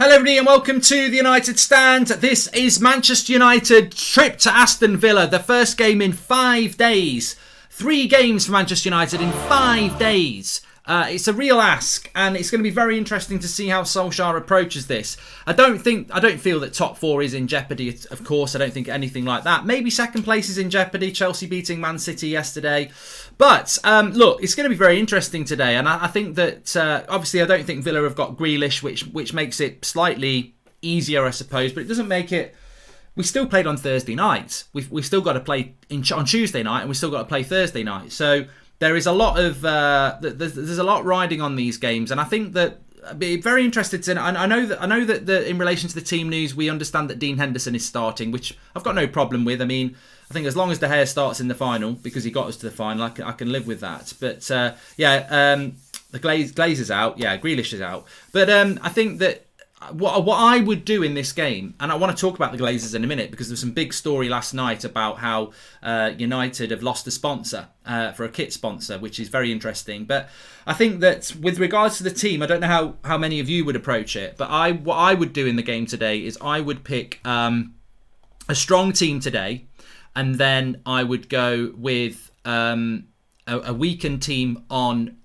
Hello everybody and welcome to the United Stand. This is Manchester United trip to Aston Villa. The first game in 5 days. 3 games for Manchester United in 5 days. It's a real ask, and it's going to be very interesting to see how Solskjaer approaches this. I don't feel that top 4 is in jeopardy, of course. I don't think anything like that. Maybe second place is in jeopardy, Chelsea beating Man City yesterday. But look, it's going to be very interesting today, and I think that obviously I don't think Villa have got Grealish, which makes it slightly easier, I suppose, but it doesn't make it. We still played on Thursday night. We've still got to play on Tuesday night, and we've still got to play Thursday night. So there is a lot of there's a lot riding on these games, and I think that I'd be very interested in. I know that in relation to the team news, we understand that Dean Henderson is starting, which I've got no problem with. I mean, I think as long as De Gea starts in the final, because he got us to the final, I can live with that. But the Glazer's out. Yeah, Grealish is out. But I think that what I would do in this game, and I want to talk about the Glazers in a minute, because there was some big story last night about how United have lost a sponsor for a kit sponsor, which is very interesting. But I think that with regards to the team, I don't know how many of you would approach it, but what I would do in the game today is I would pick a strong team today, and then I would go with a weakened team on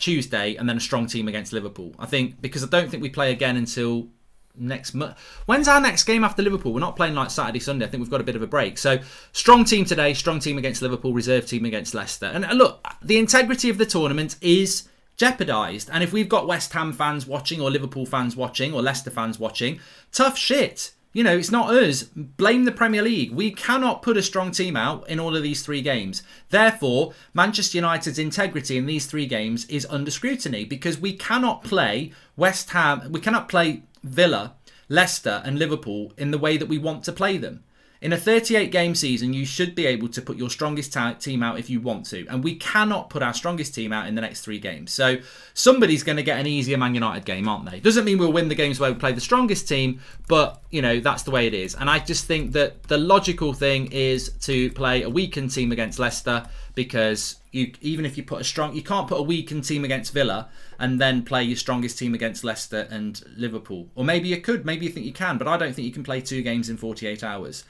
Tuesday, and then a strong team against Liverpool. I think, because I don't think we play again until next month. When's our next game after Liverpool? We're not playing like Saturday, Sunday. I think we've got a bit of a break. So strong team today, strong team against Liverpool, reserve team against Leicester. And look, the integrity of the tournament is jeopardised. And if we've got West Ham fans watching, or Liverpool fans watching, or Leicester fans watching, tough shit. You know, it's not us. Blame the Premier League. We cannot put a strong team out in all of these 3 games. Therefore, Manchester United's integrity in these 3 games is under scrutiny, because we cannot play West Ham, we cannot play Villa, Leicester and Liverpool in the way that we want to play them. In a 38-game season, you should be able to put your strongest team out if you want to. And we cannot put our strongest team out in the next 3 games. So somebody's going to get an easier Man United game, aren't they? Doesn't mean we'll win the games where we play the strongest team, but, you know, that's the way it is. And I just think that the logical thing is to play a weakened team against Leicester, because even if you can't put a weakened team against Villa and then play your strongest team against Leicester and Liverpool. Or maybe you could, maybe you think you can, but I don't think you can play 2 games in 48 hours.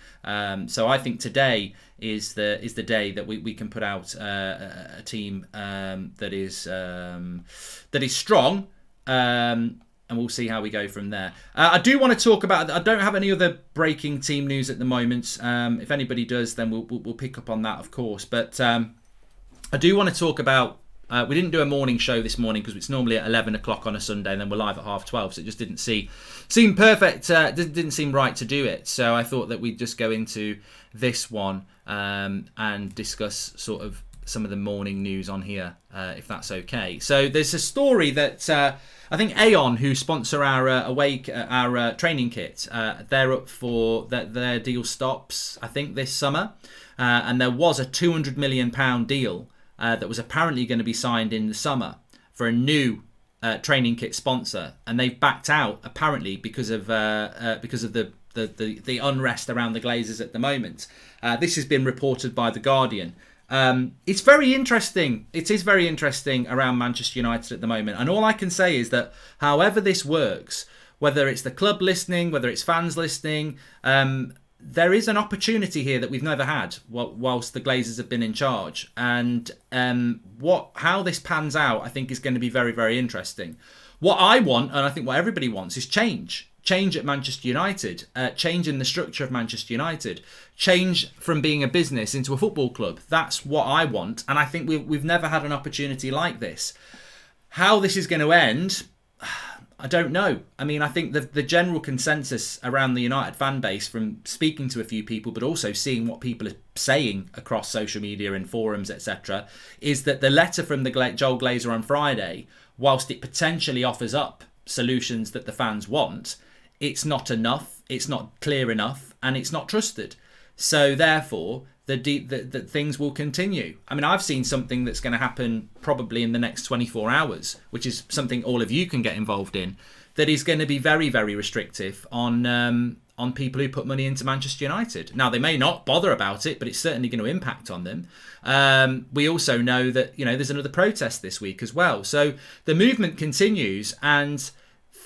So I think today is the day that we can put out a team that is strong, and we'll see how we go from there. I do want to talk about. I don't have any other breaking team news at the moment. If anybody does, then we'll pick up on that, of course. But I do want to talk about. We didn't do a morning show this morning because it's normally at 11 o'clock on a Sunday, and then we're live at 12:30. So it just didn't seem perfect. Didn't seem right to do it. So I thought that we'd just go into this one and discuss sort of some of the morning news on here, if that's okay. So there's a story that I think Aon, who sponsor our training kit, they're up for their deal stops, I think, this summer, and there was a £200 million deal that was apparently going to be signed in the summer for a new training kit sponsor, and they've backed out apparently because of the unrest around the Glazers at the moment. This has been reported by The Guardian. It's very interesting. It is very interesting around Manchester United at the moment. And all I can say is that however this works, whether it's the club listening, whether it's fans listening, there is an opportunity here that we've never had whilst the Glazers have been in charge. And how this pans out, I think, is going to be very, very interesting. What I want, and I think what everybody wants, is change. Change at Manchester United, change in the structure of Manchester United, change from being a business into a football club. That's what I want, and I think we've never had an opportunity like this. How this is going to end, I don't know. I mean, I think the general consensus around the United fan base, from speaking to a few people, but also seeing what people are saying across social media and forums, etc., is that the letter from Joel Glazer on Friday, whilst it potentially offers up solutions that the fans want, it's not enough, it's not clear enough, and it's not trusted. So therefore, the things will continue. I mean, I've seen something that's going to happen probably in the next 24 hours, which is something all of you can get involved in, that is going to be very, very restrictive on people who put money into Manchester United. Now, they may not bother about it, but it's certainly going to impact on them. We also know that, there's another protest this week as well. So the movement continues, and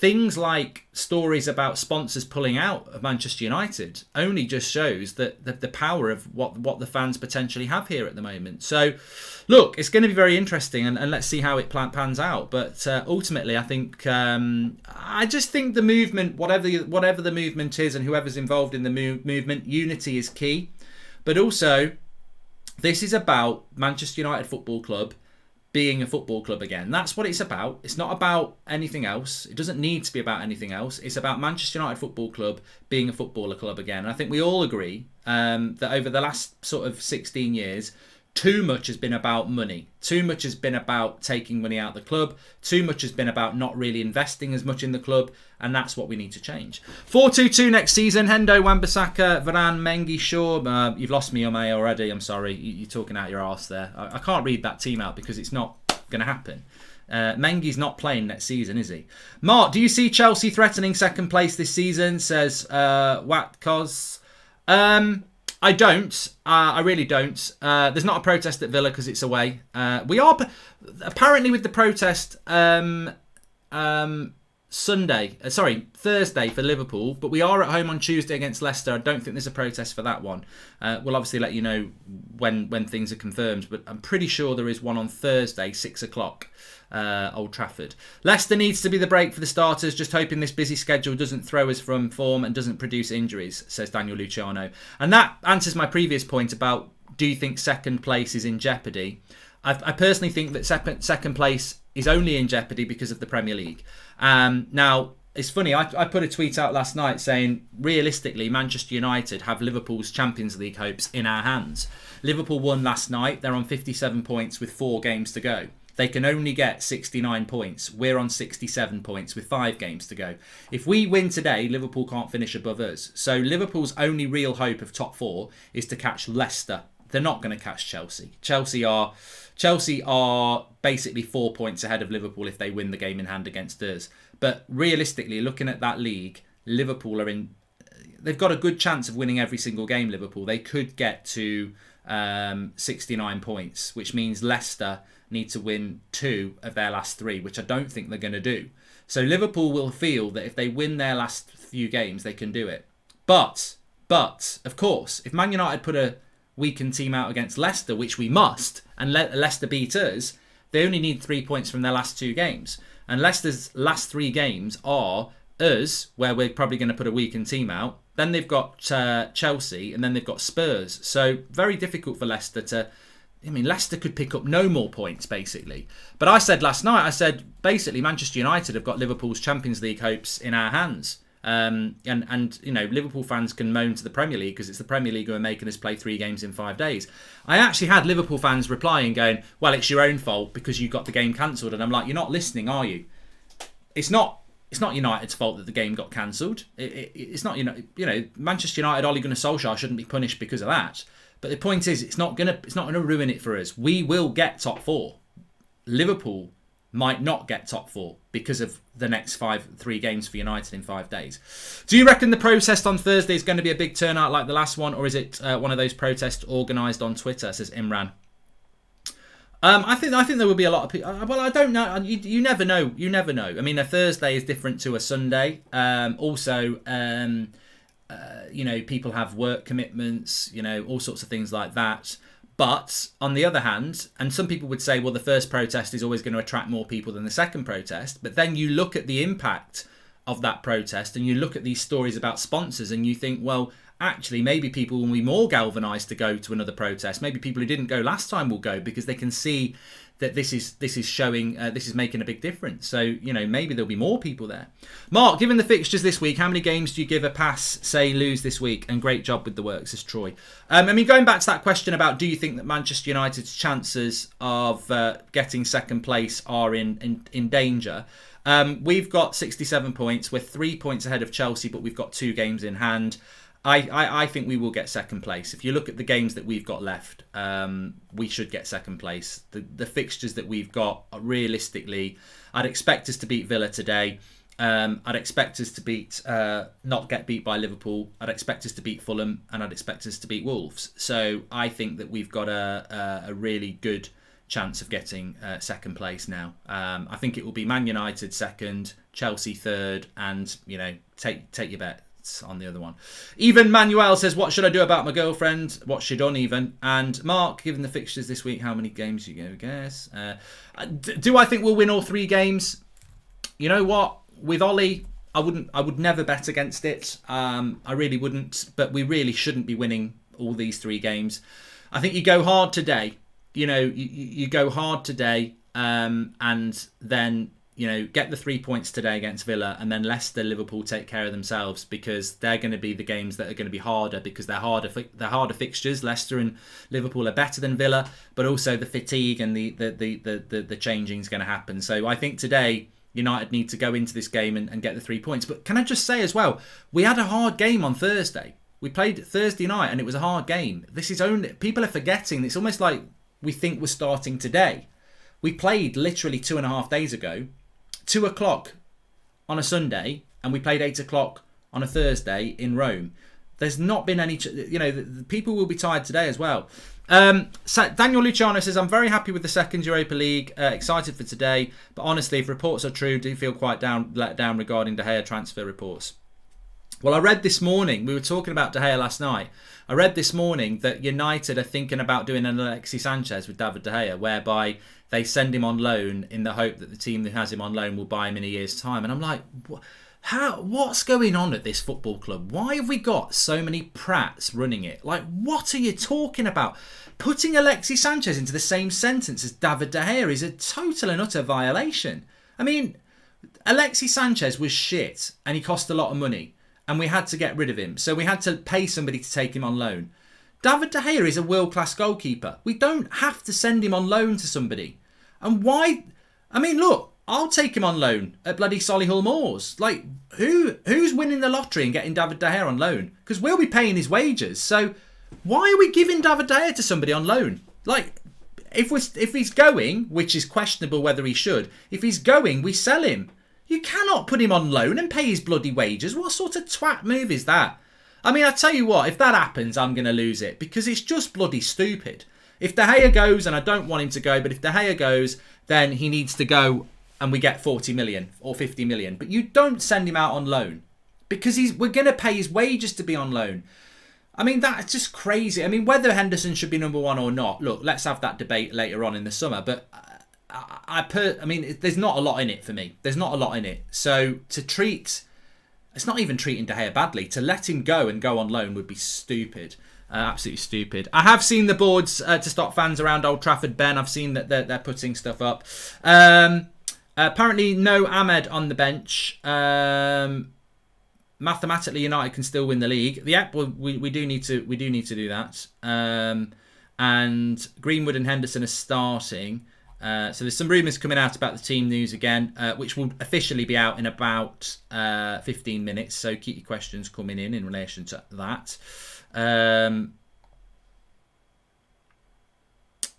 things like stories about sponsors pulling out of Manchester United only just shows that the power of what the fans potentially have here at the moment. So, look, it's going to be very interesting, and let's see how it pans out. But ultimately, I think I just think the movement, whatever the movement is, and whoever's involved in the movement, unity is key. But also, this is about Manchester United Football Club being a football club again. That's what it's about. It's not about anything else. It doesn't need to be about anything else. It's about Manchester United Football Club being a footballer club again. And I think we all agree that over the last sort of 16 years, too much has been about money. Too much has been about taking money out of the club. Too much has been about not really investing as much in the club. And that's what we need to change. 4-2-2 next season. Hendo, Wan-Bissaka, Varane, Mengi, Shaw. You've lost me on my already. I'm sorry. You're talking out your arse there. I can't read that team out because it's not going to happen. Mengi's not playing next season, is he? Mark, do you see Chelsea threatening second place this season? Says Watkos. I don't. I really don't. There's not a protest at Villa because it's away. We are apparently with the protest Thursday for Liverpool, but we are at home on Tuesday against Leicester. I don't think there's a protest for that one. We'll obviously let you know when things are confirmed, but I'm pretty sure there is one on Thursday, 6 o'clock. Old Trafford. Leicester needs to be the break for the starters, just hoping this busy schedule doesn't throw us from form and doesn't produce injuries, says Daniel Luciano. And that answers my previous point about, do you think second place is in jeopardy? I personally think that second place is only in jeopardy because of the Premier League. Now, it's funny, I put a tweet out last night saying, realistically, Manchester United have Liverpool's Champions League hopes in our hands. Liverpool won last night. They're on 57 points with 4 games to go. They can only get 69 points. We're on 67 points with 5 games to go. If we win today, Liverpool can't finish above us. So Liverpool's only real hope of top 4 is to catch Leicester. They're not going to catch Chelsea. Chelsea are basically 4 points ahead of Liverpool if they win the game in hand against us. But realistically, looking at that league, Liverpool are in... They've got a good chance of winning every single game, Liverpool. They could get to 69 points, which means Leicester need to win 2 of their last 3, which I don't think they're going to do. So Liverpool will feel that if they win their last few games, they can do it. But, of course, if Man United put a weakened team out against Leicester, which we must, and let Leicester beat us, they only need 3 points from their last 2 games. And Leicester's last 3 games are us, where we're probably going to put a weakened team out. Then they've got Chelsea, and then they've got Spurs. So very difficult for Leicester to... I mean, Leicester could pick up no more points, basically. But I said last night, basically, Manchester United have got Liverpool's Champions League hopes in our hands. And you know, Liverpool fans can moan to the Premier League because it's the Premier League who are making us play 3 games in 5 days. I actually had Liverpool fans replying, going, well, it's your own fault because you got the game cancelled. And I'm like, you're not listening, are you? It's not United's fault that the game got cancelled. It's not, you know, Manchester United, Ole Gunnar Solskjaer shouldn't be punished because of that. But the point is, it's not gonna ruin it for us. We will get top 4. Liverpool might not get top 4 because of the next 3 games for United in 5 days. Do you reckon the protest on Thursday is going to be a big turnout like the last one, or is it one of those protests organised on Twitter? Says Imran. I think there will be a lot of people. Well, I don't know. You never know. You never know. I mean, a Thursday is different to a Sunday. You know, people have work commitments, you know, all sorts of things like that. But on the other hand, and some people would say, well, the first protest is always going to attract more people than the second protest. But then you look at the impact of that protest and you look at these stories about sponsors and you think, well, actually, maybe people will be more galvanised to go to another protest. Maybe people who didn't go last time will go because they can see that this is showing, this is making a big difference. So, you know, maybe there'll be more people there. Mark, given the fixtures this week, how many games do you give a pass, say, lose this week? And great job with the work, says Troy. I mean, going back to that question about do you think that Manchester United's chances of getting second place are in danger? We've got 67 points. We're 3 points ahead of Chelsea, but we've got 2 games in hand. I think we will get second place. If you look at the games that we've got left, we should get second place. The fixtures that we've got, realistically, I'd expect us to beat Villa today. I'd expect us to not get beat by Liverpool. I'd expect us to beat Fulham, and I'd expect us to beat Wolves. So I think that we've got a really good chance of getting second place now. I think it will be Man United second, Chelsea third, and take your bets on the other one. Even Manuel says, what should I do about my girlfriend? What she done even? And Mark, given the fixtures this week, how many games are you going to guess? Do I think we'll win all 3 games? You know what? With Ollie, I would never bet against it. I really wouldn't, but we really shouldn't be winning all these 3 games. I think you go hard today. You go hard today, and then get the 3 points today against Villa, and then Leicester, Liverpool take care of themselves, because they're going to be the games that are going to be harder, because they're harder fixtures. Leicester and Liverpool are better than Villa, but also the fatigue and the changing is going to happen. So I think today United need to go into this game and get the 3 points. But can I just say as well, we had a hard game on Thursday. We played Thursday night and it was a hard game. People are forgetting. It's almost like we think we're starting today. We played literally 2.5 days ago, 2 o'clock on a Sunday, and we played 8 o'clock on a Thursday in Rome. There's not been any, the people will be tired today as well. So Daniel Luciano says, I'm very happy with the second Europa League, excited for today, but honestly, if reports are true, do feel quite let down regarding De Gea transfer reports. Well, I read this morning, we were talking about De Gea last night, I read this morning that United are thinking about doing an Alexis Sanchez with David De Gea, whereby they send him on loan in the hope that the team that has him on loan will buy him in a year's time. And I'm like, what's going on at this football club? Why have we got so many prats running it? Like, what are you talking about? Putting Alexis Sanchez into the same sentence as David De Gea is a total and utter violation. I mean, Alexis Sanchez was shit and he cost a lot of money and we had to get rid of him. So we had to pay somebody to take him on loan. David De Gea is a world-class goalkeeper. We don't have to send him on loan to somebody. And why? I mean, look, I'll take him on loan at bloody Solihull Moors. Like, who's winning the lottery and getting David De Gea on loan? Because we'll be paying his wages. So why are we giving David De Gea to somebody on loan? Like, if he's going, which is questionable whether he should, if he's going, we sell him. You cannot put him on loan and pay his bloody wages. What sort of twat move is that? I mean, I tell you what, if that happens, I'm going to lose it, because it's just bloody stupid. If De Gea goes, and I don't want him to go, but if De Gea goes, then he needs to go and we get 40 million or 50 million. But you don't send him out on loan, because we're going to pay his wages to be on loan. I mean, that's just crazy. I mean, whether Henderson should be number 1 or not, look, let's have that debate later on in the summer. But I mean, there's not a lot in it for me. There's not a lot in it. So it's not even treating De Gea badly. To let him go and go on loan would be stupid. Absolutely stupid. I have seen the boards to stop fans around Old Trafford, Ben. I've seen that they're putting stuff up. Apparently, no Ahmed on the bench. Mathematically, United can still win the league. Yeah, well, we do need to do that. And Greenwood and Henderson are starting. So there's some rumours coming out about the team news again, which will officially be out in about 15 minutes. So keep your questions coming in relation to that.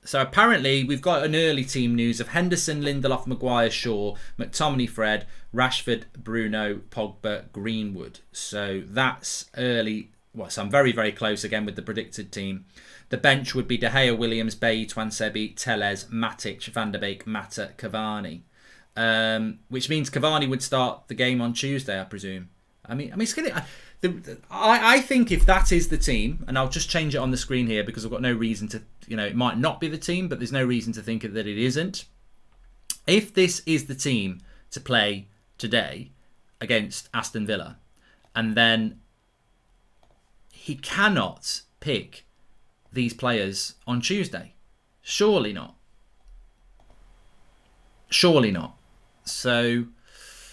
So apparently we've got an early team news of Henderson, Lindelof, Maguire, Shaw, McTominay, Fred, Rashford, Bruno, Pogba, Greenwood. So that's early. Well, so I'm very, very close again with the predicted team. The bench would be De Gea, Williams, Bailly, Twansebi, Tellez, Matic, Van der Beek, Mata, Cavani. Which means Cavani would start the game on Tuesday, I presume. I mean, it's gonna. I think if that is the team, and I'll just change it on the screen here because I've got no reason to, it might not be the team, but there's no reason to think that it isn't. If this is the team to play today against Aston Villa, and then he cannot pick these players on Tuesday. Surely not. Surely not. So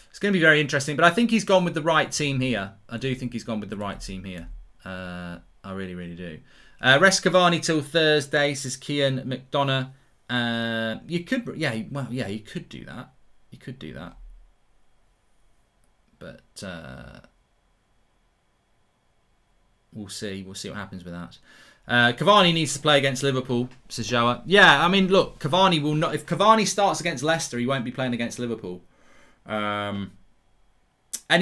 it's going to be very interesting. But I think he's gone with the right team here. I do think he's gone with the right team here. I really, really do. Rest Cavani till Thursday, says Kian McDonough. You could, you could do that. You could do that. But we'll see. We'll see what happens with that. Cavani needs to play against Liverpool, says Joa. Yeah, I mean, look, Cavani will not. If Cavani starts against Leicester, he won't be playing against Liverpool. Any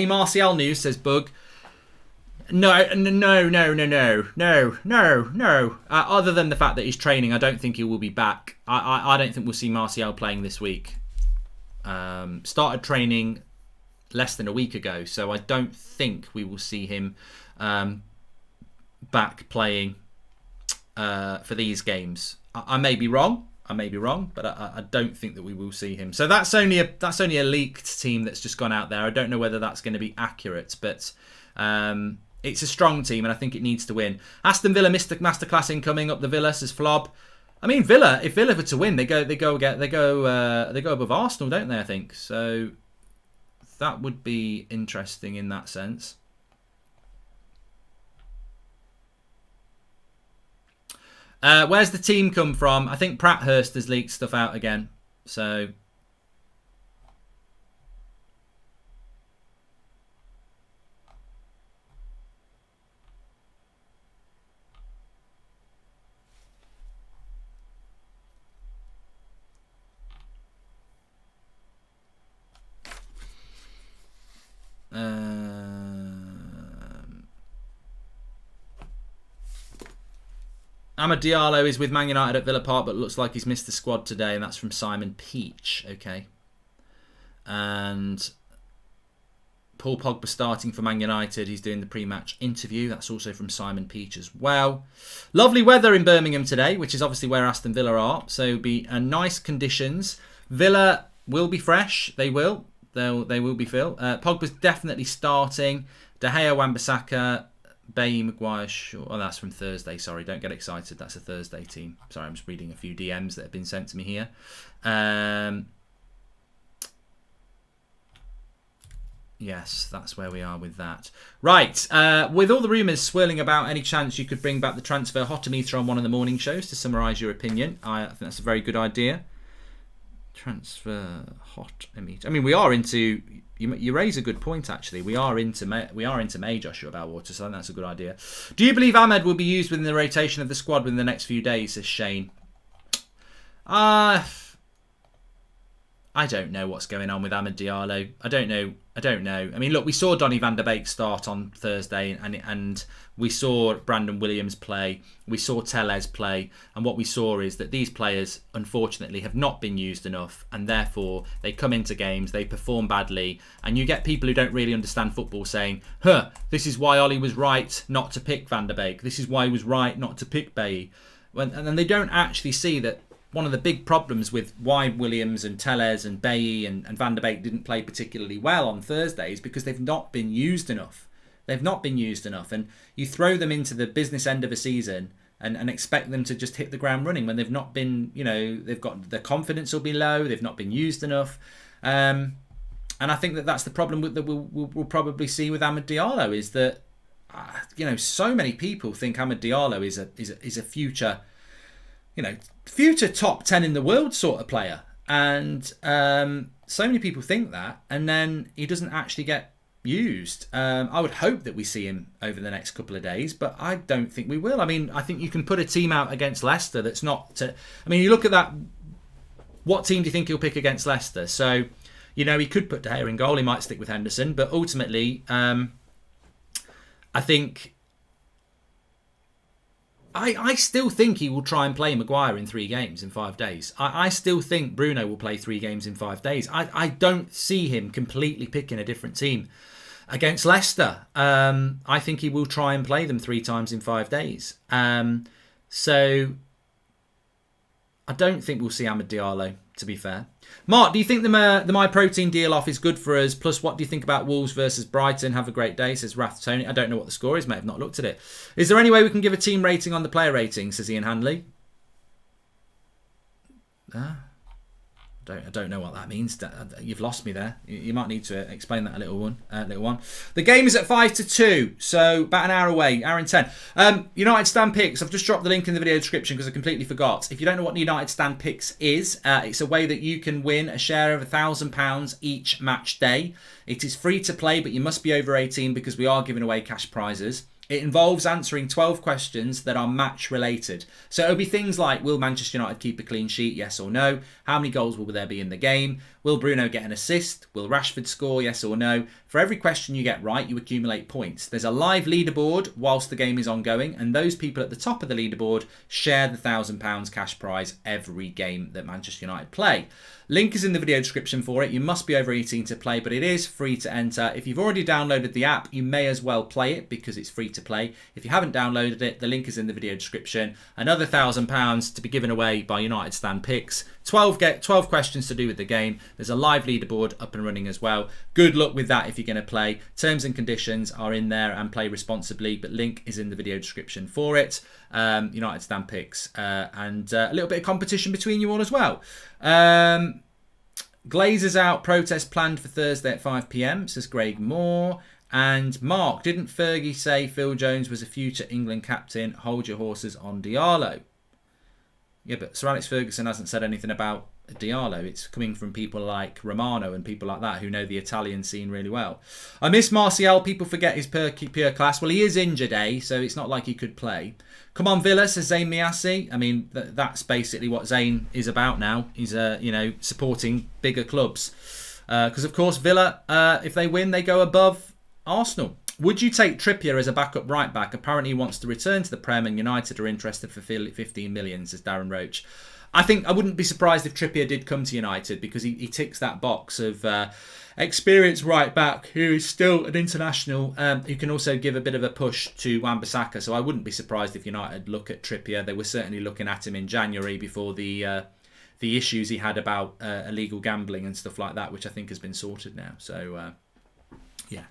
Martial news, says Bug. No. Other than the fact that he's training, I don't think he will be back. I don't think we'll see Martial playing this week. Started training less than a week ago, so I don't think we will see him back playing for these games. I may be wrong, but I don't think that we will see him. So that's only a leaked team that's just gone out there. I don't know whether that's going to be accurate, but it's a strong team, and I think it needs to win. Aston Villa masterclass incoming up the Villa, says Flob. I mean, Villa. If Villa were to win, they go above Arsenal, don't they? I think so. That would be interesting in that sense. Where's the team come from? I think Pratthurst has leaked stuff out again. So. Amad Diallo is with Man United at Villa Park, but looks like he's missed the squad today, and that's from Simon Peach. Okay. And Paul Pogba starting for Man United. He's doing the pre-match interview. That's also from Simon Peach as well. Lovely weather in Birmingham today, which is obviously where Aston Villa are. So it'll be nice conditions. Villa will be fresh. They will. They will be filled. Pogba's definitely starting. De Gea, Wan-Bissaka, Bailly, Maguire, Shaw. Oh, that's from Thursday. Sorry, don't get excited. That's a Thursday team. Sorry, I'm just reading a few DMs that have been sent to me here. Yes, that's where we are with that. Right, with all the rumours swirling about any chance you could bring back the transfer hotometer on one of the morning shows to summarise your opinion, I think that's a very good idea. Transfer hotometer. I mean, we are into. You raise a good point, actually. We are into May, Joshua Bellwater, so I think that's a good idea. Do you believe Ahmed will be used within the rotation of the squad within the next few days, says Shane? I don't know what's going on with Amad Diallo. I don't know. I mean, look, we saw Donny van der Beek start on Thursday, and we saw Brandon Williams play. We saw Tellez play, and what we saw is that these players, unfortunately, have not been used enough, and therefore they come into games, they perform badly, and you get people who don't really understand football saying, this is why Ollie was right not to pick Van der Beek. This is why he was right not to pick Bailly. And then they don't actually see that one of the big problems with why Williams and Tellez and Bailly and Van der Beek didn't play particularly well on Thursday is because they've not been used enough. They've not been used enough. And you throw them into the business end of a season and expect them to just hit the ground running when they've not been, they've got, their confidence will be low, they've not been used enough. And I think that's the problem that we'll probably see with Amad Diallo is that, so many people think Amad Diallo is a future... future top 10 in the world sort of player. And so many people think that, and then he doesn't actually get used. I would hope that we see him over the next couple of days, but I don't think we will. I mean, I think you can put a team out against Leicester that's not... you look at that, what team do you think he'll pick against Leicester? So, he could put De Gea in goal, he might stick with Henderson, but ultimately, I think... I still think he will try and play Maguire in 3 games in 5 days. I still think Bruno will play 3 games in 5 days. I don't see him completely picking a different team against Leicester. I think he will try and play them 3 times in 5 days. So I don't think we'll see Amad Diallo, to be fair. Mark, do you think the My Protein deal off is good for us? Plus, what do you think about Wolves versus Brighton? Have a great day, says Rath Tony. I don't know what the score is, mate. I've not looked at it. Is there any way we can give a team rating on the player rating, says Ian Hanley? I don't know what that means. You've lost me there. You might need to explain that a little one. The game is at 5-2, so about an hour away, hour and 10. United Stand Picks. I've just dropped the link in the video description because I completely forgot. If you don't know what United Stand Picks is, it's a way that you can win a share of £1,000 each match day. It is free to play, but you must be over 18 because we are giving away cash prizes. It involves answering 12 questions that are match related. So it'll be things like, will Manchester United keep a clean sheet, yes or no? How many goals will there be in the game? Will Bruno get an assist? Will Rashford score? Yes or no? For every question you get right, you accumulate points. There's a live leaderboard whilst the game is ongoing, and those people at the top of the leaderboard share the £1,000 cash prize every game that Manchester United play. Link is in the video description for it. You must be over 18 to play, but it is free to enter. If you've already downloaded the app, you may as well play it because it's free to play. If you haven't downloaded it, the link is in the video description. Another £1,000 to be given away by United Stand Picks. 12 questions to do with the game. There's a live leaderboard up and running as well. Good luck with that if you're going to play. Terms and conditions are in there, and play responsibly, but link is in the video description for it. United Stand Picks, and a little bit of competition between you all as well. Glazers out, protest planned for Thursday at 5 p.m, says Greg Moore. And Mark, didn't Fergie say Phil Jones was a future England captain? Hold your horses on Diallo. Yeah, but Sir Alex Ferguson hasn't said anything about Diallo. It's coming from people like Romano and people like that who know the Italian scene really well. I miss Martial. People forget his pure class. Well, he is injured, so it's not like he could play. Come on, Villa, says Zayn Miassi. I mean, that's basically what Zayn is about now. He's, supporting bigger clubs. Because, of course, Villa, if they win, they go above Arsenal. Would you take Trippier as a backup right back? Apparently he wants to return to the Prem, and United are interested for 15 million, says Darren Roach. I think I wouldn't be surprised if Trippier did come to United, because he ticks that box of experienced right back who is still an international, who can also give a bit of a push to Wan-Bissaka. So I wouldn't be surprised if United look at Trippier. They were certainly looking at him in January before the issues he had about illegal gambling and stuff like that, which I think has been sorted now. So yeah.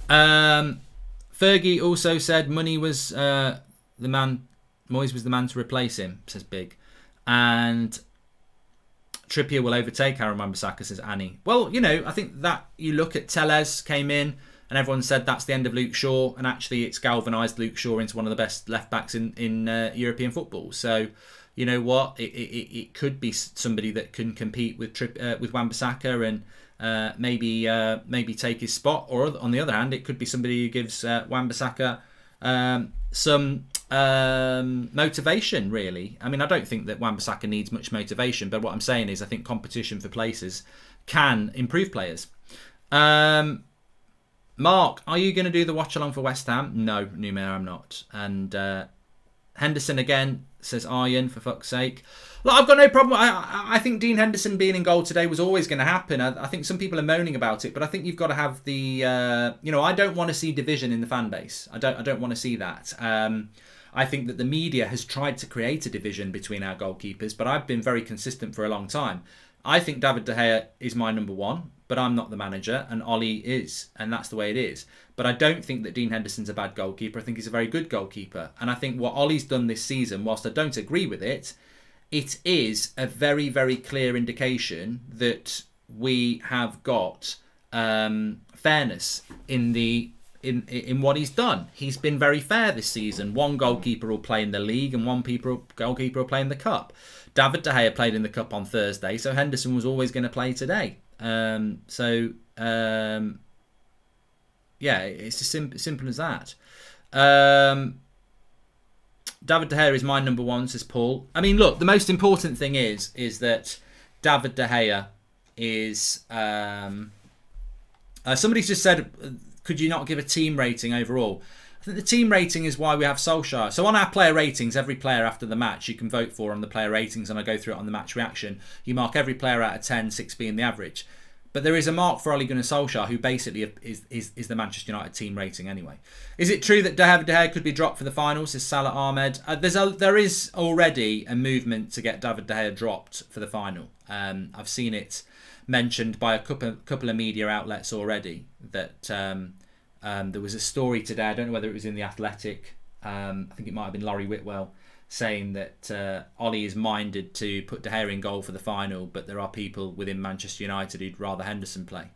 Fergie also said Money was the man. Moyes was the man to replace him, says Big. And Trippier will overtake Aaron Wan-Bissaka, says Annie. Well, I think that you look at Tellez came in and everyone said that's the end of Luke Shaw, and actually it's galvanised Luke Shaw into one of the best left backs in European football. So you know what, it could be somebody that can compete with Wan-Bissaka and maybe take his spot. Or on the other hand, it could be somebody who gives Wan-Bissaka some motivation, really. I mean, I don't think that Wan-Bissaka needs much motivation, but what I'm saying is I think competition for places can improve players. Mark, are you going to do the watch along for West Ham? No, Numair, I'm not. And Henderson again, says Aryan, for fuck's sake. Look, I've got no problem. I think Dean Henderson being in goal today was always going to happen. I think some people are moaning about it, but I think you've got to have the, I don't want to see division in the fan base. I don't want to see that. I think that the media has tried to create a division between our goalkeepers, but I've been very consistent for a long time. I think David De Gea is my number one, but I'm not the manager, and Ollie is, and that's the way it is. But I don't think that Dean Henderson's a bad goalkeeper. I think he's a very good goalkeeper. And I think what Ollie's done this season, whilst I don't agree with it, it is a very, very clear indication that we have got fairness in what he's done. He's been very fair this season. One goalkeeper will play in the league and one goalkeeper will play in the cup. David De Gea played in the cup on Thursday, so Henderson was always going to play today. It's as simple as that. David De Gea is my number one, says Paul. I mean, look, the most important thing is that David De Gea is... somebody's just said, could you not give a team rating overall? I think the team rating is why we have Solskjaer. So on our player ratings, every player after the match you can vote for on the player ratings, and I go through it on the match reaction. You mark every player out of 10, 6 being the average. But there is a mark for Ole Gunnar Solskjaer, who basically is the Manchester United team rating anyway. Is it true that David De Gea could be dropped for the finals? Says Salah Ahmed. There is already a movement to get David De Gea dropped for the final. I've seen it mentioned by a couple of media outlets already that there was a story today. I don't know whether it was in The Athletic. I think it might have been Laurie Whitwell saying that Ollie is minded to put De Gea in goal for the final, but there are people within Manchester United who'd rather Henderson play.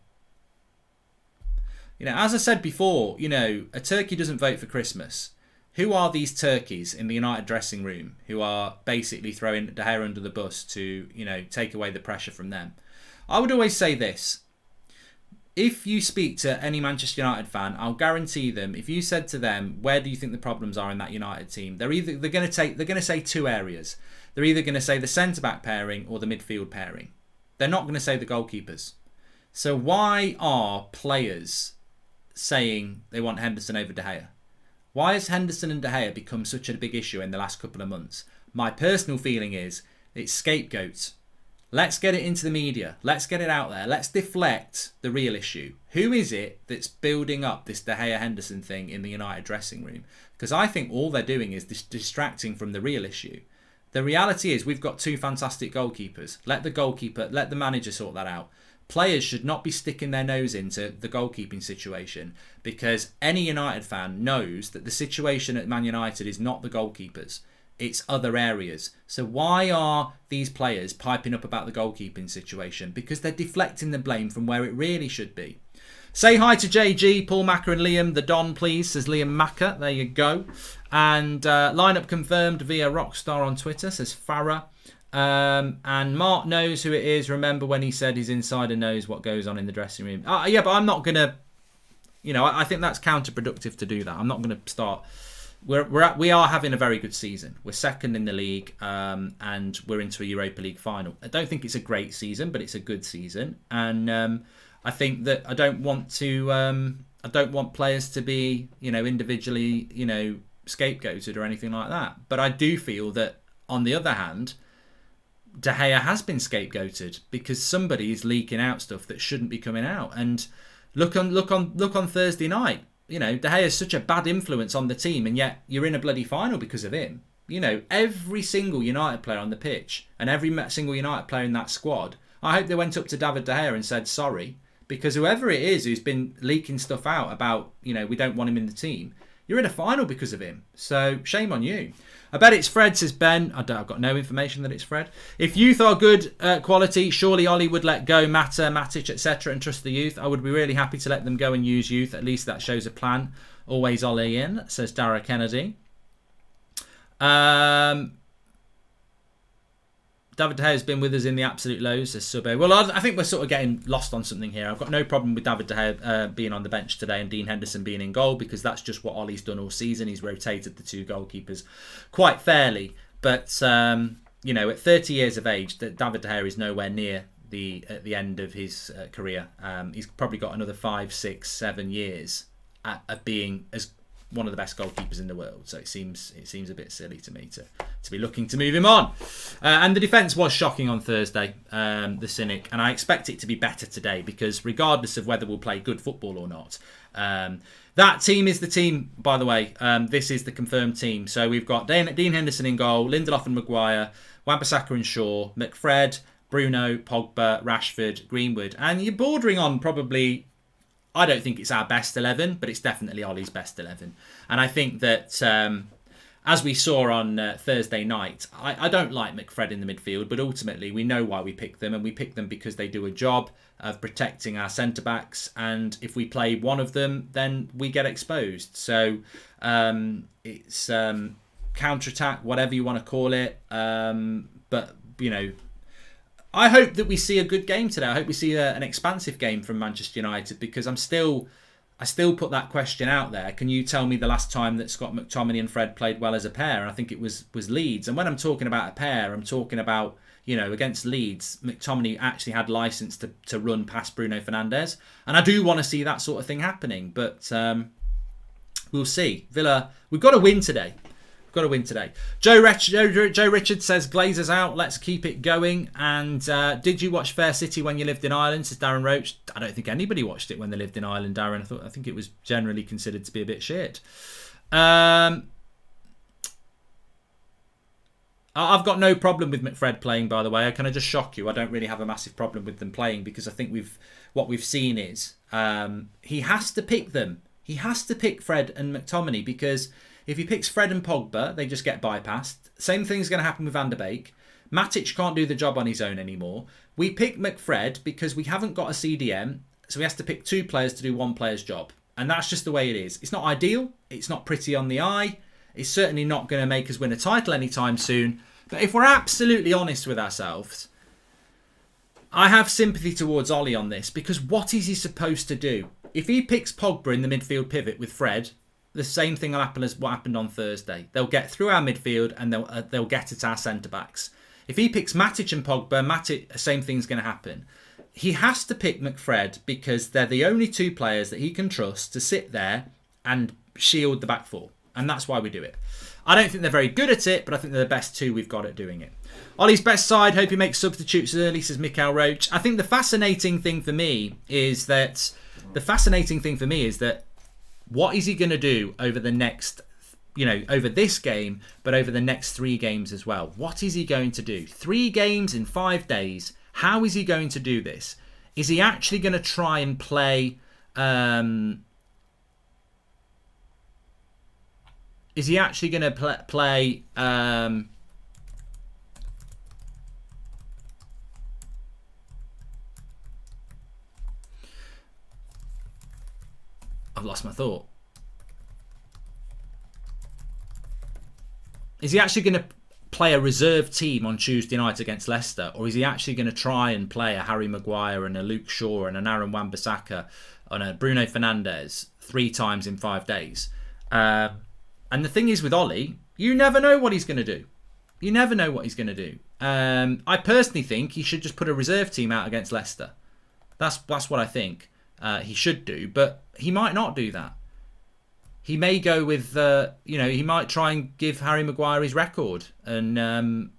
As I said before, a turkey doesn't vote for Christmas. Who are these turkeys in the United dressing room who are basically throwing De Gea under the bus to, take away the pressure from them? I would always say this. If you speak to any Manchester United fan, I'll guarantee them, if you said to them, where do you think the problems are in that United team? They're going to say two areas. They're either going to say the centre-back pairing or the midfield pairing. They're not going to say the goalkeepers. So why are players saying they want Henderson over De Gea? Why has Henderson and De Gea become such a big issue in the last couple of months? My personal feeling is it's scapegoats. Let's get it into the media. Let's get it out there. Let's deflect the real issue. Who is it that's building up this De Gea Henderson thing in the United dressing room? Because I think all they're doing is distracting from the real issue. The reality is we've got two fantastic goalkeepers. Let the manager sort that out. Players should not be sticking their nose into the goalkeeping situation, because any United fan knows that the situation at Man United is not the goalkeepers. It's other areas. So why are these players piping up about the goalkeeping situation? Because they're deflecting the blame from where it really should be. Say hi to JG, Paul Macker and Liam, the Don, please, says Liam Macker. There you go. And lineup confirmed via Rockstar on Twitter, says Farah. And Mark knows who it is. Remember when he said his insider knows what goes on in the dressing room? Yeah, but I'm not going to... I think that's counterproductive to do that. I'm not going to start... We are having a very good season. We're second in the league, and we're into a Europa League final. I don't think it's a great season, but it's a good season. And I think that I don't want players to be, individually, scapegoated or anything like that. But I do feel that, on the other hand, De Gea has been scapegoated because somebody is leaking out stuff that shouldn't be coming out. And look on Thursday night. De Gea is such a bad influence on the team, and yet you're in a bloody final because of him. Every single United player on the pitch and every single United player in that squad, I hope they went up to David De Gea and said sorry, because whoever it is who's been leaking stuff out about, we don't want him in the team, you're in a final because of him. So shame on you. I bet it's Fred, says Ben. I've got no information that it's Fred. If youth are good quality, surely Ollie would let go Mata, Matic, etc. and trust the youth. I would be really happy to let them go and use youth. At least that shows a plan. Always Ollie in, says Dara Kennedy. David De Gea has been with us in the absolute lows, says Subbo. Well, I think we're sort of getting lost on something here. I've got no problem with David De Gea being on the bench today and Dean Henderson being in goal, because that's just what Ollie's done all season. He's rotated the two goalkeepers quite fairly. But, at 30 years of age, David De Gea is nowhere near at the end of his career. He's probably got another 5, 6, 7 years at being as one of the best goalkeepers in the world. So it seems a bit silly to me to be looking to move him on. And the defence was shocking on Thursday, the Cynic, and I expect it to be better today, because regardless of whether we'll play good football or not, that team is the team, by the way. This is the confirmed team. So we've got Dean Henderson in goal, Lindelof and Maguire, Wan-Bissaka and Shaw, McFred, Bruno, Pogba, Rashford, Greenwood. And you're bordering on probably... I don't think it's our best 11, but it's definitely Ollie's best 11. And I think that, as we saw on Thursday night, I don't like McFred in the midfield, but ultimately we know why we picked them, and we picked them because they do a job of protecting our centre-backs, and if we play one of them, then we get exposed. So it's counter-attack, whatever you want to call it, but, I hope that we see a good game today. I hope we see an expansive game from Manchester United, because I still put that question out there. Can you tell me the last time that Scott McTominay and Fred played well as a pair? And I think it was Leeds. And when I'm talking about a pair, I'm talking about, against Leeds, McTominay actually had licence to run past Bruno Fernandes. And I do want to see that sort of thing happening. But we'll see. Villa, we've got to win today. Joe Richard says, Glazers out, let's keep it going. And did you watch Fair City when you lived in Ireland? Says Darren Roach. I don't think anybody watched it when they lived in Ireland, Darren. I think it was generally considered to be a bit shit. I've got no problem with McFred playing, by the way. Can I just shock you? I don't really have a massive problem with them playing, because I think what we've seen is he has to pick them. He has to pick Fred and McTominay, because if he picks Fred and Pogba, they just get bypassed. Same thing's going to happen with Van der Beek. Matic can't do the job on his own anymore. We pick McFred because we haven't got a CDM, so he has to pick two players to do one player's job. And that's just the way it is. It's not ideal. It's not pretty on the eye. It's certainly not going to make us win a title anytime soon. But if we're absolutely honest with ourselves, I have sympathy towards Ollie on this, because what is he supposed to do? If he picks Pogba in the midfield pivot with Fred, the same thing will happen as what happened on Thursday. They'll get through our midfield and they'll get at our centre-backs. If he picks Matic and Pogba, Matic, same thing's going to happen. He has to pick McFred because they're the only two players that he can trust to sit there and shield the back four. And that's why we do it. I don't think they're very good at it, but I think they're the best two we've got at doing it. Ollie's best side, hope he makes substitutes early, says Mikael Roach. I think the fascinating thing for me is that what is he going to do over the next, over this game, but over the next 3 games as well? What is he going to do? 3 games in 5 days. How is he going to do this? Is he actually going to try and play... Is he actually going to play... I've lost my thought. Is he actually going to play a reserve team on Tuesday night against Leicester? Or is he actually going to try and play a Harry Maguire and a Luke Shaw and an Aaron Wan-Bissaka and a Bruno Fernandes 3 times in 5 days? And the thing is with Ollie, you never know what he's going to do. You never know what he's going to do. I personally think he should just put a reserve team out against Leicester. That's what I think he should do. But he might not do that. He may go with, he might try and give Harry Maguire his record and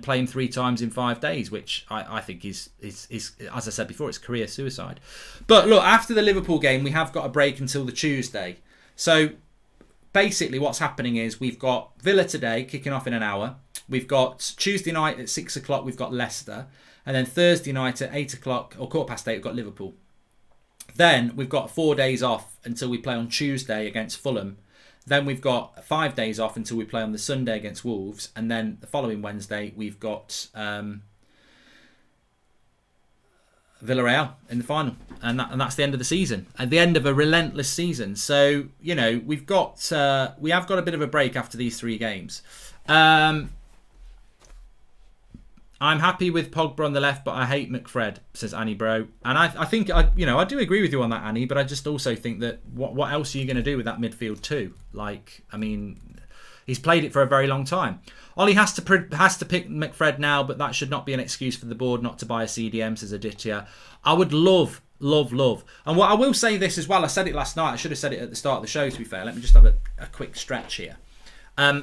play him 3 times in 5 days, which I think is, as I said before, it's career suicide. But look, after the Liverpool game, we have got a break until the Tuesday. So basically what's happening is we've got Villa today kicking off in an hour. We've got Tuesday night at 6 o'clock, we've got Leicester. And then Thursday night at 8 o'clock, or 8:15, we've got Liverpool. Then we've got 4 days off until we play on Tuesday against Fulham. Then we've got 5 days off until we play on the Sunday against Wolves. And then the following Wednesday, we've got Villarreal in the final. And that's the end of the season. At the end of a relentless season. So, we have got a bit of a break after these 3 games. I'm happy with Pogba on the left, but I hate McFred, says Annie Bro. And I think, I do agree with you on that, Annie, but I just also think that what else are you going to do with that midfield too? He's played it for a very long time. Ollie has to pick McFred now, but that should not be an excuse for the board not to buy a CDM, says Aditya. I would love. And what I will say this as well, I said it last night, I should have said it at the start of the show, to be fair. Let me just have a quick stretch here.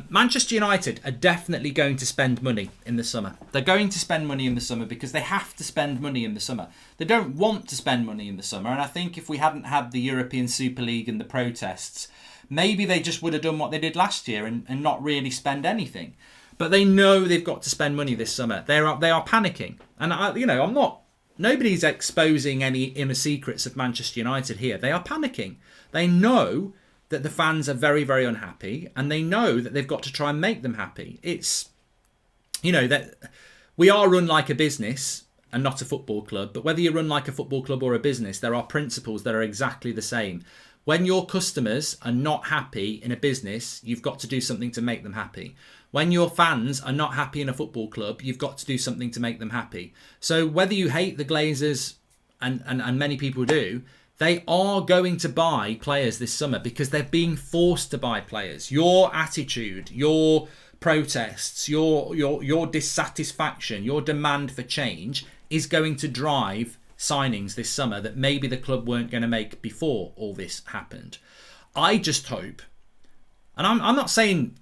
Manchester United are definitely going to spend money in the summer. They're going to spend money in the summer because they have to spend money in the summer. They don't want to spend money in the summer. And I think if we hadn't had the European Super League and the protests, maybe they just would have done what they did last year and not really spend anything. But they know they've got to spend money this summer. They are panicking. And nobody's exposing any inner secrets of Manchester United here. They are panicking. They know that the fans are very, very unhappy, and they know that they've got to try and make them happy. It's, that we are run like a business and not a football club, but whether you run like a football club or a business, there are principles that are exactly the same. When your customers are not happy in a business, you've got to do something to make them happy. When your fans are not happy in a football club, you've got to do something to make them happy. So whether you hate the Glazers, and many people do, they are going to buy players this summer because they're being forced to buy players. Your attitude, your protests, your dissatisfaction, your demand for change is going to drive signings this summer that maybe the club weren't going to make before all this happened. I just hope, and I'm not saying,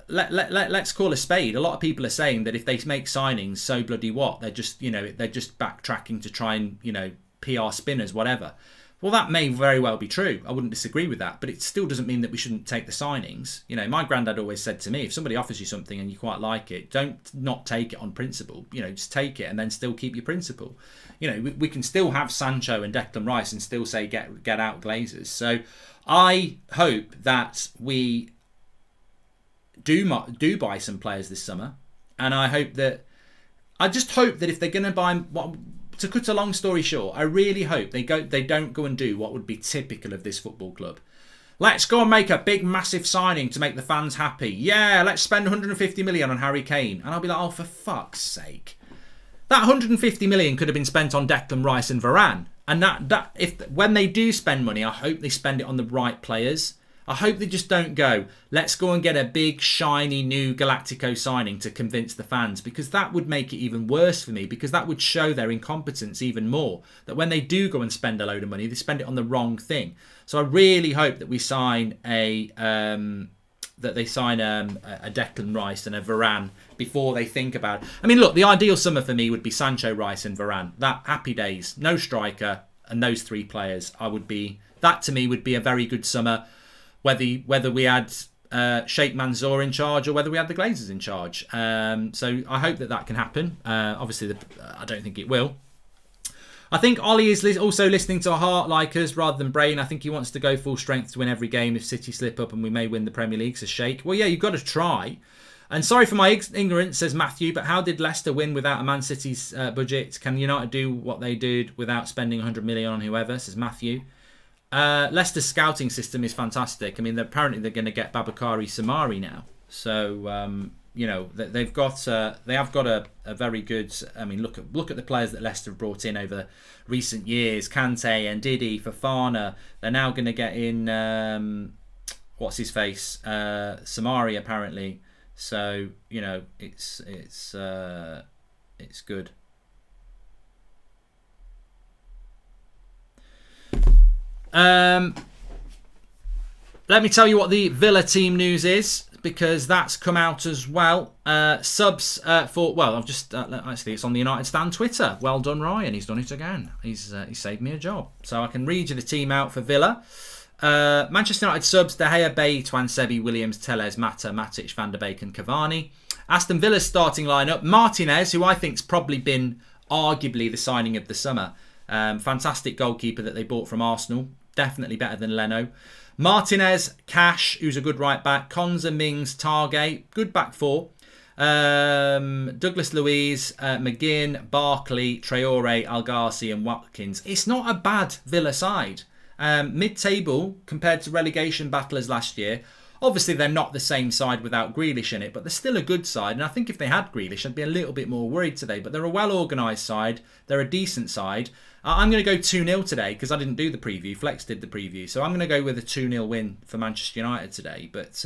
let's call a spade. A lot of people are saying that if they make signings, so bloody what? They're just backtracking to try and, PR spinners, whatever. Well, that may very well be true. I wouldn't disagree with that, but it still doesn't mean that we shouldn't take the signings. My granddad always said to me, if somebody offers you something and you quite like it, don't not take it on principle. Just take it and then still keep your principle. We can still have Sancho and Declan Rice and still say get out Glazers. So I hope that we do buy some players this summer, and I just hope that if they're going to buy. To cut a long story short, I really hope they don't go and do what would be typical of this football club. Let's go and make a big, massive signing to make the fans happy. Yeah, let's spend 150 million on Harry Kane. And I'll be like, oh, for fuck's sake. That 150 million could have been spent on Declan Rice and Varane. And when they do spend money, I hope they spend it on the right players. I hope they just don't go, let's go and get a big, shiny, new Galactico signing to convince the fans, because that would make it even worse for me, because that would show their incompetence even more. That when they do go and spend a load of money, they spend it on the wrong thing. So I really hope that we sign a Declan Rice and a Varane before they think about it. I mean, look, the ideal summer for me would be Sancho, Rice and Varane. That happy days, no striker, and those three players. That to me would be a very good summer, whether we had Sheikh Mansour in charge or whether we had the Glazers in charge. So I hope that can happen. Obviously, I don't think it will. I think Ollie is also listening to heart like us rather than brain. I think he wants to go full strength to win every game if City slip up, and we may win the Premier League. So Sheikh, well, yeah, you've got to try. And sorry for my ignorance, says Matthew, but how did Leicester win without a Man City's budget? Can United do what they did without spending 100 million on whoever, says Matthew. Leicester's scouting system is fantastic. I mean, apparently they're going to get Babakari Samari now. So, they have got a very good. I mean, look at the players that Leicester have brought in over recent years: Kante and Ndidi, Fofana. They're now going to get in what's his face, Samari apparently. So it's good. Let me tell you what the Villa team news is, because that's come out as well. Subs I've just actually it's on the United Stand Twitter. Well done, Ryan. He's done it again. He saved me a job. So I can read you the team out for Villa. Manchester United subs: De Gea, Bay, Twansebi, Williams, Telles, Mata, Matic, Van der Beek and Cavani. Aston Villa's starting lineup: Martinez, who I think's probably been arguably the signing of the summer. Fantastic goalkeeper that they bought from Arsenal. Definitely better than Leno. Martinez, Cash, who's a good right back. Konza, Mings, Targay, good back four. Douglas Luiz, McGinn, Barkley, Traore, Algarci and Watkins. It's not a bad Villa side. Mid-table compared to relegation battlers last year. Obviously, they're not the same side without Grealish in it, but they're still a good side. And I think if they had Grealish, I'd be a little bit more worried today. But they're a well-organised side. They're a decent side. I'm going to go 2-0 today because I didn't do the preview. Flex did the preview. So I'm going to go with a 2-0 win for Manchester United today. But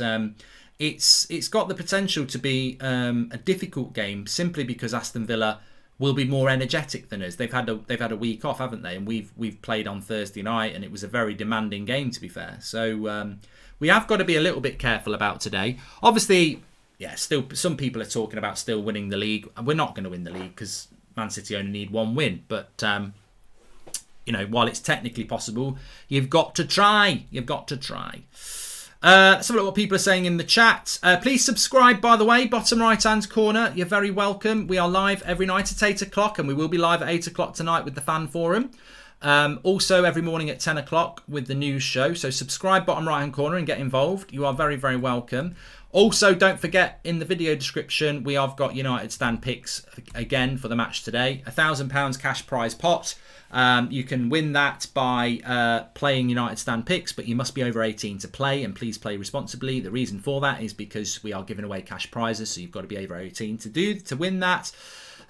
it's got the potential to be a difficult game simply because Aston Villa will be more energetic than us. They've had a week off, haven't they? And we've played on Thursday night, and it was a very demanding game, to be fair. So we have got to be a little bit careful about today. Obviously, yeah, still some people are talking about still winning the league. We're not going to win the league because Man City only need one win. But while it's technically possible, you've got to try. You've got to try. Let's have a look at what people are saying in the chat. Please subscribe, by the way, bottom right-hand corner. You're very welcome. We are live every night at 8 o'clock, and we will be live at 8 o'clock tonight with the Fan Forum. Also, every morning at 10 o'clock with the news show. So subscribe, bottom right-hand corner, and get involved. You are very, very welcome. Also, don't forget, in the video description, we have got United Stand picks again for the match today. £1,000 cash prize pot. You can win that by playing United Stand picks, but you must be over 18 to play, and please play responsibly. The reason for that is because we are giving away cash prizes, so you've got to be over 18 to win that.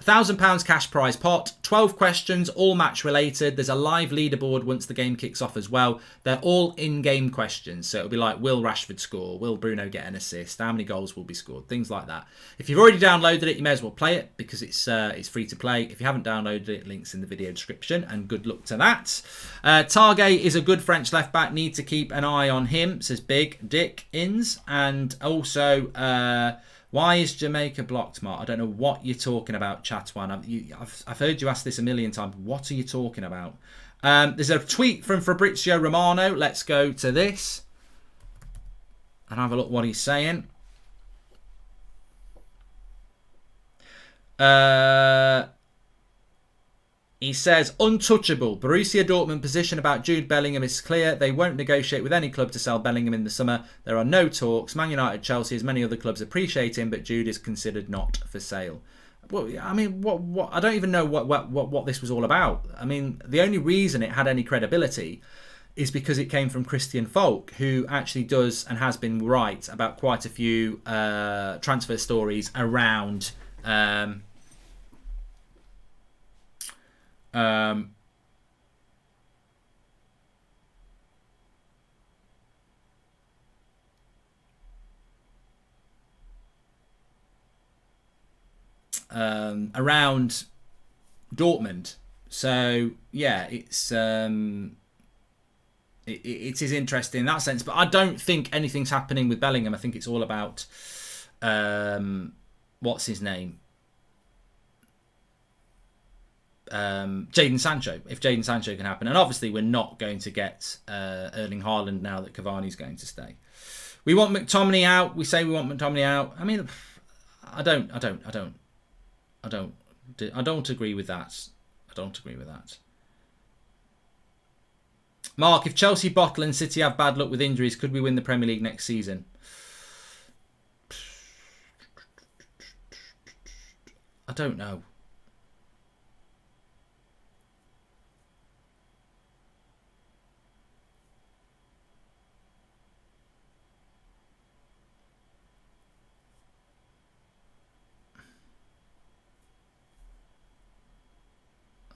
£1,000 cash prize pot, 12 questions, all match related. There's a live leaderboard once the game kicks off as well. They're all in-game questions. So it'll be like, will Rashford score? Will Bruno get an assist? How many goals will be scored? Things like that. If you've already downloaded it, you may as well play it because it's free to play. If you haven't downloaded it, links in the video description, and good luck to that. Targay is a good French left-back. Need to keep an eye on him, says Big Dick Inns. And also... why is Jamaica blocked, Mark? I don't know what you're talking about, Chatwan. I've heard you ask this a million times. What are you talking about? There's a tweet from Fabrizio Romano. Let's go to this and have a look what he's saying. He says, untouchable. Borussia Dortmund position about Jude Bellingham is clear. They won't negotiate with any club to sell Bellingham in the summer. There are no talks. Man United, Chelsea, as many other clubs appreciate him, but Jude is considered not for sale. Well, I mean, what? I don't even know what this was all about. I mean, the only reason it had any credibility is because it came from Christian Falk, who actually does and has been right about quite a few transfer stories around... around Dortmund. So yeah, it is interesting in that sense. But I don't think anything's happening with Bellingham. I think it's all about what's his name? Jadon Sancho. If Jadon Sancho can happen, and obviously we're not going to get Erling Haaland now that Cavani's going to stay. We want McTominay out. We say we want McTominay out. I mean, I don't agree with that. I don't agree with that. Mark, if Chelsea bottle and City have bad luck with injuries, could we win the Premier League next season? I don't know.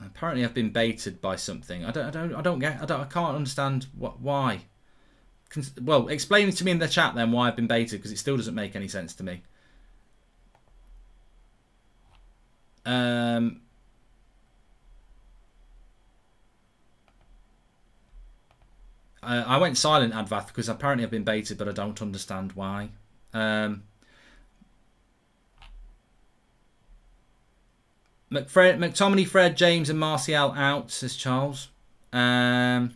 Apparently, I've been baited by something. I can't understand why. Well, explain it to me in the chat then why I've been baited, because it still doesn't make any sense to me. I went silent, Advath, because apparently I've been baited, but I don't understand why. McTominay, Fred, James and Martial out, says Charles. Oh,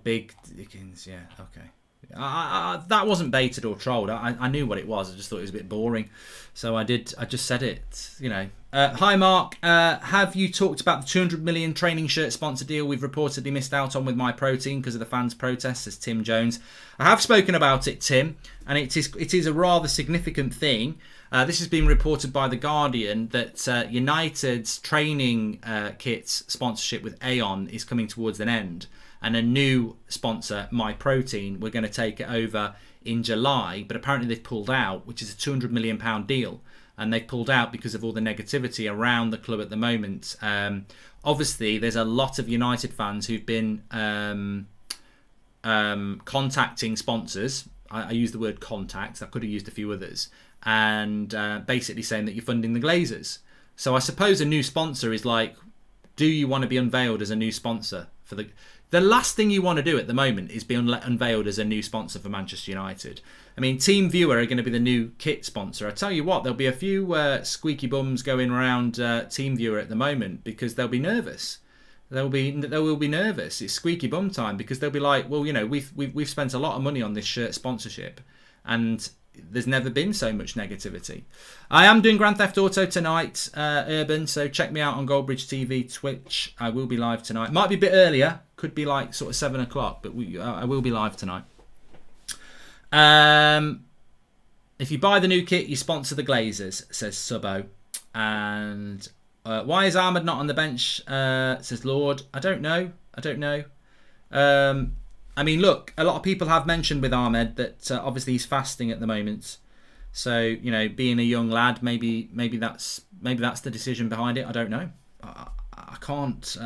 Big Dickens, yeah, okay. That wasn't baited or trolled. I knew what it was. I just thought it was a bit boring, so I just said it. You know. Hi Mark. Have you talked about the 200 million training shirt sponsor deal we've reportedly missed out on with My Protein because of the fans' protests? Says Tim Jones. I have spoken about it, Tim, and it is a rather significant thing. This has been reported by The Guardian that United's training kits sponsorship with Aon is coming towards an end. And a new sponsor, My Protein, we're going to take it over in July. But apparently they've pulled out, which is a £200 million deal. And they've pulled out because of all the negativity around the club at the moment. Obviously, there's a lot of United fans who've been contacting sponsors. I use the word contacts. I could have used a few others. And basically saying that you're funding the Glazers. So I suppose a new sponsor is like, do you want to be unveiled as a new sponsor for the... The last thing you want to do at the moment is be unveiled as a new sponsor for Manchester United. I mean, Team Viewer are going to be the new kit sponsor. I tell you what, there'll be a few squeaky bums going around Team Viewer at the moment because they'll be nervous. They will be nervous. It's squeaky bum time because they'll be like, well, you know, we've spent a lot of money on this shirt sponsorship, and there's never been so much negativity. I am doing Grand Theft Auto tonight, Urban, so check me out on Goldbridge TV, Twitch. I will be live tonight. Might be a bit earlier, could be like sort of 7 o'clock, but I will be live tonight. If you buy the new kit, you sponsor the Glazers, says Subbo. And why is Ahmed not on the bench, says Lord. I don't know. I mean, look, a lot of people have mentioned with Ahmed that obviously he's fasting at the moment. So, you know, being a young lad, maybe that's the decision behind it. I don't know. I can't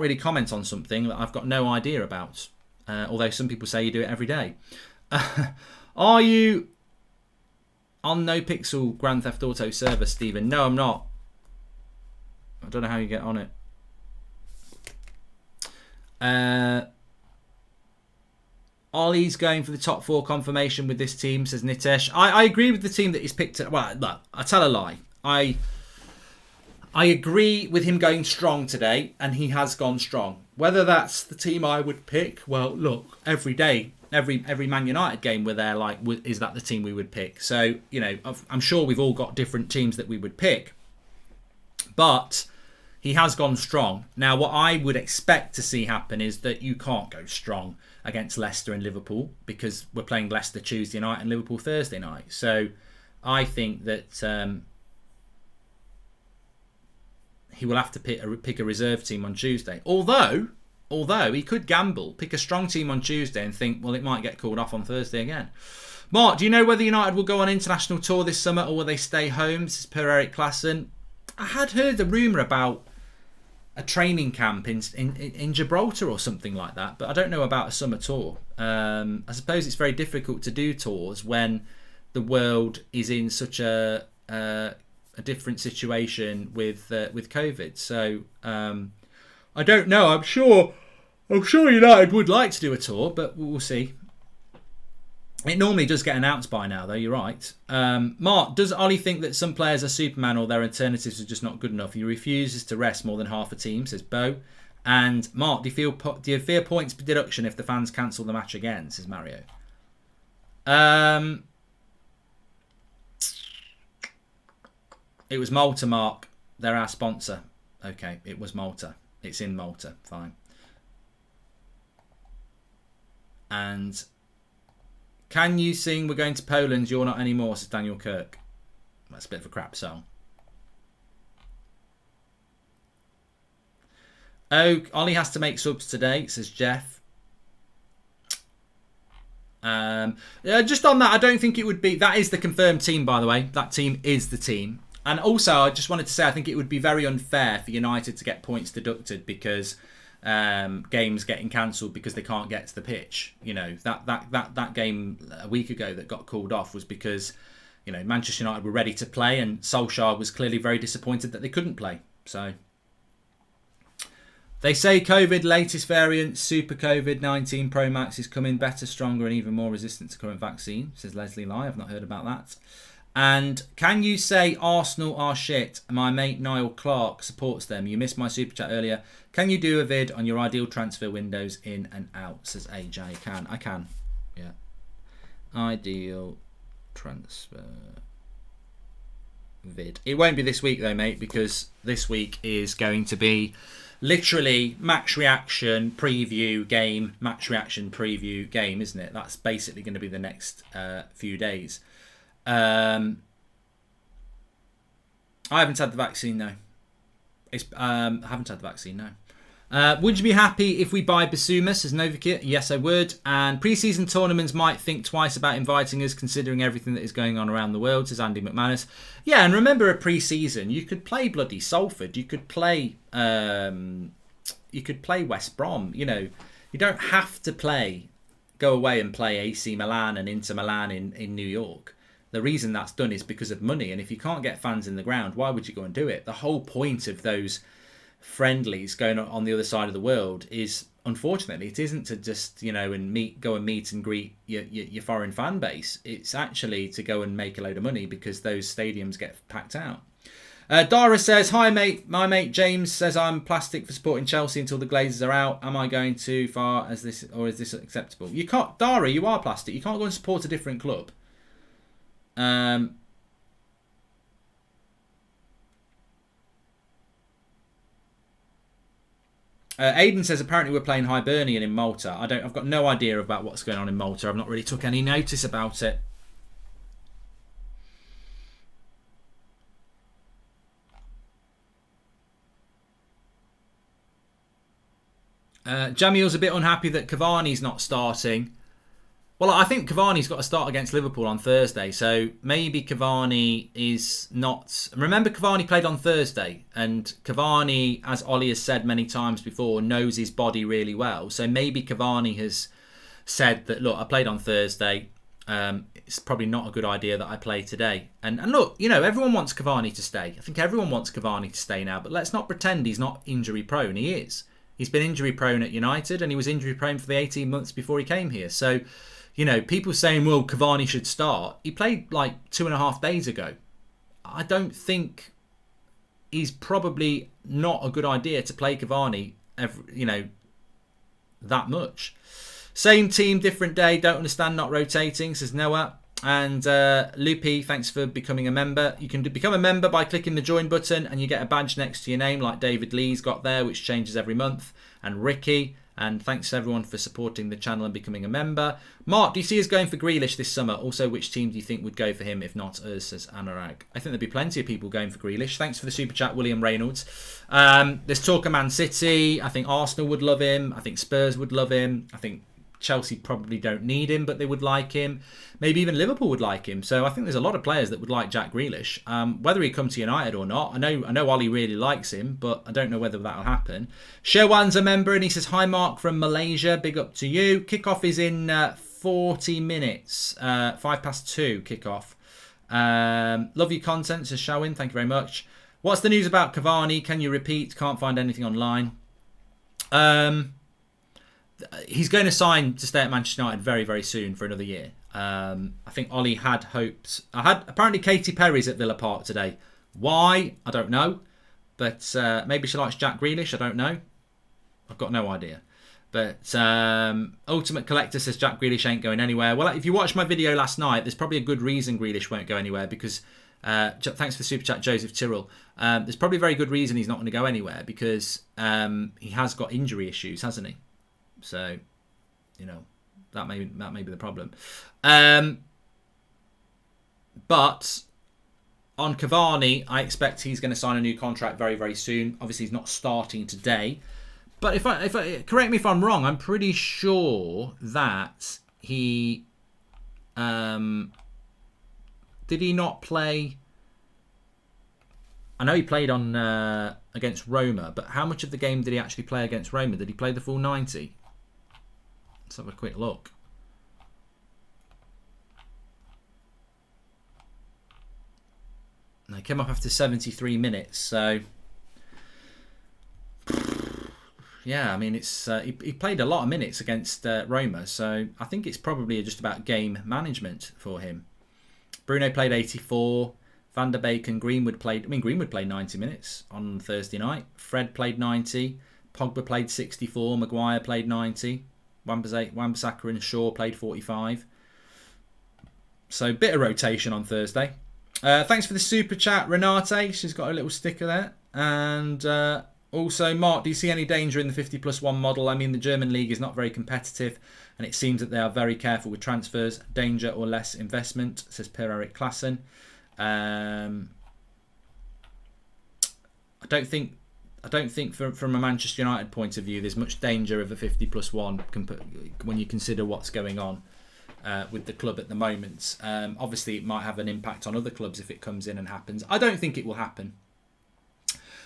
really comment on something that I've got no idea about. Although some people say you do it every day. Are you on No Pixel Grand Theft Auto server, Stephen? No, I'm not. I don't know how you get on it. Ollie's going for the top 4 confirmation with this team, says Nitesh. I agree with the team that he's picked. Well, look, I tell a lie. I agree with him going strong today, and he has gone strong. Whether that's the team I would pick, well, look, every day, every Man United game we're there, like, is that the team we would pick? So, you know, I'm sure we've all got different teams that we would pick. But he has gone strong. Now, what I would expect to see happen is that you can't go strong against Leicester and Liverpool because we're playing Leicester Tuesday night and Liverpool Thursday night. So I think that he will have to pick a reserve team on Tuesday. Although he could gamble, pick a strong team on Tuesday and think, well, it might get called off on Thursday again. Mark, do you know whether United will go on international tour this summer or will they stay home? This is per Eric Klassen. I had heard the rumour about a training camp in Gibraltar or something like that. But I don't know about a summer tour. I suppose it's very difficult to do tours when the world is in such a different situation with COVID. So I don't know. I'm sure United would like to do a tour, but we'll see. It normally does get announced by now, though. You're right. Mark, does Ollie think that some players are Superman or their alternatives are just not good enough? He refuses to rest more than half a team, says Bo. And Mark, do you fear points deduction if the fans cancel the match again, says Mario. It was Malta, Mark. They're our sponsor. Okay, it was Malta. It's in Malta. Fine. And can you sing We're Going to Poland, You're Not Anymore, says Daniel Kirk. That's a bit of a crap song. Oh, Ollie has to make subs today, says Jeff. Just on that, I don't think it would be... That is the confirmed team, by the way. That team is the team. And also, I just wanted to say, I think it would be very unfair for United to get points deducted because games getting cancelled because they can't get to the pitch. You know, that game a week ago that got called off was because, you know, Manchester United were ready to play and Solskjaer was clearly very disappointed that they couldn't play. So they say COVID latest variant, Super COVID-19 Pro Max, is coming better, stronger and even more resistant to current vaccine, says Leslie Lai. I've not heard about that. And can you say Arsenal are shit? My mate Niall Clark supports them. You missed my super chat earlier. Can you do a vid on your ideal transfer windows in and out? Says AJ. I can. Yeah. Ideal transfer vid. It won't be this week though, mate, because this week is going to be literally match reaction preview game, isn't it? That's basically going to be the next few days. I haven't had the vaccine, no. I haven't had the vaccine, no. Would you be happy if we buy Basuma, says Novakit? Yes, I would. And pre-season tournaments might think twice about inviting us, considering everything that is going on around the world, says Andy McManus. Yeah, and remember a pre-season, you could play bloody Salford, you could play West Brom. You know, you don't have to go away and play AC Milan and Inter Milan in New York. The reason that's done is because of money. And if you can't get fans in the ground, why would you go and do it? The whole point of those friendlies going on the other side of the world is, unfortunately, it isn't to just, you know, go and meet and greet your foreign fan base. It's actually to go and make a load of money because those stadiums get packed out. Dara says, hi mate, my mate James says I'm plastic for supporting Chelsea until the Glazers are out. Am I going too far as this, or is this acceptable? You can't, Dara, you are plastic. You can't go and support a different club. Aidan says apparently we're playing Hibernian in Malta. I've got no idea about what's going on in Malta. I've not really took any notice about it. Jamil's a bit unhappy that Cavani's not starting. Well, I think Cavani's got to start against Liverpool on Thursday, so maybe Cavani is not... Remember, Cavani played on Thursday, and Cavani, as Ollie has said many times before, knows his body really well. So maybe Cavani has said that, look, I played on Thursday, it's probably not a good idea that I play today. And look, you know, everyone wants Cavani to stay. I think everyone wants Cavani to stay now, but let's not pretend he's not injury-prone. He is. He's been injury-prone at United, and he was injury-prone for the 18 months before he came here. So... You know, people saying, well, Cavani should start. He played like 2.5 days ago. I don't think he's probably not a good idea to play Cavani, that much. Same team, different day. Don't understand not rotating, says Noah. And Loopy, thanks for becoming a member. You can become a member by clicking the join button and you get a badge next to your name like David Lee's got there, which changes every month. And Ricky. And thanks to everyone for supporting the channel and becoming a member. Mark, do you see us going for Grealish this summer? Also, which team do you think would go for him if not us, says Anurag? I think there'd be plenty of people going for Grealish. Thanks for the super chat, William Reynolds. There's talk of Man City. I think Arsenal would love him. I think Spurs would love him. I think Chelsea probably don't need him, but they would like him. Maybe even Liverpool would like him. So I think there's a lot of players that would like Jack Grealish. Whether he comes to United or not, I know Ollie really likes him, but I don't know whether that'll happen. Sherwan's a member, and he says, "Hi Mark from Malaysia, big up to you. Kickoff is in 40 minutes, 2:05 kickoff. Love your content," says Shawin. Thank you very much. What's the news about Cavani? Can you repeat? Can't find anything online. He's going to sign to stay at Manchester United very, very soon for another year. I think Ollie had hoped. Apparently Katy Perry's at Villa Park today. Why? I don't know. But maybe she likes Jack Grealish. I don't know. I've got no idea. But Ultimate Collector says Jack Grealish ain't going anywhere. Well, if you watched my video last night, there's probably a good reason Grealish won't go anywhere because, thanks for the super chat, Joseph Tyrrell. There's probably a very good reason he's not going to go anywhere because he has got injury issues, hasn't he? So, that may be the problem. But on Cavani, I expect he's going to sign a new contract very, very soon. Obviously, he's not starting today. But if I correct me if I'm wrong, I'm pretty sure that he did he not play? I know he played on against Roma, but how much of the game did he actually play against Roma? Did he play the full 90? Let's have a quick look. And they came up after 73 minutes, so yeah, I mean it's he played a lot of minutes against Roma, so I think it's probably just about game management for him. Bruno played 84. Van der Beek and Greenwood played. I mean, Greenwood played 90 minutes on Thursday night. Fred played 90. Pogba played 64. Maguire played 90. Wan-Bissaka and Shaw played 45. So, bit of rotation on Thursday. Thanks for the super chat, Renate. She's got a little sticker there. And also, Mark, do you see any danger in the 50+1 model? I mean, the German league is not very competitive, and it seems that they are very careful with transfers. Danger or less investment, says Per-Erik Klassen. I don't think from a Manchester United point of view there's much danger of a 50+1 when you consider what's going on with the club at the moment. Obviously it might have an impact on other clubs if it comes in and happens. I don't think it will happen.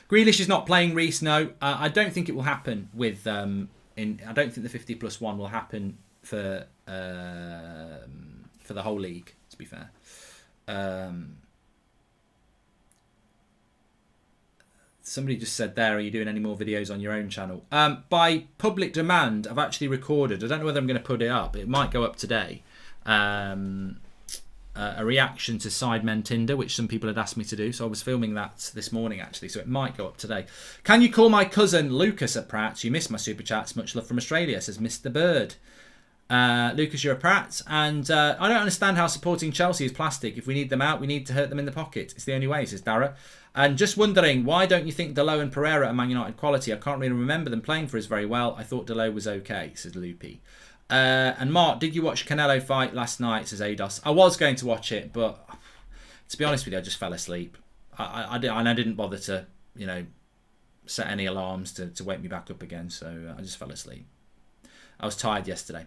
Grealish is not playing, Reece. No, I don't think it will happen with I don't think the 50+1 will happen for the whole league, to be fair. Somebody just said there, are you doing any more videos on your own channel? By public demand, I've actually recorded. I don't know whether I'm going to put it up. It might go up today. A reaction to Sidemen Tinder, which some people had asked me to do. So I was filming that this morning, actually. So it might go up today. Can you call my cousin Lucas at Pratt? You missed my super chats. Much love from Australia, says Mr. Bird. Lucas, you're a prat, and I don't understand how supporting Chelsea is plastic. If we need them out, we need to hurt them in the pocket. It's the only way, says Dara. And just wondering, why don't you think Dalot and Pereira are Man United quality? I can't really remember them playing for us very well. I thought Dalot was okay, says Loopy. And Mark, did you watch Canelo fight last night, says Ados. I was going to watch it, but to be honest with you, I just fell asleep. I didn't bother to, set any alarms to wake me back up again, so I just fell asleep. I was tired yesterday.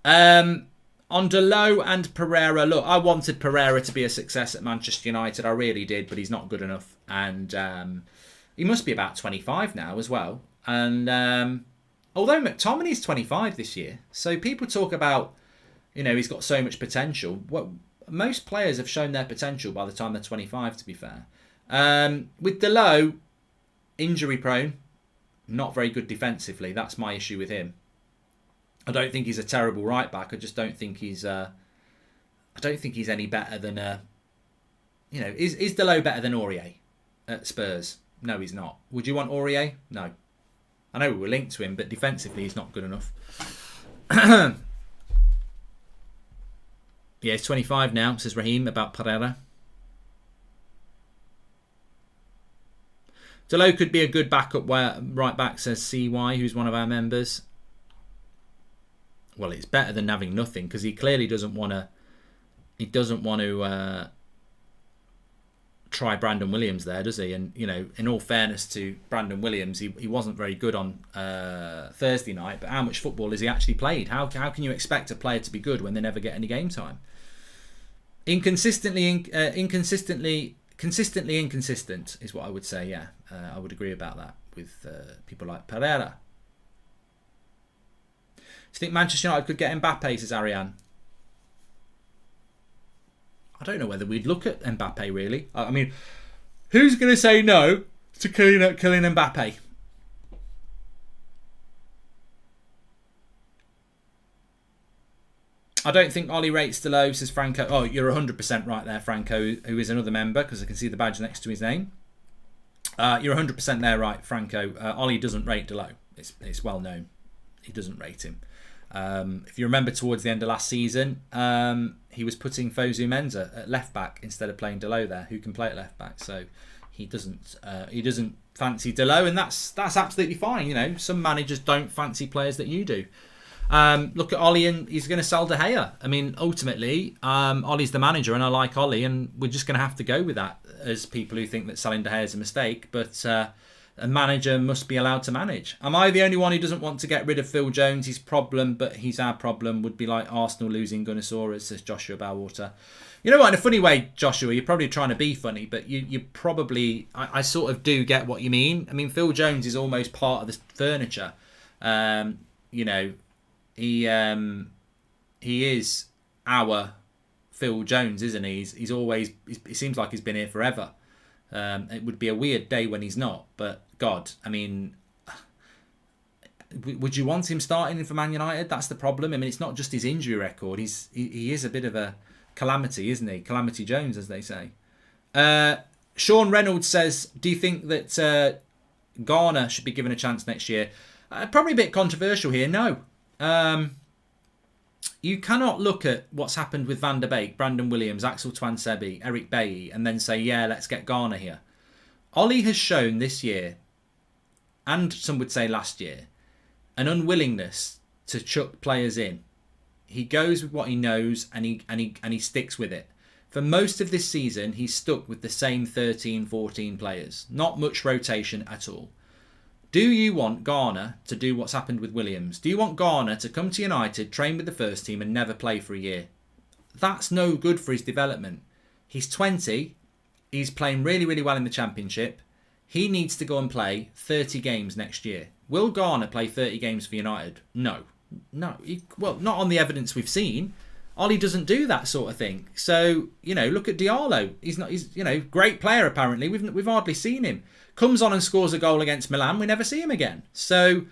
On Dalot and Pereira, look, I wanted Pereira to be a success at Manchester United. I really did, but he's not good enough. And he must be about 25 now as well. And although McTominay's 25 this year, so people talk about, he's got so much potential. Most players have shown their potential by the time they're 25, to be fair. With Dalot, injury prone, not very good defensively. That's my issue with him. I don't think he's a terrible right back. I just don't think he's. I don't think he's any better than. Is Dalot better than Aurier at Spurs? No, he's not. Would you want Aurier? No. I know we were linked to him, but defensively he's not good enough. Yeah, he's 25 now, says Raheem about Pereira. Dalot could be a good backup right back, says CY, who's one of our members. Well, it's better than having nothing because he clearly doesn't want to. He doesn't want to try Brandon Williams there, does he? And, you know, in all fairness to Brandon Williams, he wasn't very good on Thursday night, but how much football has he actually played? How can you expect a player to be good when they never get any game time? Consistently inconsistent is what I would say, yeah. I would agree about that with people like Pereira. Do you think Manchester United could get Mbappe, says Ariane? I don't know whether we'd look at Mbappe, really. I mean, who's going to say no to killing Mbappe? I don't think Ollie rates Delo, says Franco. Oh, you're 100% right there, Franco, who is another member, because I can see the badge next to his name. You're 100% there, right, Franco. Ollie doesn't rate Delo. It's well known. He doesn't rate him. If you remember towards the end of last season, he was putting Fosu Mensah at left back instead of playing Delo there, who can play at left back. So he doesn't fancy Delo, and that's absolutely fine. You know, some managers don't fancy players that you do. Look at Ollie, and he's going to sell De Gea. I mean, ultimately, Ollie's the manager, and I like Ollie, and we're just going to have to go with that as people who think that selling De Gea is a mistake. But a manager must be allowed to manage. Am I the only one who doesn't want to get rid of Phil Jones? His problem, but he's our problem, would be like Arsenal losing Gunnasaurus, says Joshua Bowwater. You know what, in a funny way, Joshua, you're probably trying to be funny, but you probably... I sort of do get what you mean. I mean, Phil Jones is almost part of the furniture. You know, he is our Phil Jones, isn't he? He's always... It seems like he's been here forever. It would be a weird day when he's not, but God, I mean, would you want him starting for Man United? That's the problem. I mean, it's not just his injury record. He is a bit of a calamity, isn't he? Calamity Jones, as they say. Sean Reynolds says, do you think that Garner should be given a chance next year? Probably a bit controversial here. No. You cannot look at what's happened with Van der Beek, Brandon Williams, Axel Tuanzebe, Eric Bailly, and then say, yeah, let's get Garner here. Ollie has shown this year, and some would say last year, an unwillingness to chuck players in. He goes with what he knows, and he sticks with it. For most of this season, he's stuck with the same 13, 14 players. Not much rotation at all. Do you want Garner to do what's happened with Williams? Do you want Garner to come to United, train with the first team and never play for a year? That's no good for his development. He's 20. He's playing really, really well in the Championship. He needs to go and play 30 games next year. Will Garner play 30 games for United? No. Well, not on the evidence we've seen. Ollie doesn't do that sort of thing. So, you know, look at Diallo. He's you know, great player apparently. We've hardly seen him. Comes on and scores a goal against Milan. We never see him again. So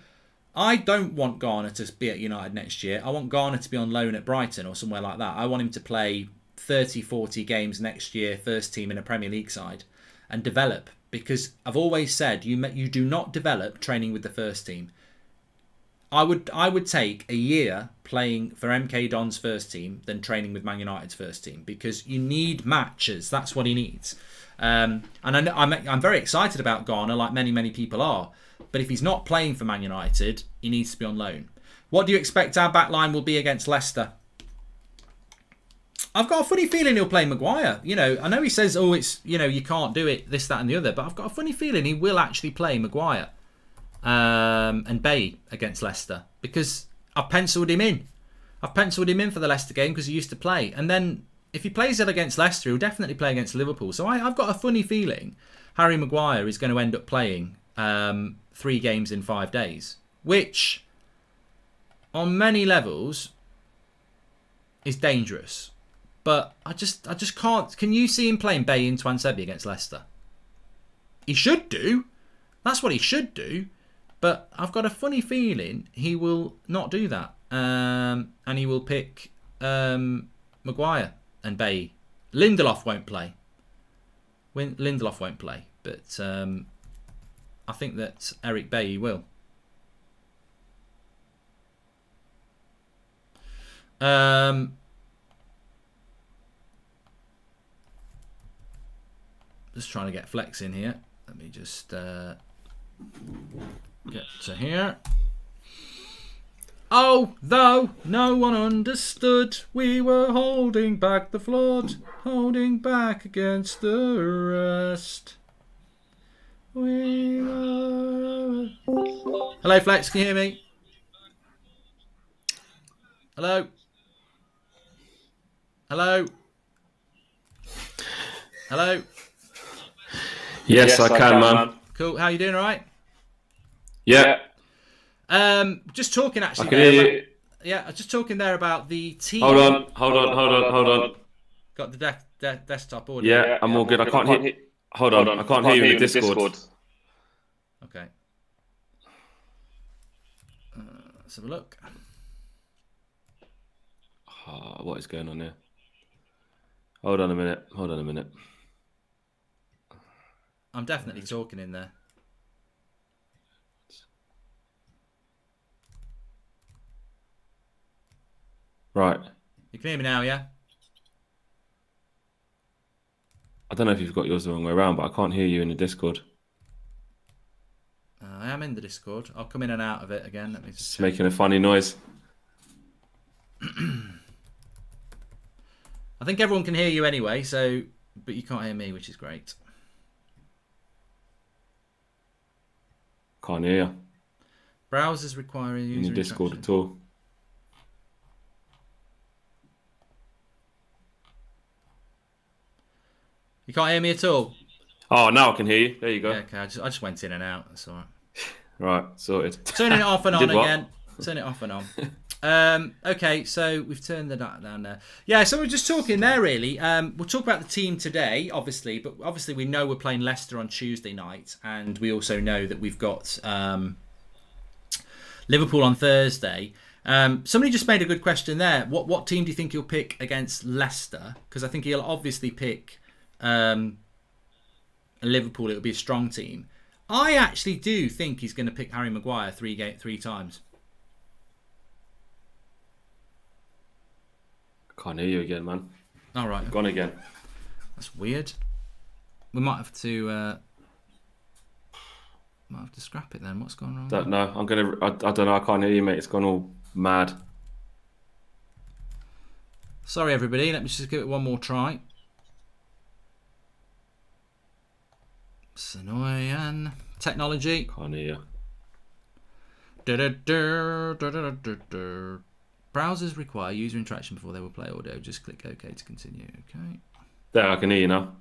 I don't want Garner to be at United next year. I want Garner to be on loan at Brighton or somewhere like that. I want him to play 30, 40 games next year, first team in a Premier League side, and develop. Because I've always said you do not develop training with the first team. I would take a year playing for MK Don's first team than training with Man United's first team, because you need matches. That's what he needs. And I'm very excited about Garner, like many people are. But if he's not playing for Man United, he needs to be on loan. What do you expect our back line will be against Leicester? I've got a funny feeling he'll play Maguire. You know, I know he says, oh, it's, you know, you can't do it, this, that and the other. But I've got a funny feeling he will actually play Maguire and Bay against Leicester, because I've penciled him in. I've penciled him in for the Leicester game because he used to play. And then if he plays it against Leicester, he'll definitely play against Liverpool. So I've got a funny feeling Harry Maguire is going to end up playing 3 games in 5 days, which on many levels is dangerous. But I just can't. Can you see him playing Bay in Tuanzebe against Leicester? He should do. That's what he should do. But I've got a funny feeling he will not do that. And he will pick Maguire and Bay. Lindelof won't play. Lindelof won't play. But I think that Eric Bailly will. Just trying to get Flex in here. Let me just get to here. Oh, though no one understood, we were holding back the flood, holding back against the rest. We were... Hello, Flex, can you hear me? Hello? Hello? Hello? Yes, I can, man. Cool, how you doing, all right? Yeah. Just talking actually. I can hear you. Yeah, I was just talking there about the team. Hold on. Got the desktop audio. Yeah, I'm all good. I can't hear. Hold on, I can't hear you in the Discord. Okay. Let's have a look. What is going on here? Hold on a minute. I'm definitely talking in there. Right. You can hear me now, yeah? I don't know if you've got yours the wrong way around, but I can't hear you in the Discord. I am in the Discord. I'll come in and out of it again. Let me just making a funny noise. I think everyone can hear you anyway, but you can't hear me, which is great. Can't hear you. Browsers require user in the Discord at all. You can't hear me at all? Oh, now I can hear you. There you go. Yeah, okay. I just went in and out. That's all right. Right, sorted. Turning it off and on again. Turn it off and on. Okay, so we've turned the down there. Yeah, so we're just talking there, really. We'll talk about the team today, obviously, but obviously we know we're playing Leicester on Tuesday night, and we also know that we've got Liverpool on Thursday. Somebody just made a good question there. What team do you think he'll pick against Leicester? Because I think he'll obviously pick Liverpool. It'll be a strong team. I actually do think he's going to pick Harry Maguire three times. Can't hear you again, man. All right. Gone again. That's weird. We might have to scrap it then. What's going on? Don't know. I don't know. I can't hear you, mate. It's gone all mad. Sorry, everybody. Let me just give it one more try. It's annoying. Technology. Can't hear you. Browsers require user interaction before they will play audio. Just click OK to continue. Okay. There, I can hear you now.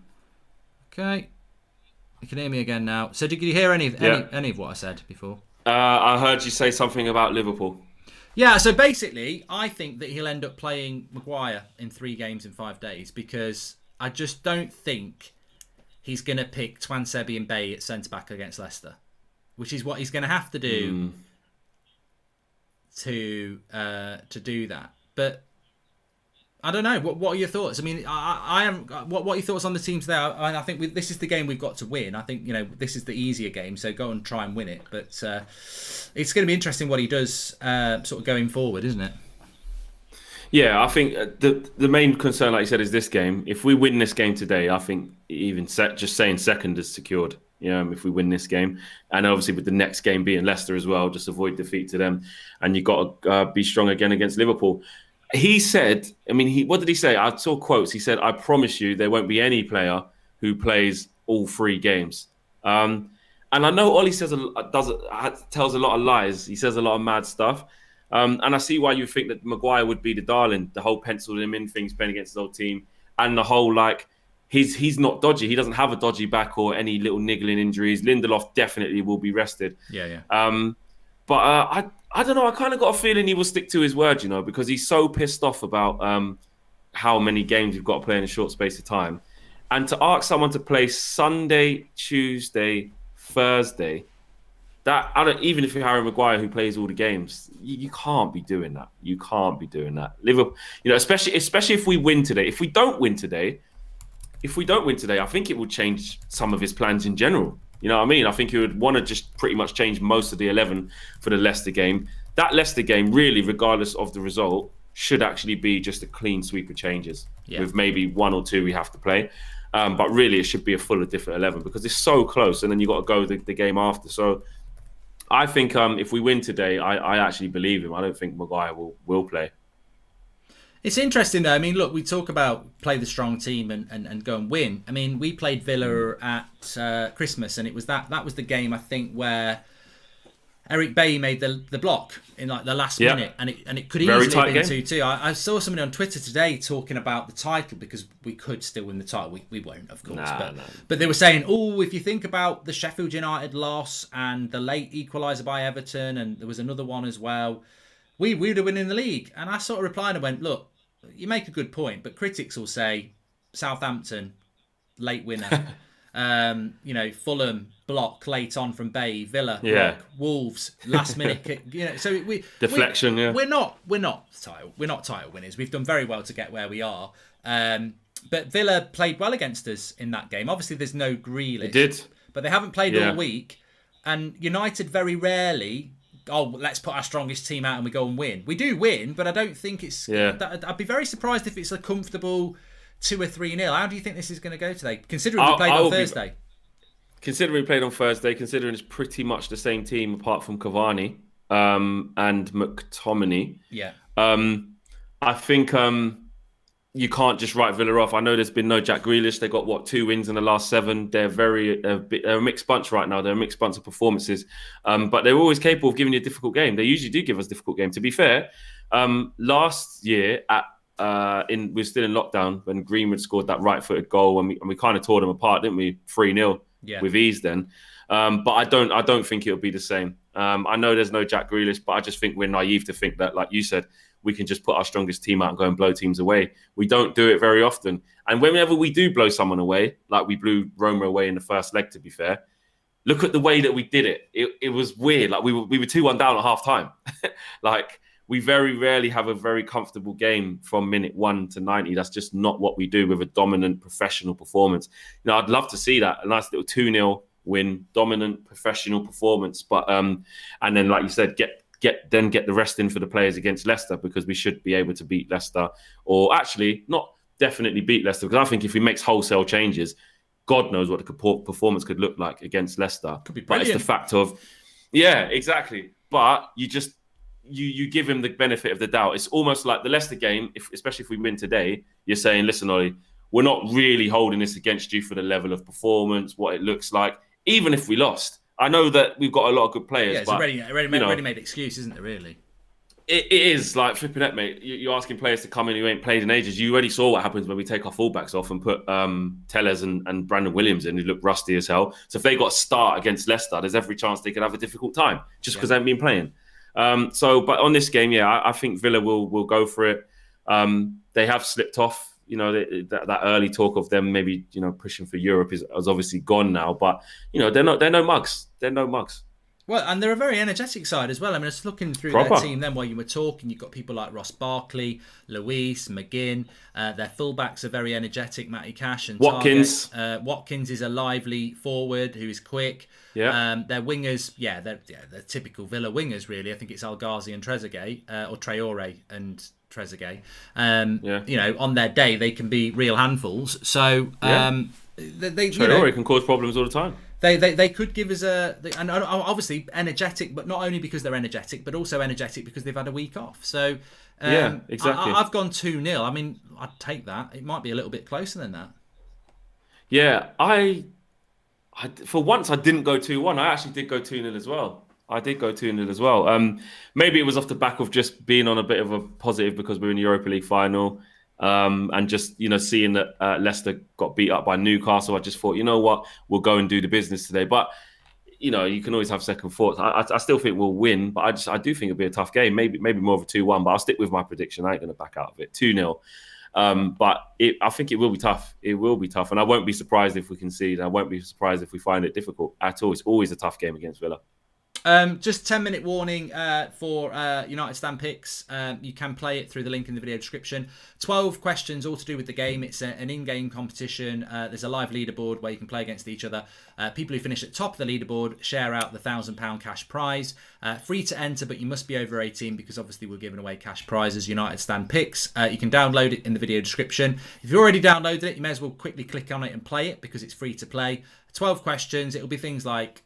Okay. You can hear me again now. So did you hear any of what I said before? I heard you say something about Liverpool. Yeah, so basically, I think that he'll end up playing Maguire in 3 games in 5 days because I just don't think he's going to pick Twansebi and Bay at centre-back against Leicester, which is what he's going to have to do to do that. But I don't know. What are your thoughts? I mean, I am. What are your thoughts on the team today? I think this is the game we've got to win. I think this is the easier game, so go and try and win it. But it's going to be interesting what he does, sort of going forward, isn't it? Yeah, I think the main concern, like you said, is this game. If we win this game today, I think even just saying second is secured. If we win this game, and obviously with the next game being Leicester as well, just avoid defeat to them, and you got to be strong again against Liverpool. He said, what did he say? I saw quotes. He said, "I promise you, there won't be any player who plays all 3 games." And I know Ollie tells a lot of lies. He says a lot of mad stuff. And I see why you think that Maguire would be the darling. The whole penciled him in things playing against his old team, and the whole he's not dodgy. He doesn't have a dodgy back or any little niggling injuries. Lindelof definitely will be rested. Yeah. But I don't know. I kind of got a feeling he will stick to his word, because he's so pissed off about how many games we've got to play in a short space of time, and to ask someone to play Sunday, Tuesday, Thursday. Even if you're Harry Maguire who plays all the games, you can't be doing that. You can't be doing that. Liverpool, especially if we win today. If we don't win today, I think it will change some of his plans in general. You know what I mean? I think he would want to just pretty much change most of the 11 for the Leicester game. That Leicester game, really, regardless of the result, should actually be just a clean sweep of changes with maybe 1 or 2 we have to play. But really, it should be a full of different 11 because it's so close, and then you got to go the game after. So I think if we win today, I actually believe him. I don't think Maguire will play. It's interesting though. I mean, look, we talk about play the strong team and go and win. I mean, we played Villa at Christmas, and it was that was the game I think where Eric Bailly made the block in like the last minute, and it could easily have been 2-2. I saw somebody on Twitter today talking about the title, because we could still win the title. We won't, of course, but they were saying, if you think about the Sheffield United loss and the late equaliser by Everton, and there was another one as well, we would have been in the league. And I sort of replied and went, look, you make a good point, but critics will say Southampton late winner. Fulham block late on from Bay, Villa block, Wolves last minute kick. So deflection. We're not title winners. We've done very well to get where we are. But Villa played well against us in that game. Obviously, there's no Grealish. They did, but they haven't played all week. And United very rarely, let's put our strongest team out and we go and win. We do win, but I don't think it's. I'd be very surprised if it's a comfortable 2 or 3-0. How do you think this is going to go today? Considering we played on Thursday. Considering we played on Thursday, considering it's pretty much the same team apart from Cavani and McTominay. Yeah. I think you can't just write Villa off. I know there's been no Jack Grealish. They got 2 wins in the last 7. They're they're a mixed bunch right now. They're a mixed bunch of performances, but they're always capable of giving you a difficult game. They usually do give us a difficult game. To be fair, last year we're still in lockdown when Greenwood scored that right-footed goal, and we kind of tore them apart, didn't we? 3-0 with ease then. But I don't think it'll be the same. I know there's no Jack Grealish, but I just think we're naive to think that, like you said, we can just put our strongest team out and go and blow teams away. We don't do it very often. And whenever we do blow someone away, like we blew Roma away in the first leg, to be fair, look at the way that we did it. It was weird. Like we were 2-1 down at half time. Like, we very rarely have a very comfortable game from minute 1 to 90. That's just not what we do with a dominant professional performance. I'd love to see that. A nice little 2-0 win, dominant professional performance. But and then, like you said, get the rest in for the players against Leicester, because we should be able to beat Leicester, or actually not definitely beat Leicester, because I think if he makes wholesale changes, God knows what the performance could look like against Leicester. Could be brilliant. But it's the fact of, exactly. But you just you give him the benefit of the doubt. It's almost like the Leicester game, especially if we win today, you're saying, listen, Ollie, we're not really holding this against you for the level of performance, what it looks like, even if we lost. I know that we've got a lot of good players. It's but, a ready-made excuse, isn't it, really? It is like flipping it, mate. You're asking players to come in who ain't played in ages. You already saw what happens when we take our fullbacks off and put Tellez and Brandon Williams in, who look rusty as hell. So if they got a start against Leicester, there's every chance they could have a difficult time just because they haven't been playing. But on this game, I think Villa will go for it. They have slipped off. That early talk of them maybe pushing for Europe is obviously gone now. But they're no mugs. They're no mugs. Well, and they're a very energetic side as well. I mean, just looking through their team then while you were talking, you've got people like Ross Barkley, Luis, McGinn. Their fullbacks are very energetic, Matty Cash and Watkins. Watkins is a lively forward who is quick. Yeah. Their wingers, they're typical Villa wingers, really. I think it's El Ghazi and Trezeguet, or Traore and Trezeguet. On their day, they can be real handfuls. So Traore can cause problems all the time. They could give us and obviously energetic, but not only because they're energetic, but also energetic because they've had a week off. So exactly. I've gone 2-0. I mean, I'd take that. It might be a little bit closer than that. Yeah, I for once I didn't go 2-1. I actually did go 2-0 as well. Maybe it was off the back of just being on a bit of a positive because we're in the Europa League final. And just, seeing that Leicester got beat up by Newcastle, I just thought, you know what, we'll go and do the business today. But, you can always have second thoughts. I still think we'll win, but I do think it'll be a tough game. Maybe more of a 2-1, but I'll stick with my prediction. I ain't going to back out of it. 2-0. But I think it will be tough. It will be tough. And I won't be surprised if we concede. I won't be surprised if we find it difficult at all. It's always a tough game against Villa. Just 10-minute warning for United Stand Picks. You can play it through the link in the video description. 12 questions, all to do with the game. It's an in-game competition. There's a live leaderboard where you can play against each other. People who finish at top of the leaderboard share out the £1,000 cash prize. Free to enter, but you must be over 18 because obviously we're giving away cash prizes. United Stand Picks. You can download it in the video description. If you've already downloaded it, you may as well quickly click on it and play it because it's free to play. 12 questions. It'll be things like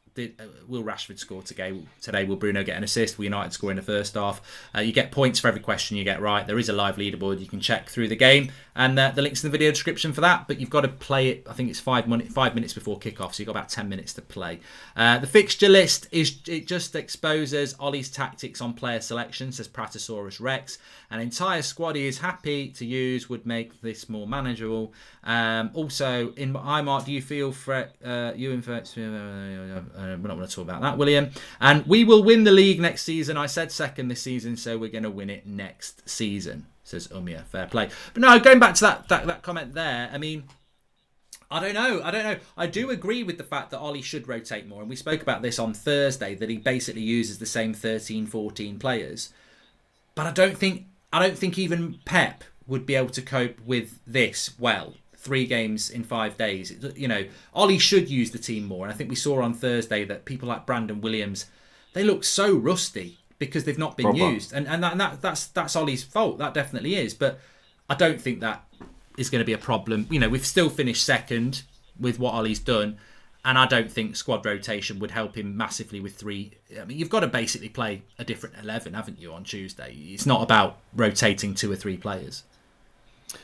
will Rashford score today? Will Bruno get an assist? Will United score in the first half? You get points for every question you get right. There is a live leaderboard you can check through the game, and the link's in the video description for that. But you've got to play it. I think it's 5 minutes before kickoff, so you've got about 10 minutes to play. The fixture list it just exposes Ollie's tactics on player selection, says Pratosaurus Rex. An entire squad he is happy to use would make this more manageable. Also, in IMARC, do you feel we're not going to talk about that, William. And we will win the league next season. I said second this season, so we're going to win it next season, says Umia. Fair play. But no, going back to that comment there, I mean, I don't know. I do agree with the fact that Ollie should rotate more. And we spoke about this on Thursday, that he basically uses the same 13, 14 players. But I don't think even Pep would be able to cope with this well. 3 games in 5 days. Ollie should use the team more. And I think we saw on Thursday that people like Brandon Williams, they look so rusty because they've not been used. And that's Ollie's fault. That definitely is. But I don't think that is going to be a problem. We've still finished second with what Ollie's done. And I don't think squad rotation would help him massively with 3. I mean, you've got to basically play a different 11, haven't you, on Tuesday? It's not about rotating 2 or 3 players.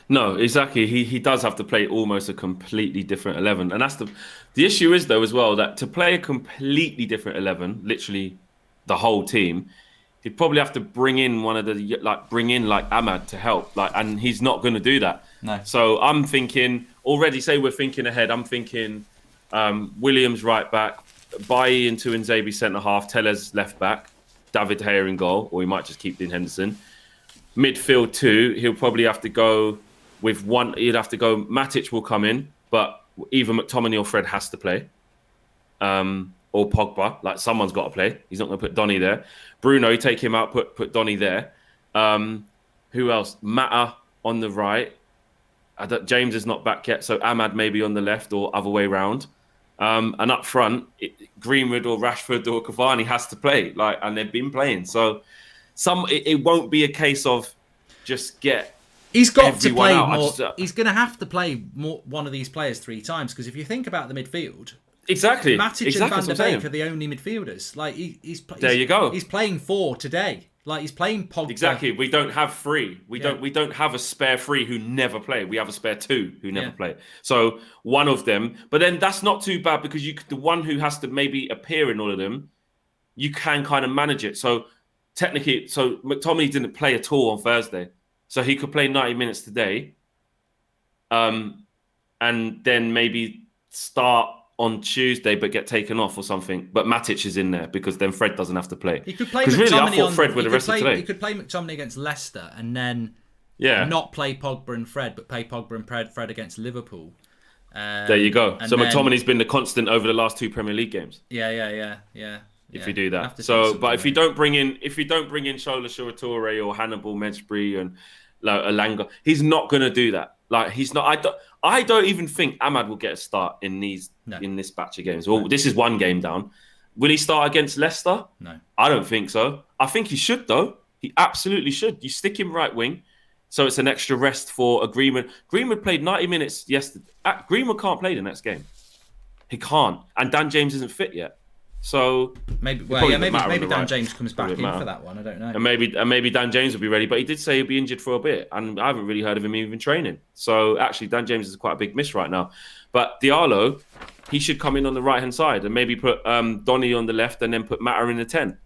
No, exactly. He does have to play almost a completely different 11. And that's the issue is, though, as well, that to play a completely different 11, literally the whole team, he'd probably have to bring in Ahmad to help. And he's not going to do that. No. So I'm thinking, already say we're thinking ahead, I'm thinking Williams right back, Bailly and Tuanzebe centre half, Tellez left back, David De Gea in goal, or he might just keep Dean Henderson. Midfield 2, he'll probably have to go with 1. He'd have to go. Matic will come in, but either McTominay or Fred has to play, or Pogba. Someone's got to play. He's not going to put Donny there. Bruno, take him out. Put Donny there. Who else? Mata on the right. James is not back yet, so Ahmad maybe on the left or other way round. And up front, Greenwood or Rashford or Cavani has to play. And they've been playing. So it won't be a case of just get. He's got to play out. more. He's going to have to play one of these players 3 times, because if you think about the midfield, exactly, Matic and Van der Beek are the only midfielders. There you go. He's playing 4 today. He's playing Pogba. Exactly. We don't have 3. We don't have a spare 3 who never play. We have a spare 2 who never play. So one of them. But then that's not too bad, because the one who has to maybe appear in all of them, you can kind of manage it. So technically, McTominay didn't play at all on Thursday, so he could play 90 minutes today, and then maybe start on Tuesday but get taken off or something. But Matic is in there because then Fred doesn't have to play. He could play McTominay. Really, I thought Fred would the rest of today. He could play McTominay against Leicester and then not play Pogba and Fred, but play Pogba and Fred against Liverpool. There you go. So McTominay's been the constant over the last 2 Premier League games. Yeah. If you do that, but if you don't bring in Shola Shoretore or Hannibal Mejbri and Alanga, he's not going to do that. He's not. I don't even think Ahmad will get a start in this batch of games. Well, this is 1 game down. Will he start against Leicester? No, I don't think so. I think he should, though. He absolutely should. You stick him right wing, so it's an extra rest for Greenwood. Greenwood played 90 minutes yesterday. Greenwood can't play the next game. He can't, and Dan James isn't fit yet. So maybe Dan James comes back in for that one. I don't know. And maybe Dan James will be ready, but he did say he'll be injured for a bit, and I haven't really heard of him even training. So actually, Dan James is quite a big miss right now. But Diallo, he should come in on the right hand side and maybe put Donny on the left and then put Mata in the 10.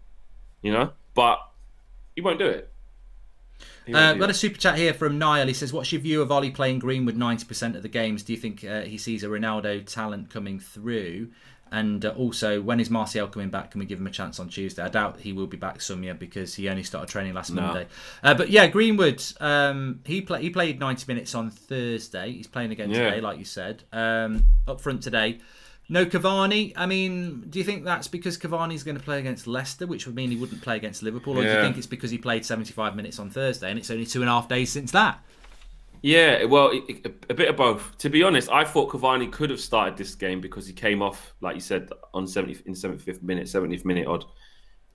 But he won't do it. Got a super chat here from Niall. He says, "What's your view of Ollie playing Greenwood 90% of the games? Do you think he sees a Ronaldo talent coming through?" And also, when is Martial coming back? Can we give him a chance on Tuesday? I doubt he will be back because he only started training last Monday. But yeah, Greenwood, he played 90 minutes on Thursday. He's playing again today, like you said. Up front today. No Cavani. I mean, do you think that's because Cavani's going to play against Leicester, which would mean he wouldn't play against Liverpool? Or do you think it's because he played 75 minutes on Thursday and it's only 2.5 days since that? Yeah, well, a bit of both. To be honest, I thought Cavani could have started this game because he came off, like you said, on 70th minute odd,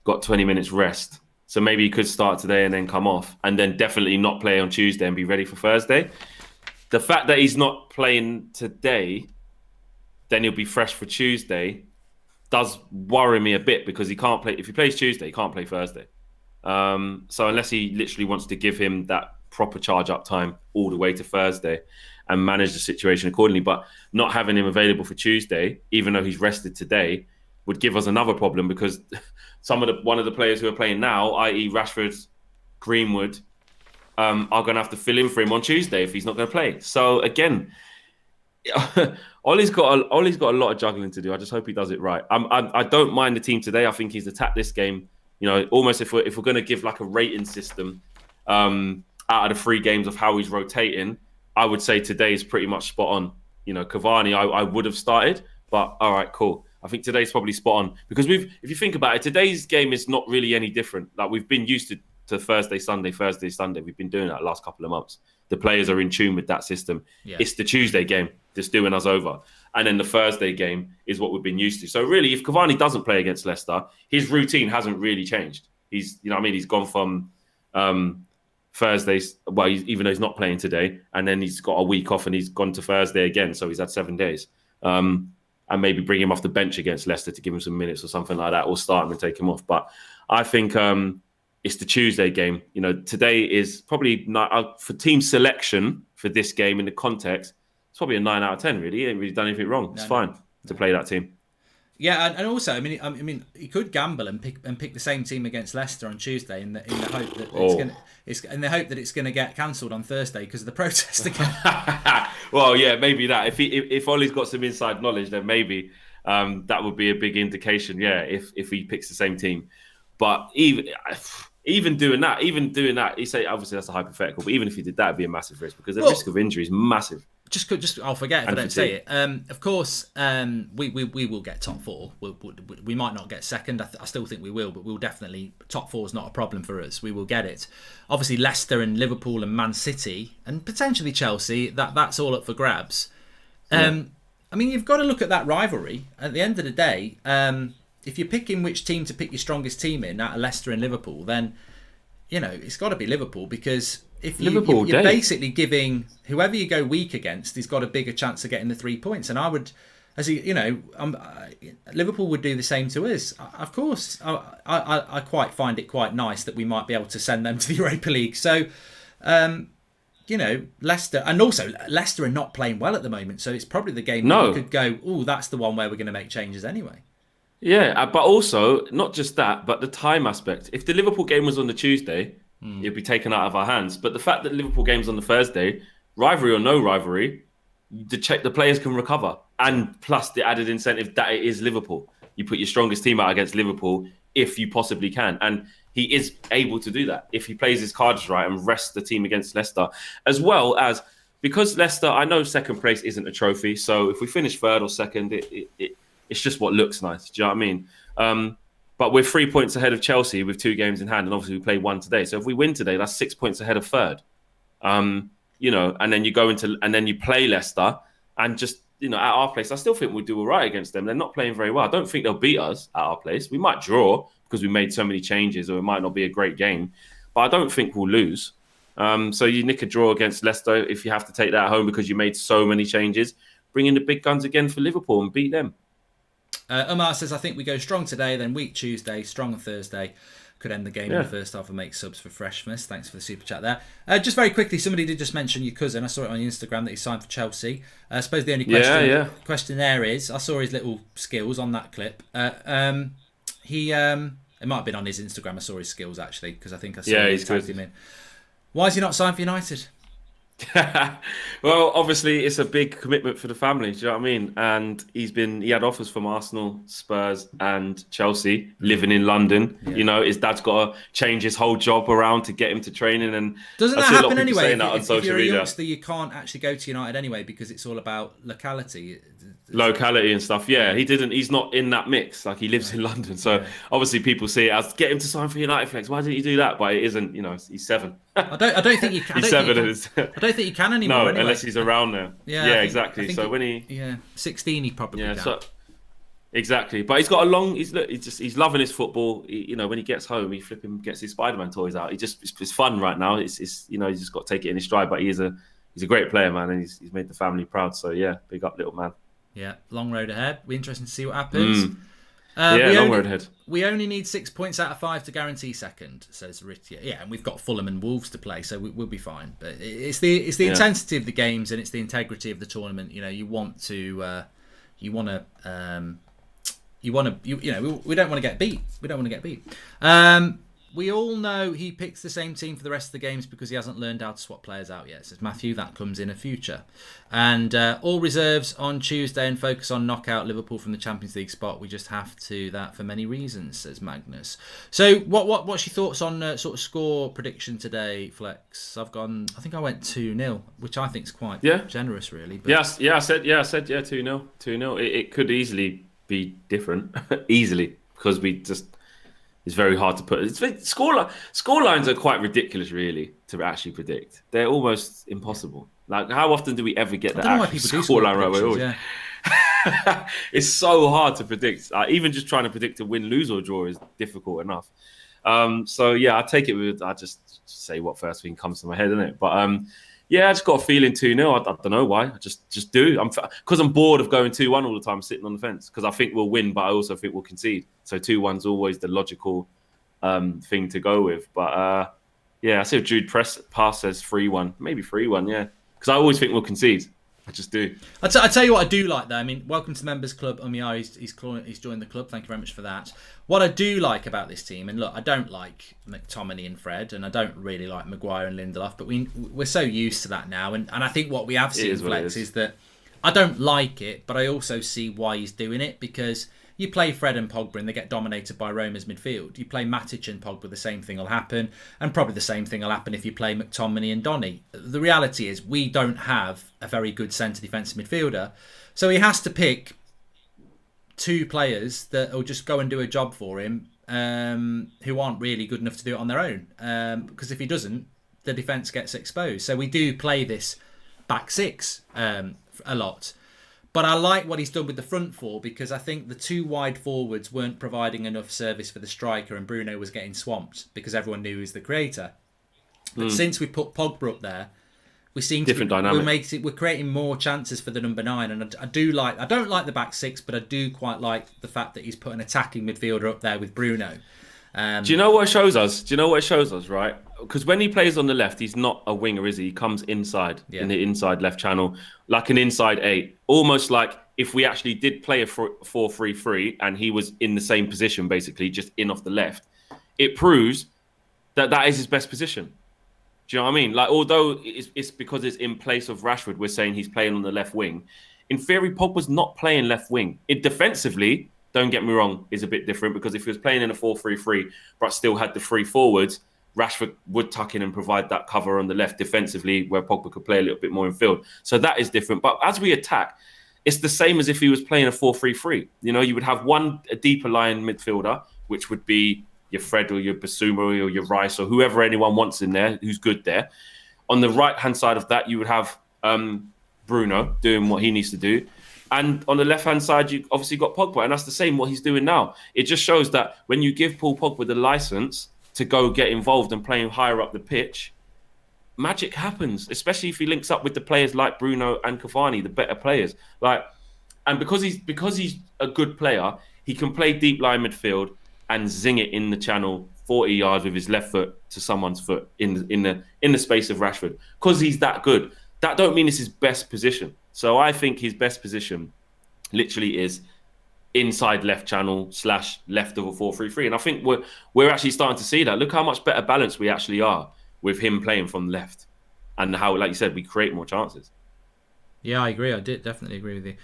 got 20 minutes rest. So maybe he could start today and then come off, and then definitely not play on Tuesday and be ready for Thursday. The fact that he's not playing today, then he'll be fresh for Tuesday. does worry me a bit because he can't play. If he plays Tuesday, he can't play Thursday. So unless he literally wants to give him that proper charge up time all the way to Thursday and manage the situation accordingly, but not having him available for Tuesday, even though he's rested today, would give us another problem because one of the players who are playing now, i.e. Rashford, Greenwood, are going to have to fill in for him on Tuesday if he's not going to play. So again, Ollie's got a lot of juggling to do. I just hope he does it right. I don't mind the team today. I think he's attacked this game. Almost if we're going to give like a rating system out of the 3 games of how he's rotating, I would say today is pretty much spot on. Cavani, I would have started, but all right, cool. I think today's probably spot on because if you think about it, today's game is not really any different. Like we've been used to Thursday, Sunday. We've been doing that the last couple of months. The players are in tune with that system. Yeah. It's the Tuesday game that's doing us over. And then the Thursday game is what we've been used to. So really, if Cavani doesn't play against Leicester, his routine hasn't really changed. He's gone from Thursdays, even though he's not playing today, and then he's got a week off and he's gone to Thursday again. So he's had 7 days. And maybe bring him off the bench against Leicester to give him some minutes or something like that, or start him and take him off. But I think it's the Tuesday game. Today is probably not, for team selection for this game in the context, it's probably a 9 out of 10, really. He ain't really done anything wrong. It's fine to play that team. Yeah, and also, I mean, he could gamble and pick the same team against Leicester on Tuesday in the hope that it's going to get cancelled on Thursday because of the protest again. Well, yeah, maybe that. If Ollie's got some inside knowledge, then maybe that would be a big indication. Yeah, if he picks the same team, but even doing that, you say obviously that's a hypothetical, but even if he did that, it'd be a massive risk because the risk of injury is massive. Just I'll forget if I don't say it. Of course, we will get top 4. We might not get second. I still think we will, but we'll definitely top 4 is not a problem for us. We will get it. Obviously, Leicester and Liverpool and Man City and potentially Chelsea. That's all up for grabs. I mean, you've got to look at that rivalry. At the end of the day, if you're picking which team to pick your strongest team in out of Leicester and Liverpool, then it's got to be Liverpool because. If you're basically giving whoever you go weak against, he's got a bigger chance of getting the 3 points. And I would, Liverpool would do the same to us. Of course, I quite find it quite nice that we might be able to send them to the Europa League. So, Leicester, and also Leicester are not playing well at the moment. So it's probably the game that you could go, oh, that's the one where we're going to make changes anyway. Yeah, but also not just that, but the time aspect. If the Liverpool game was on the Tuesday, it'd be taken out of our hands. But the fact that Liverpool game's on the Thursday, rivalry or no rivalry, the players can recover. And plus the added incentive that it is Liverpool. You put your strongest team out against Liverpool if you possibly can. And he is able to do that if he plays his cards right and rests the team against Leicester. As well as, because Leicester, I know second place isn't a trophy. So if we finish third or second, it's just what looks nice. Do you know what I mean? But we're 3 points ahead of Chelsea with 2 games in hand, and obviously we play 1 today. So if we win today, that's 6 points ahead of third. And then you go and then you play Leicester, and just at our place, I still think we'll do all right against them. They're not playing very well. I don't think they'll beat us at our place. We might draw because we made so many changes, or it might not be a great game, but I don't think we'll lose. So you nick a draw against Leicester if you have to take that home because you made so many changes. Bring in the big guns again for Liverpool and beat them. Omar says, I think we go strong today, then weak Tuesday, strong on Thursday. Could end the game in the first half and make subs for freshness. Thanks for the super chat there. Just very quickly, somebody did just mention your cousin. I saw it on your Instagram that he signed for Chelsea. I suppose the only question there is, I saw his little skills on that clip. It might have been on his Instagram. I saw his skills actually because I think I saw he tagged him in. Why is he not signed for United? Well, obviously it's a big commitment for the family, do you know what I mean? And he had offers from Arsenal, Spurs and Chelsea, living in London. His dad's got to change his whole job around to get him to training. And doesn't that happen anyway? If you're a youngster, you can't actually go to United anyway because it's all about locality and stuff. He's not in that mix. Like, he lives in London, so obviously people see it as get him to sign for United flex. Why didn't you do that? But it isn't. He's 7. I don't think you can. He's 7. I don't think you can anymore. No, anyway. Unless he's around there. Yeah, exactly. So when he 16, he probably can. So, exactly. But he's got a long. He's loving his football. When he gets home, he gets his Spider-Man toys out. It's fun right now. It's he's just got to take it in his stride. But he's a great player, man, and he's made the family proud. So big up, little man. Yeah, long road ahead. Be interesting to see what happens. Long road ahead. We only need 6 points out of 5 to guarantee second, says Rich. Yeah, and we've got Fulham and Wolves to play, so we'll be fine. But it's the intensity of the games and it's the integrity of the tournament. You know, we don't want to get beat. We don't want to get beat. We all know he picks the same team for the rest of the games because he hasn't learned how to swap players out yet, says Matthew. That comes in a future. And all reserves on Tuesday and focus on knockout Liverpool from the Champions League spot. We just have to that for many reasons, says Magnus. So what's your thoughts on sort of score prediction today, Flex? I think I went 2-0, which I think is quite generous, really. But... I said 2-0. 2-0. It could easily be different, easily, because we just... It's very hard to put. Score lines are quite ridiculous, really, to actually predict. They're almost impossible. Like, how often do we ever get that scoreline right? Yeah. It's so hard to predict. Even just trying to predict a win, lose, or draw is difficult enough. I take it with. I just say what first thing comes to my head, isn't it? But I just got a feeling 2-0. I don't know why. I just do. Because I'm bored of going 2-1 all the time, sitting on the fence. Because I think we'll win, but I also think we'll concede. So 2-1's always the logical thing to go with. But I see if Jude pass says 3-1, maybe 3-1. Yeah, because I always think we'll concede. I just do. I tell you what I do like though. I mean, welcome to the members club. He's joined the club. Thank you very much for that. What I do like about this team, and look, I don't like McTominay and Fred, and I don't really like Maguire and Lindelof, but we're so used to that now. And I think what we have seen, Flex, is that I don't like it, but I also see why he's doing it, because you play Fred and Pogba and they get dominated by Roma's midfield. You play Matic and Pogba, the same thing will happen. And probably the same thing will happen if you play McTominay and Donny. The reality is we don't have a very good centre defensive midfielder. So he has to pick two players that will just go and do a job for him who aren't really good enough to do it on their own. Because if he doesn't, the defence gets exposed. So we do play this back six a lot. But I like what he's done with the front four, because I think the two wide forwards weren't providing enough service for the striker and Bruno was getting swamped because everyone knew he was the creator. But since we put Pogba up there, we seem different dynamic. We're creating more chances for the number 9, and I don't like the back six, but I do quite like the fact that he's put an attacking midfielder up there with Bruno. Do you know what it shows us? Right? Because when he plays on the left, he's not a winger, is he? He comes inside in the inside left channel, like an inside 8, almost like if we actually did play a 4-3-3 and he was in the same position, basically just in off the left. It proves that is his best position. Do you know what I mean? Like, although it's because it's in place of Rashford, we're saying he's playing on the left wing. In theory, Pogba's not playing left wing. Defensively, don't get me wrong, is a bit different, because if he was playing in a 4-3-3 but still had the 3 forwards, Rashford would tuck in and provide that cover on the left defensively, where Pogba could play a little bit more in field. So that is different. But as we attack, it's the same as if he was playing a 4-3-3. You know, you would have a deeper lying midfielder, which would be your Fred or your Basuma or your Rice or whoever anyone wants in there who's good there. On the right-hand side of that, you would have Bruno doing what he needs to do. And on the left-hand side, you obviously got Pogba. And that's the same what he's doing now. It just shows that when you give Paul Pogba the license to go get involved and playing higher up the pitch, magic happens, especially if he links up with the players like Bruno and Cavani, the better players. And because he's a good player, he can play deep line midfield and zing it in the channel 40 yards with his left foot to someone's foot in the space of Rashford. Because he's that good. That don't mean it's his best position. So I think his best position literally is inside left channel / left of a 4-3-3. And I think we're actually starting to see that. Look how much better balanced we actually are with him playing from left, and how, like you said, we create more chances. Yeah, I agree. I did definitely agree with you.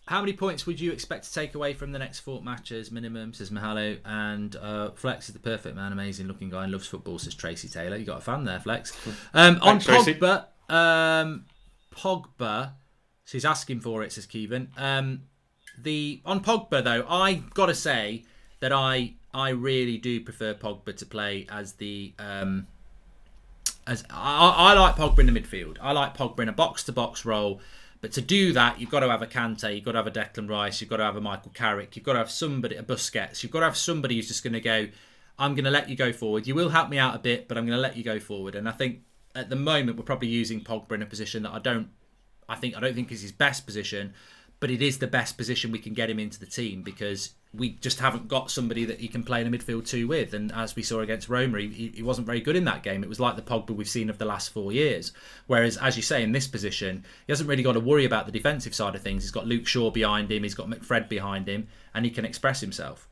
How many points would you expect to take away from the next 4 matches minimum, says Mahalo? And Flex is the perfect man, amazing looking guy and loves football, says Tracy Taylor. You got a fan there, Flex. On Pogba, Pogba, so he's asking for it, says Kevin. On Pogba though, I gotta say that I really do prefer Pogba to play as the I like Pogba in the midfield. I like Pogba in a box-to-box role. But to do that, you've got to have a Kante, you've got to have a Declan Rice, you've got to have a Michael Carrick, you've got to have somebody, a Busquets, you've got to have somebody who's just going to go, I'm going to let you go forward. You will help me out a bit, but I'm going to let you go forward. And I think at the moment we're probably using Pogba in a position that I don't think is his best position. but it is the best position we can get him into the team because we just haven't got somebody that he can play in a midfield two with. And as we saw against Roma, he wasn't very good in that game. It was like the Pogba we've seen of the last 4 years. Whereas, as you say, in this position, he hasn't really got to worry about the defensive side of things. He's got Luke Shaw behind him, he's got McFred behind him, and he can express himself.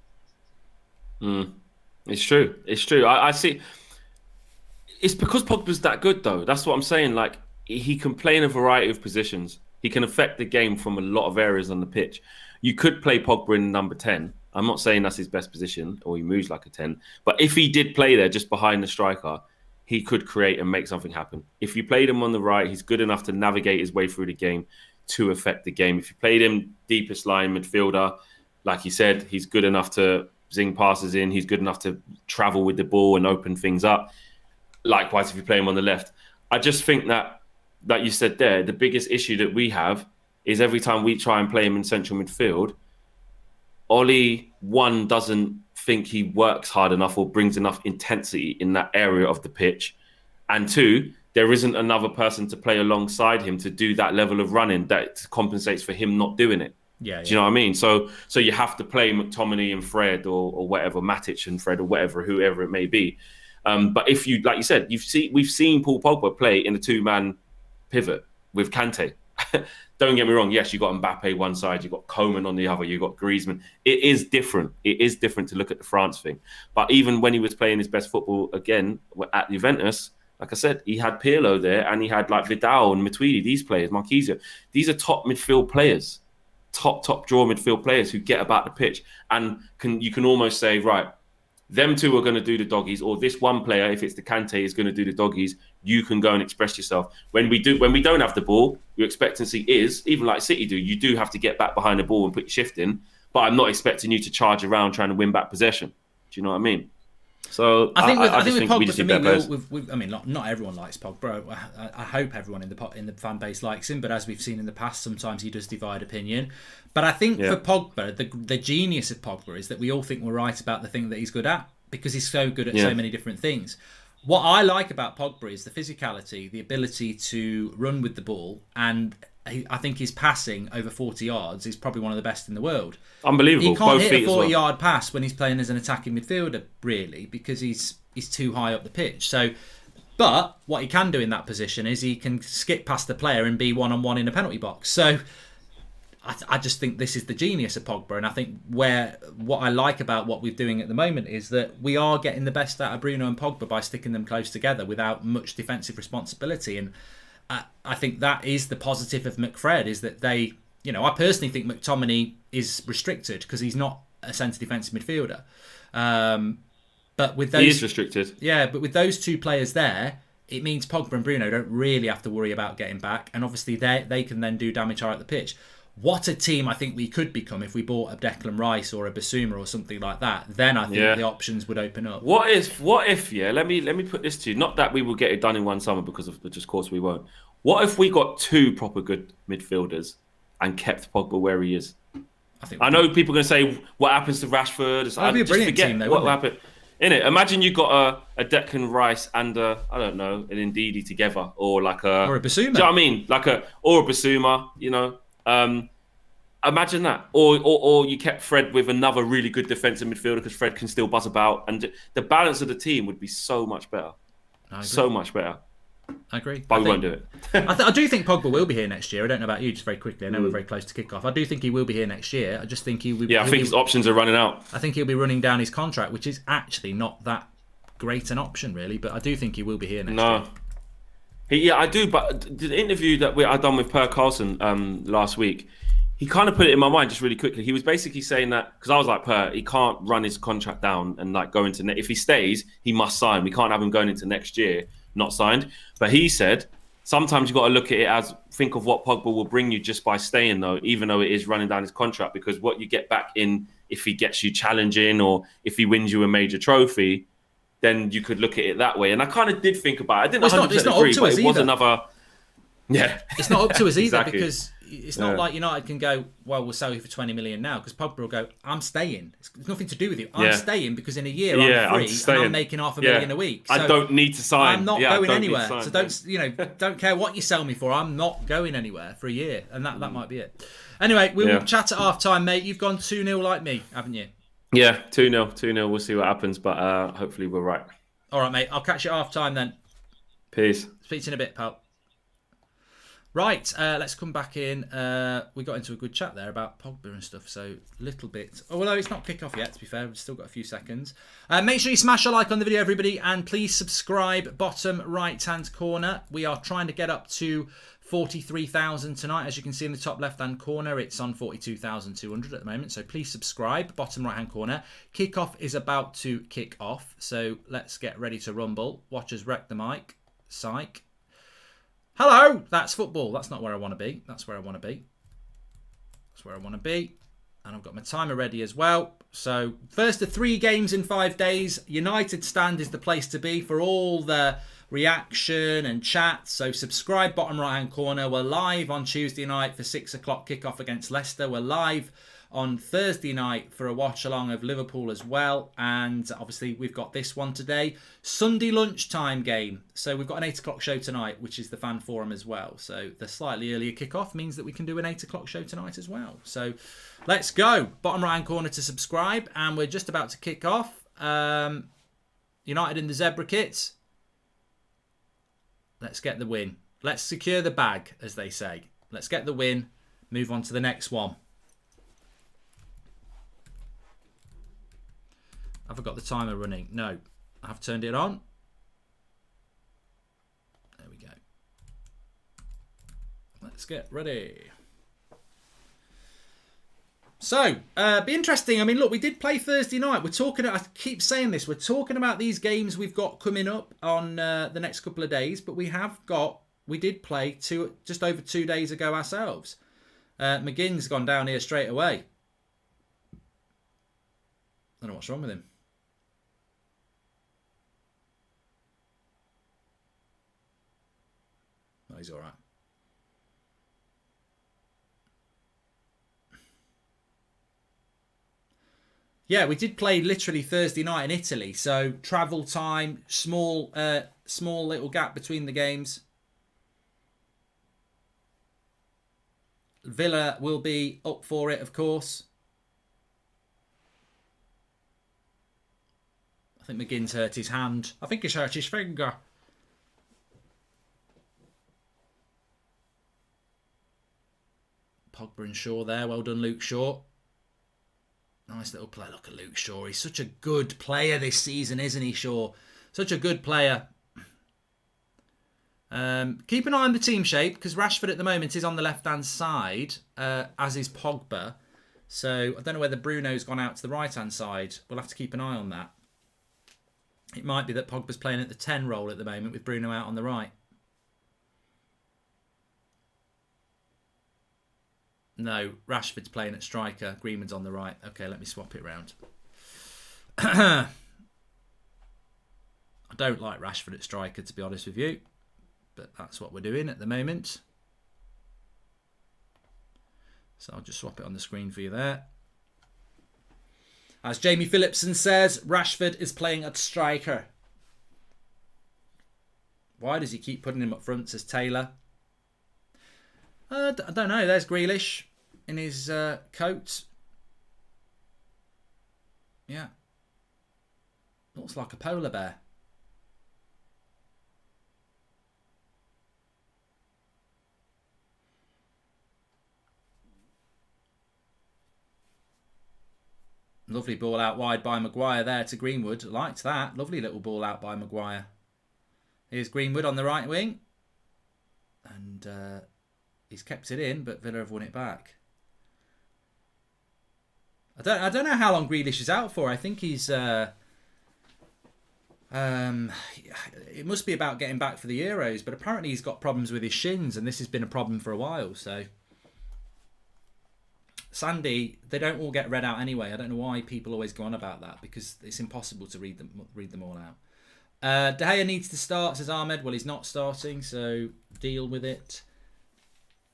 It's true. It's true. I see. It's because Pogba's that good, though. That's what I'm saying. Like, he can play in a variety of positions. He can affect the game from a lot of areas on the pitch. You could play Pogba in number 10. I'm not saying that's his best position or he moves like a 10. But if he did play there just behind the striker, he could create and make something happen. If you played him on the right, he's good enough to navigate his way through the game to affect the game. If you played him deepest line midfielder, like you said, he's good enough to zing passes in. He's good enough to travel with the ball and open things up. Likewise, if you play him on the left. I just think that, like you said there, the biggest issue that we have is every time we try and play him in central midfield, Ollie, one, doesn't think he works hard enough or brings enough intensity in that area of the pitch. And two, there isn't another person to play alongside him to do that level of running that compensates for him not doing it. Yeah. Do you know what I mean? So you have to play McTominay and Fred or whatever, Matic and Fred or whatever, whoever it may be. But if you, like you said, we've seen Paul Pogba play in a two-man pivot with Kante. Don't get me wrong. Yes, you got Mbappe one side, you got Coman on the other, you got Griezmann. It is different. It is different to look at the France thing. But even when he was playing his best football again at Juventus, like I said, he had Pirlo there and he had like Vidal and Matuidi, these players, Marquisio. These are top midfield players, top draw midfield players who get about the pitch and you can almost say, right, them two are going to do the doggies, or this one player, if it's the Kante, is going to do the doggies. You can go and express yourself. When we don't have the ball, your expectancy is, even like City do, you do have to get back behind the ball and put your shift in. But I'm not expecting you to charge around trying to win back possession. Do you know what I mean? So I think with Pogba, to me, I mean, not everyone likes Pogba. I hope everyone in the fan base likes him, but as we've seen in the past, sometimes he does divide opinion. But I think for Pogba, the genius of Pogba is that we all think we're right about the thing that he's good at because he's so good at so many different things. What I like about Pogba is the physicality, the ability to run with the ball, and I think his passing over 40 yards is probably one of the best in the world. Unbelievable. He can't Both hit a 40-yard pass when he's playing as an attacking midfielder, really, because he's too high up the pitch. So, but what he can do in that position is he can skip past the player and be one-on-one in a penalty box. So I just think this is the genius of Pogba, and I think what I like about what we're doing at the moment is that we are getting the best out of Bruno and Pogba by sticking them close together without much defensive responsibility. And I think that is the positive of McFred, is that they, I personally think McTominay is restricted because he's not a centre defensive midfielder. But with those, he is restricted. Yeah, but with those two players there, it means Pogba and Bruno don't really have to worry about getting back, and obviously they can then do damage higher at the pitch. What a team I think we could become if we bought a Declan Rice or a Basuma or something like that. Then I think the options would open up. What if? Let me put this to you. Not that we will get it done in one summer because of just course we won't. What if we got two proper good midfielders and kept Pogba where he is? I know people are going to say, what happens to Rashford? That'd be a brilliant team, though, what happened. Innit? Imagine you got a Declan Rice and I don't know, an Ndidi together, or like or a Basuma. Do you know what I mean? Or a Basuma, Imagine that. Or you kept Fred with another really good defensive midfielder because Fred can still buzz about, and the balance of the team would be so much better. So much better. I agree. But we won't do it. I do think Pogba will be here next year. I don't know about you, just very quickly. I know we're very close to kick-off. I do think he will be here next year. I just think he will. Yeah, I think his options are running out. I think he'll be running down his contract, which is actually not that great an option, really. But I do think he will be here next year. Yeah, I do. But the interview that I done with Per Carlson last week, he kind of put it in my mind just really quickly. He was basically saying that, because I was like, Per, he can't run his contract down and like go into if he stays, he must sign. We can't have him going into next year not signed. But he said, sometimes you've got to look at it as, think of what Pogba will bring you just by staying, though, even though it is running down his contract, because what you get back in, if he gets you challenging or if he wins you a major trophy, then you could look at it that way. And I kind of did think about it. I didn't 100% agree, but it was another... Yeah. It's not up to us either, exactly. Because it's not like United can go, well, we'll sell you for 20 million now, because Pogba will go, I'm staying. It's nothing to do with you. I'm staying because in a year I'm free and I'm making $500,000 a week. So I don't need to sign. I'm not going anywhere. So don't care what you sell me for. I'm not going anywhere for a year, and that might be it. Anyway, we will chat at half-time, mate. You've gone 2-0 like me, haven't you? Yeah, 2-0. 2-0. We'll see what happens, but hopefully we're right. All right, mate. I'll catch you at half-time then. Peace. Speak to you in a bit, pal. Right, let's come back in. We got into a good chat there about Pogba and stuff, so a little bit. Although it's not kick-off yet, to be fair. We've still got a few seconds. Make sure you smash a like on the video, everybody, and please subscribe. Bottom right-hand corner. We are trying to get up to 43,000 tonight. As you can see in the top left-hand corner, it's on 42,200 at the moment, so please subscribe. Bottom right-hand corner. Kick-off is about to kick off, so let's get ready to rumble. Watchers wreck the mic. Psych. Hello, that's football. That's not where I want to be. That's where I want to be. That's where I want to be. And I've got my timer ready as well. So, first of 3 games in 5 days. United Stand is the place to be for all the reaction and chat. So, subscribe, bottom right-hand corner. We're live on Tuesday night for 6 o'clock kickoff against Leicester. We're live on Thursday night for a watch-along of Liverpool as well. And obviously, we've got this one today. Sunday lunchtime game. So we've got an 8 o'clock show tonight, which is the fan forum as well. So the slightly earlier kickoff means that we can do an 8 o'clock show tonight as well. So let's go. Bottom right-hand corner to subscribe. And we're just about to kick off. United in the zebra kits. Let's get the win. Let's secure the bag, as they say. Let's get the win. Move on to the next one. Have I got the timer running? No. I've turned it on. There we go. Let's get ready. So, be interesting. I mean, look, we did play Thursday night. We're talking, I keep saying this, we're talking about these games we've got coming up on the next couple of days, but we did play just over 2 days ago ourselves. McGinn's gone down here straight away. I don't know what's wrong with him. No, he's all right. Yeah, we did play literally Thursday night in Italy, so travel time, small little gap between the games. Villa will be up for it, of course. I think McGinn's hurt his hand. I think he's hurt his finger. Pogba and Shaw there. Well done, Luke Shaw. Nice little play. Look at Luke Shaw. He's such a good player this season, isn't he, Shaw? Such a good player. Keep an eye on the team shape, because Rashford at the moment is on the left-hand side, as is Pogba. So I don't know whether Bruno's gone out to the right-hand side. We'll have to keep an eye on that. It might be that Pogba's playing at the 10 role at the moment with Bruno out on the right. No, Rashford's playing at striker. Greenwood's on the right. Okay, let me swap it round. I don't like Rashford at striker, to be honest with you. But that's what we're doing at the moment. So I'll just swap it on the screen for you there. As Jamie Phillipson says, Rashford is playing at striker. Why does he keep putting him up front, says Taylor? I don't know. There's Grealish in his coat. Yeah. Looks like a polar bear. Lovely ball out wide by Maguire there to Greenwood. Liked that. Lovely little ball out by Maguire. Here's Greenwood on the right wing. And he's kept it in, but Villa have won it back. I don't know how long Grealish is out for. I think he's... it must be about getting back for the Euros, but apparently he's got problems with his shins, and this has been a problem for a while, so... Sandy, they don't all get read out anyway. I don't know why people always go on about that, because it's impossible to read them all out. De Gea needs to start, says Ahmed. Well, he's not starting, so deal with it.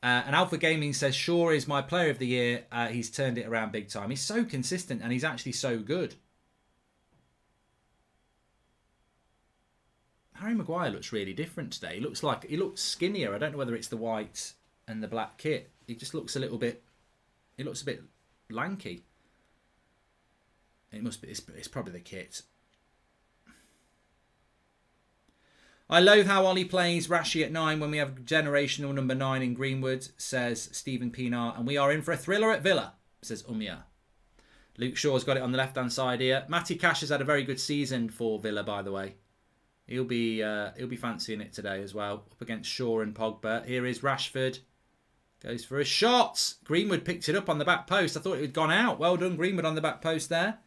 And Alpha Gaming says, Shaw is my player of the year. He's turned it around big time. He's so consistent, and he's actually so good. Harry Maguire looks really different today. He looks skinnier. I don't know whether it's the white and the black kit. He just looks a little bit He looks a bit lanky. It must be. It's probably the kit. I loathe how Ollie plays Rashi at 9 when we have generational number 9 in Greenwood, says Stephen Pienaar. And we are in for a thriller at Villa, says Umia. Luke Shaw's got it on the left-hand side here. Matty Cash has had a very good season for Villa, by the way. He'll be fancying it today as well, up against Shaw and Pogba. Here is Rashford. Goes for a shot. Greenwood picked it up on the back post. I thought it had gone out. Well done, Greenwood, on the back post there.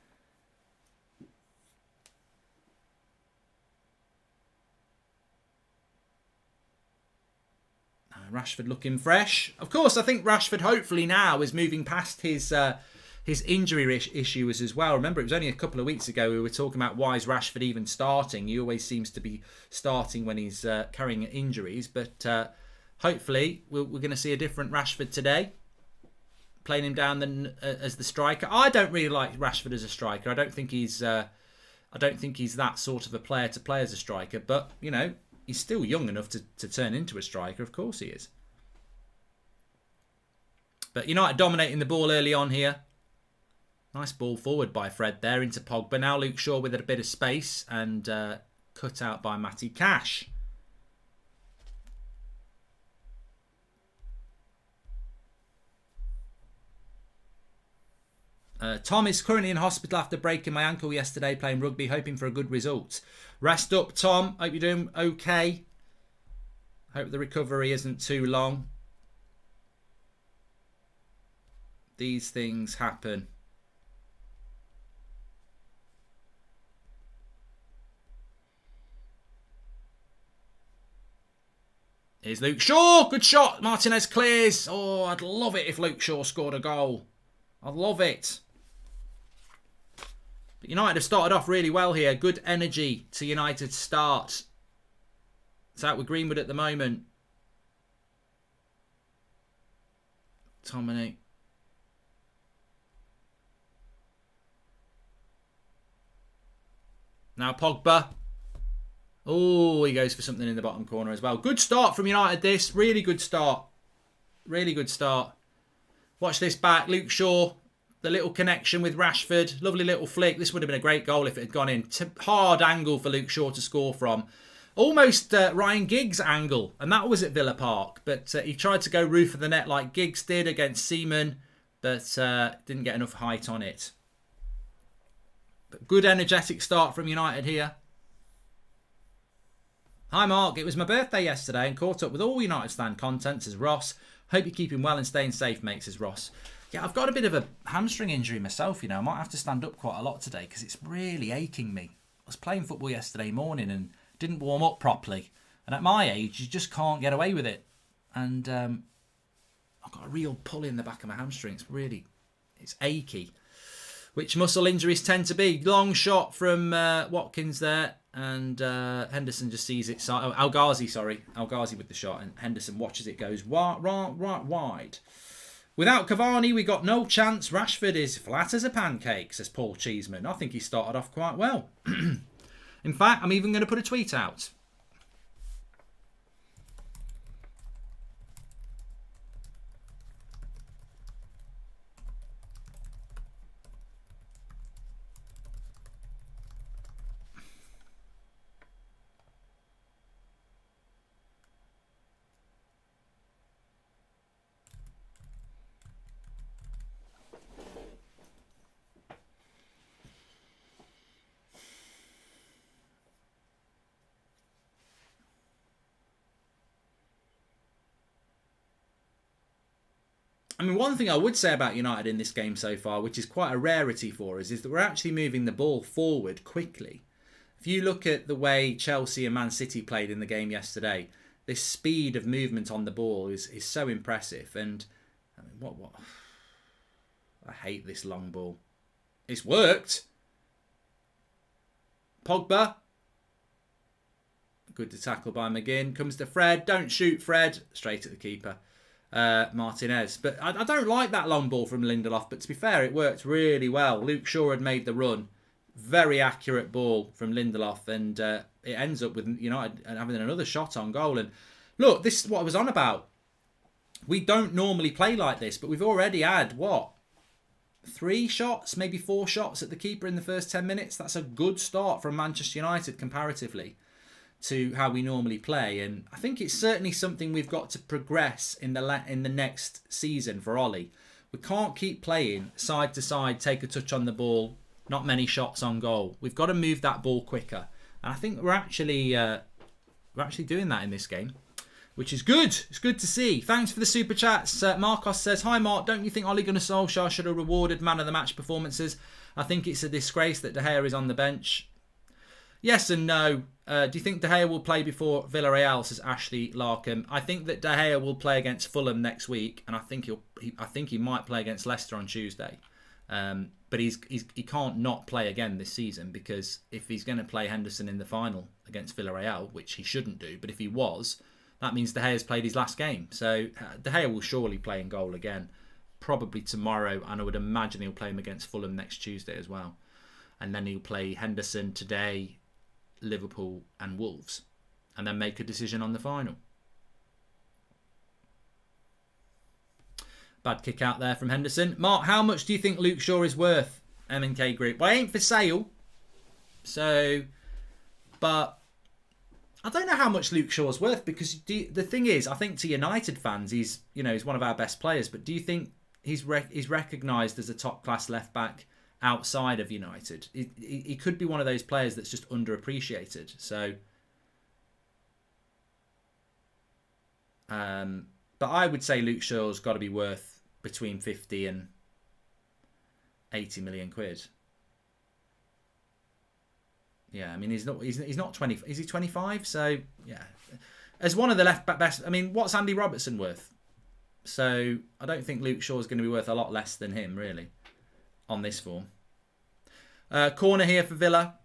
Rashford looking fresh. Of course, I think Rashford hopefully now is moving past his injury issue as well. Remember, it was only a couple of weeks ago we were talking about why is Rashford even starting. He always seems to be starting when he's carrying injuries. But hopefully we're going to see a different Rashford today. Playing him down as the striker. I don't really like Rashford as a striker. I don't think he's that sort of a player to play as a striker. But, you know, he's still young enough to turn into a striker. Of course he is. But United dominating the ball early on here. Nice ball forward by Fred there into Pogba. Now Luke Shaw with a bit of space and cut out by Matty Cash. Tom is currently in hospital after breaking my ankle yesterday playing rugby, hoping for a good result. Rest up, Tom. Hope you're doing okay. Hope the recovery isn't too long. These things happen. Here's Luke Shaw. Good shot. Martinez clears. Oh, I'd love it if Luke Shaw scored a goal. I'd love it. But United have started off really well here. Good energy to United's start. It's out with Greenwood at the moment. Tomine. Now Pogba. Oh, he goes for something in the bottom corner as well. Good start from United this. Really good start. Really good start. Watch this back. Luke Shaw. The little connection with Rashford. Lovely little flick. This would have been a great goal if it had gone in. Hard angle for Luke Shaw to score from. Almost Ryan Giggs' angle. And that was at Villa Park. But he tried to go roof of the net like Giggs did against Seaman. But didn't get enough height on it. But good energetic start from United here. Hi Mark, it was my birthday yesterday and caught up with all United stand content, says Ross. Hope you're keeping well and staying safe, mate, says Ross. Yeah, I've got a bit of a hamstring injury myself, you know. I might have to stand up quite a lot today because it's really aching me. I was playing football yesterday morning and didn't warm up properly. And at my age, you just can't get away with it. And I've got a real pull in the back of my hamstring. It's achy. Which muscle injuries tend to be. Long shot from Watkins there. And Henderson just sees it. Al Ghazi with the shot. And Henderson watches it goes wide. Without Cavani, we got no chance. Rashford is flat as a pancake, says Paul Cheeseman. I think he started off quite well. In fact, I'm even going to put a tweet out. I mean, one thing I would say about United in this game so far, which is quite a rarity for us, is that we're actually moving the ball forward quickly. If you look at the way Chelsea and Man City played in the game yesterday, this speed of movement on the ball is so impressive. And I mean, what? I hate this long ball. It's worked. Pogba. Good to tackle by McGinn. Comes to Fred. Don't shoot, Fred. Straight at the keeper. Martinez. But I don't like that long ball from Lindelof, but to be fair, it worked really well. Luke Shaw had made the run. Very accurate ball from Lindelof, and it ends up with United having another shot on goal. And look, this is what I was on about. We don't normally play like this, but we've already had, what, 3 shots, maybe 4 shots at the keeper in the first 10 minutes. That's a good start from Manchester United comparatively to how we normally play. And I think it's certainly something we've got to progress in the next season for Ollie. We can't keep playing side to side, take a touch on the ball, not many shots on goal. We've got to move that ball quicker. And I think we're actually doing that in this game, which is good. It's good to see. Thanks for the super chats. Marcos says, "Hi Mark, don't you think Ole Gunnar Solskjaer should have rewarded man of the match performances? I think it's a disgrace that De Gea is on the bench." Yes and no. Do you think De Gea will play before Villarreal, says Ashley Larkham? I think that De Gea will play against Fulham next week, and I think he might play against Leicester on Tuesday. But he can't not play again this season, because if he's going to play Henderson in the final against Villarreal, which he shouldn't do, but if he was, that means De Gea's played his last game. So De Gea will surely play in goal again, probably tomorrow, and I would imagine he'll play him against Fulham next Tuesday as well. And then he'll play Henderson today, Liverpool and Wolves, and then make a decision on the final. Bad kick out there from Henderson. Mark, how much do you think Luke Shaw is worth, M&K Group? Well, it ain't for sale. So, but I don't know how much Luke Shaw's worth, because the thing is, I think to United fans, he's one of our best players. But do you think he's recognised as a top class left back outside of United? He could be one of those players that's just underappreciated. So, but I would say Luke Shaw's got to be worth between 50 and 80 million quid. Yeah, I mean he's not 20. Is he 25? So yeah, as one of the left back best. I mean, what's Andy Robertson worth? So I don't think Luke Shaw's going to be worth a lot less than him, really, on this form. Corner here for Villa.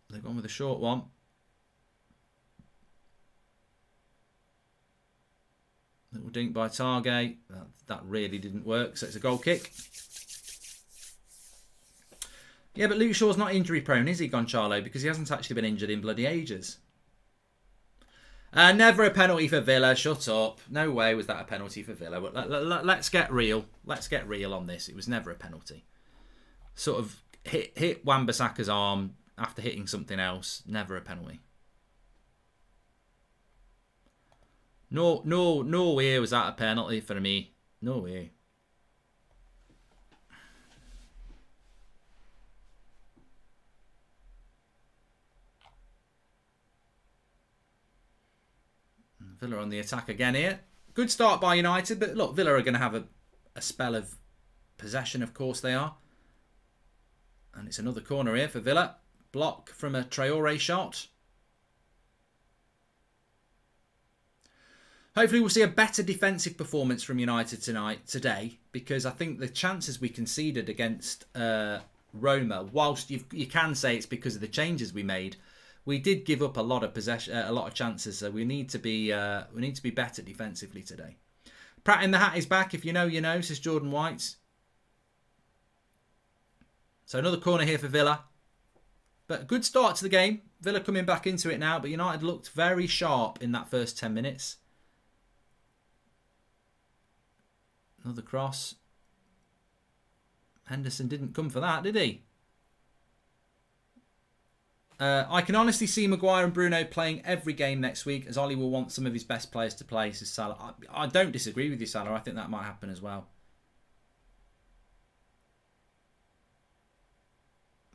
They've gone with a short one. Little dink by Targay. That really didn't work, so it's a goal kick. Yeah, but Luke Shaw's not injury prone, is he, Gonçalo? Because he hasn't actually been injured in bloody ages. Never a penalty for Villa. Shut up. No way was that a penalty for Villa. Let's get real. Let's get real on this. It was never a penalty. Sort of hit Wan-Bissaka's arm after hitting something else. Never a penalty. No way was that a penalty for me. No way. Villa on the attack again here. Good start by United, but look, Villa are going to have a spell of possession, of course they are. And it's another corner here for Villa. Block from a Traore shot. Hopefully we'll see a better defensive performance from United today, because I think the chances we conceded against Roma, whilst you can say it's because of the changes we made, we did give up a lot of possession, a lot of chances. So we need to be better defensively today. Pratt in the hat is back. If you know, you know, says Jordan White. So another corner here for Villa. But a good start to the game. Villa coming back into it now, but United looked very sharp in that first 10 minutes. Another cross. Henderson didn't come for that, did he? I can honestly see Maguire and Bruno playing every game next week, as Ollie will want some of his best players to play, says Salah. I don't disagree with you, Salah. I think that might happen as well.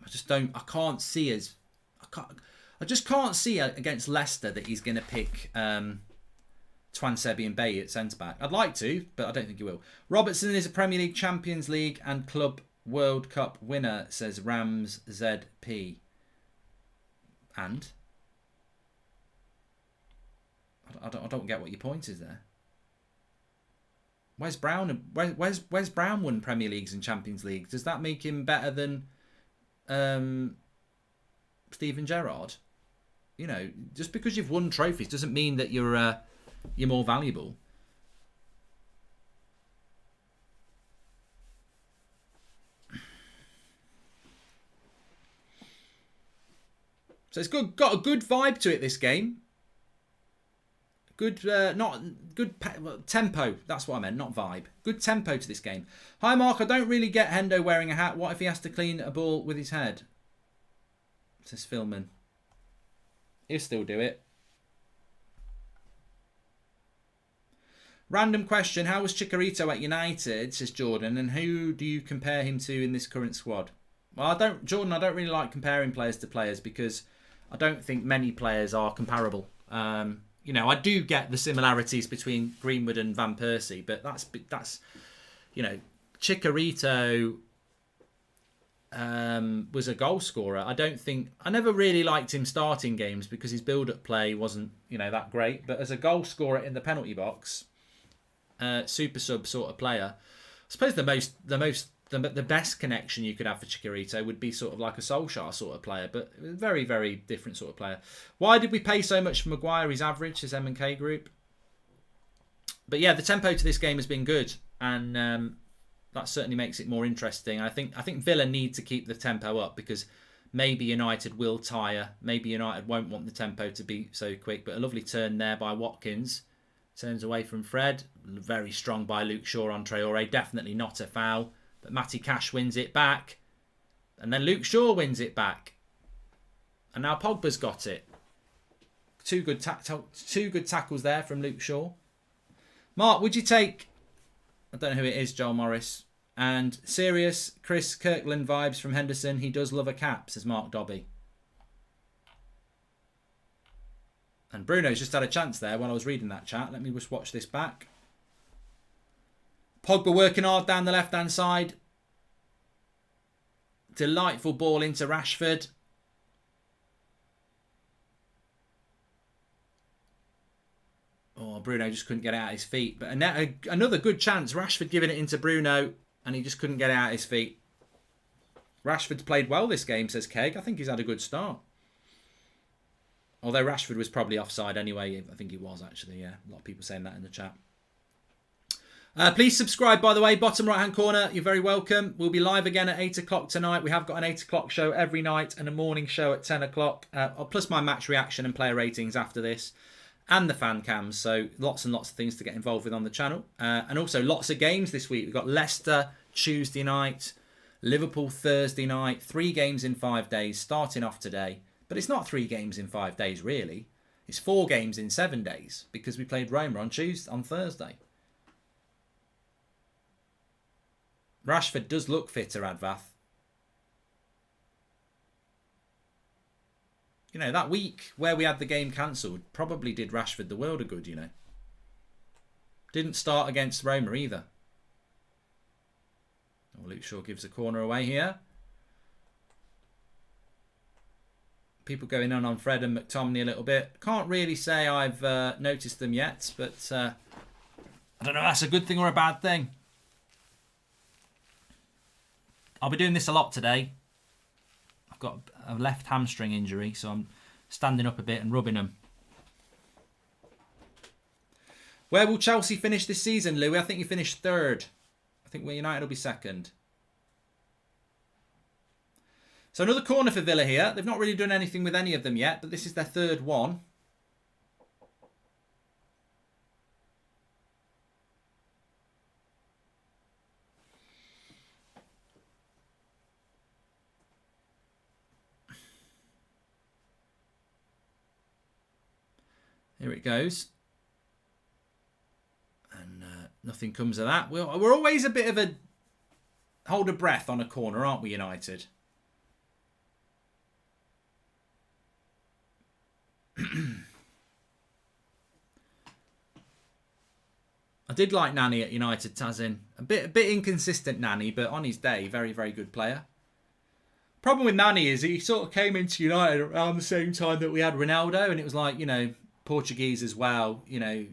I can't see against Leicester that he's going to pick Twansebi and Bay at centre-back. I'd like to, but I don't think he will. Robertson is a Premier League, Champions League and Club World Cup winner, says Rams ZP. And? I don't get what your point is there. Wes Brown won Premier Leagues and Champions League. Does that make him better than Steven Gerrard? You know, just because you've won trophies doesn't mean that you're more valuable. So it's got a good vibe to it, this game. Good, tempo. That's what I meant, not vibe. Good tempo to this game. Hi, Mark. I don't really get Hendo wearing a hat. What if he has to clean a ball with his head? Says Philman. He'll still do it. Random question. How was Chicharito at United, says Jordan, and who do you compare him to in this current squad? Well, I don't really like comparing players to players because I don't think many players are comparable. You know, I do get the similarities between Greenwood and Van Persie, but that's you know, Chicharito was a goal scorer. I never really liked him starting games because his build-up play wasn't, you know, that great. But as a goal scorer in the penalty box, super sub sort of player, I suppose the best connection you could have for Chicharito would be sort of like a Solskjaer sort of player, but very, very different sort of player. Why did we pay so much for Maguire? His average, his M&K group. But yeah, the tempo to this game has been good, and that certainly makes it more interesting. I think Villa need to keep the tempo up because maybe United will tire. Maybe United won't want the tempo to be so quick. But a lovely turn there by Watkins. Turns away from Fred. Very strong by Luke Shaw on Traore. Definitely not a foul. But Matty Cash wins it back. And then Luke Shaw wins it back. And now Pogba's got it. Two good tackles there from Luke Shaw. Mark, would you take... I don't know who it is, Joel Morris. And serious Chris Kirkland vibes from Henderson. He does love a cap, says Mark Dobby. And Bruno's just had a chance there when I was reading that chat. Let me just watch this back. Pogba working hard down the left-hand side. Delightful ball into Rashford. Oh, Bruno just couldn't get it out of his feet. But another good chance. Rashford giving it into Bruno, and he just couldn't get it out of his feet. Rashford's played well this game, says Keg. I think he's had a good start. Although Rashford was probably offside anyway. I think he was, actually, yeah. A lot of people saying that in the chat. Please subscribe, by the way. Bottom right-hand corner, you're very welcome. We'll be live again at 8 o'clock tonight. We have got an 8 o'clock show every night and a morning show at 10 o'clock. Plus my match reaction and player ratings after this. And the fan cams. So lots and lots of things to get involved with on the channel. And also lots of games this week. We've got Leicester Tuesday night. Liverpool Thursday night. 3 games in 5 days starting off today. But it's not 3 games in 5 days, really. It's 4 games in 7 days because we played Roma on Thursday. Rashford does look fitter, Advath. You know, that week where we had the game cancelled probably did Rashford the world of good, you know. Didn't start against Roma either. Oh, Luke Shaw gives a corner away here. People going on Fred and McTominay a little bit. Can't really say I've noticed them yet, but I don't know if that's a good thing or a bad thing. I'll be doing this a lot today. I've got a left hamstring injury, so I'm standing up a bit and rubbing them. Where will Chelsea finish this season, Louis? I think you finished 3rd. I think United will be 2nd. So another corner for Villa here. They've not really done anything with any of them yet, but this is their 3rd one. Here it goes. And nothing comes of that. We're always a bit of a hold a breath on a corner, aren't we, United? I did like Nani at United, Tazin. A bit inconsistent Nani, but on his day, very, very good player. Problem with Nani is he sort of came into United around the same time that we had Ronaldo, and it was like, you know, Portuguese as well. You know,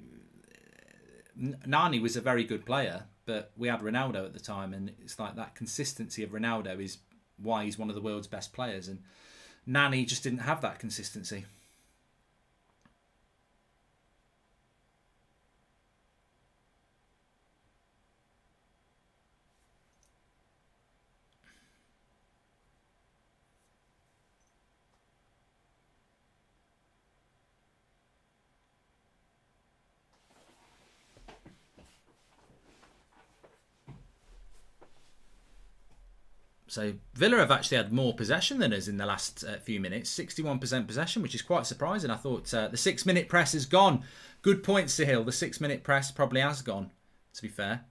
Nani was a very good player, but we had Ronaldo at the time, and it's like that consistency of Ronaldo is why he's one of the world's best players, and Nani just didn't have that consistency. So Villa have actually had more possession than us in the last few minutes. 61% possession, which is quite surprising. I thought the 6-minute press has gone. Good points to Hill. The 6-minute press probably has gone, to be fair.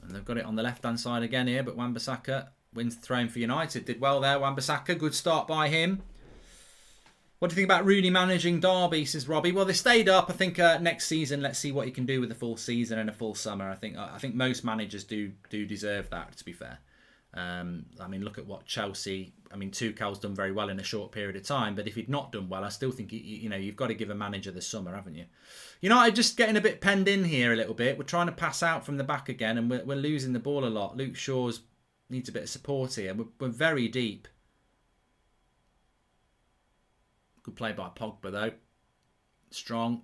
And they've got it on the left-hand side again here, but Wan-Bissaka wins the throw for United. Did well there, Wan-Bissaka. Good start by him. What do you think about Rooney managing Derby, says Robbie? Well, they stayed up. I think next season, let's see what he can do with a full season and a full summer. I think most managers do deserve that, to be fair. I mean, look at what Chelsea... I mean, Tuchel's done very well in a short period of time, but if he'd not done well, I still think, you've got to give a manager the summer, haven't you? United just getting a bit penned in here a little bit. We're trying to pass out from the back again, and we're losing the ball a lot. Luke Shaw's needs a bit of support here. We're very deep. Good play by Pogba, though. Strong.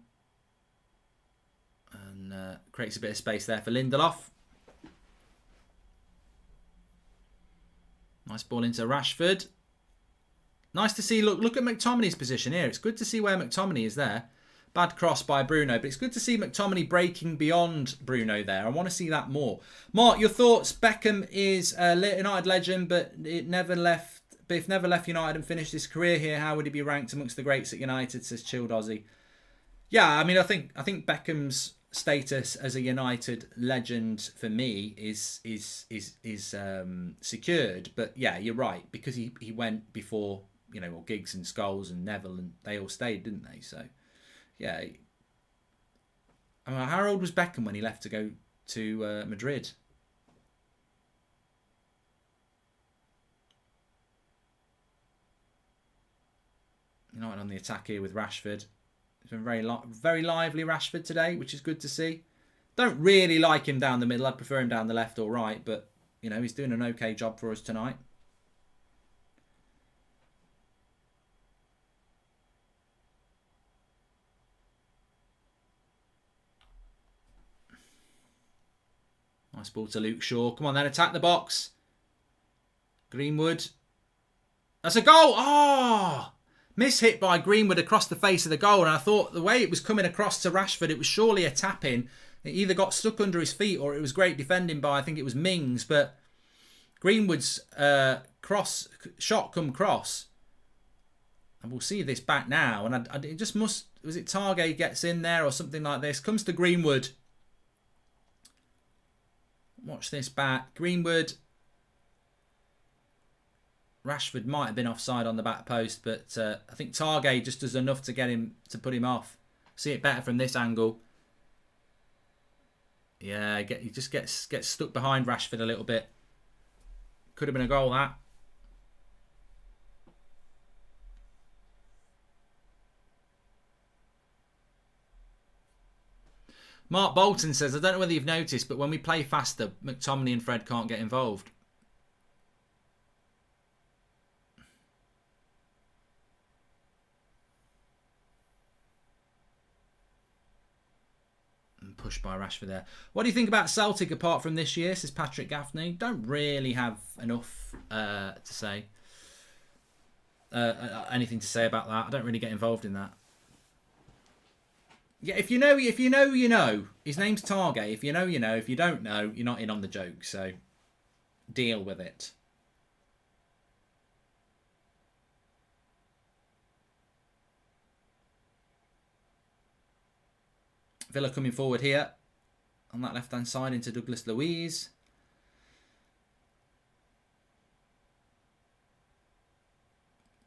And creates a bit of space there for Lindelof. Nice ball into Rashford. Nice to see, look at McTominay's position here. It's good to see where McTominay is there. Bad cross by Bruno, but it's good to see McTominay breaking beyond Bruno there. I want to see that more. Mark, your thoughts? Beckham is a United legend, but it never left. But if never left United and finished his career here, how would he be ranked amongst the greats at United? Says Chilled Aussie. Yeah, I mean, I think Beckham's status as a United legend for me is secured. But yeah, you're right, because he went before, well, Giggs and Scholes and Neville, and they all stayed, didn't they? So yeah, I mean, how old was Beckham when he left to go to Madrid? United on the attack here with Rashford. It's been very lively Rashford today, which is good to see. Don't really like him down the middle. I'd prefer him down the left or right, but he's doing an okay job for us tonight. Nice ball to Luke Shaw. Come on then, attack the box. Greenwood. That's a goal! Oh! Miss-hit by Greenwood across the face of the goal, and I thought the way it was coming across to Rashford, it was surely a tap-in. It either got stuck under his feet or it was great defending by, I think it was Mings, but Greenwood's shot come cross. And we'll see this back now, and it just must... Was it Targay gets in there or something like this? Comes to Greenwood. Watch this back. Greenwood... Rashford might have been offside on the back post, but I think Targay just does enough to get him to put him off. See it better from this angle. Yeah, he just gets stuck behind Rashford a little bit. Could have been a goal, that. Mark Bolton says, I don't know whether you've noticed, but when we play faster, McTominay and Fred can't get involved. Pushed by Rashford there. What do you think about Celtic apart from this year, says Patrick Gaffney? Don't really have enough to say. Anything to say about that. I don't really get involved in that. Yeah, if you know, you know. His name's Targay. If you know, you know. If you don't know, you're not in on the joke. So deal with it. Villa coming forward here on that left-hand side into Douglas Luiz.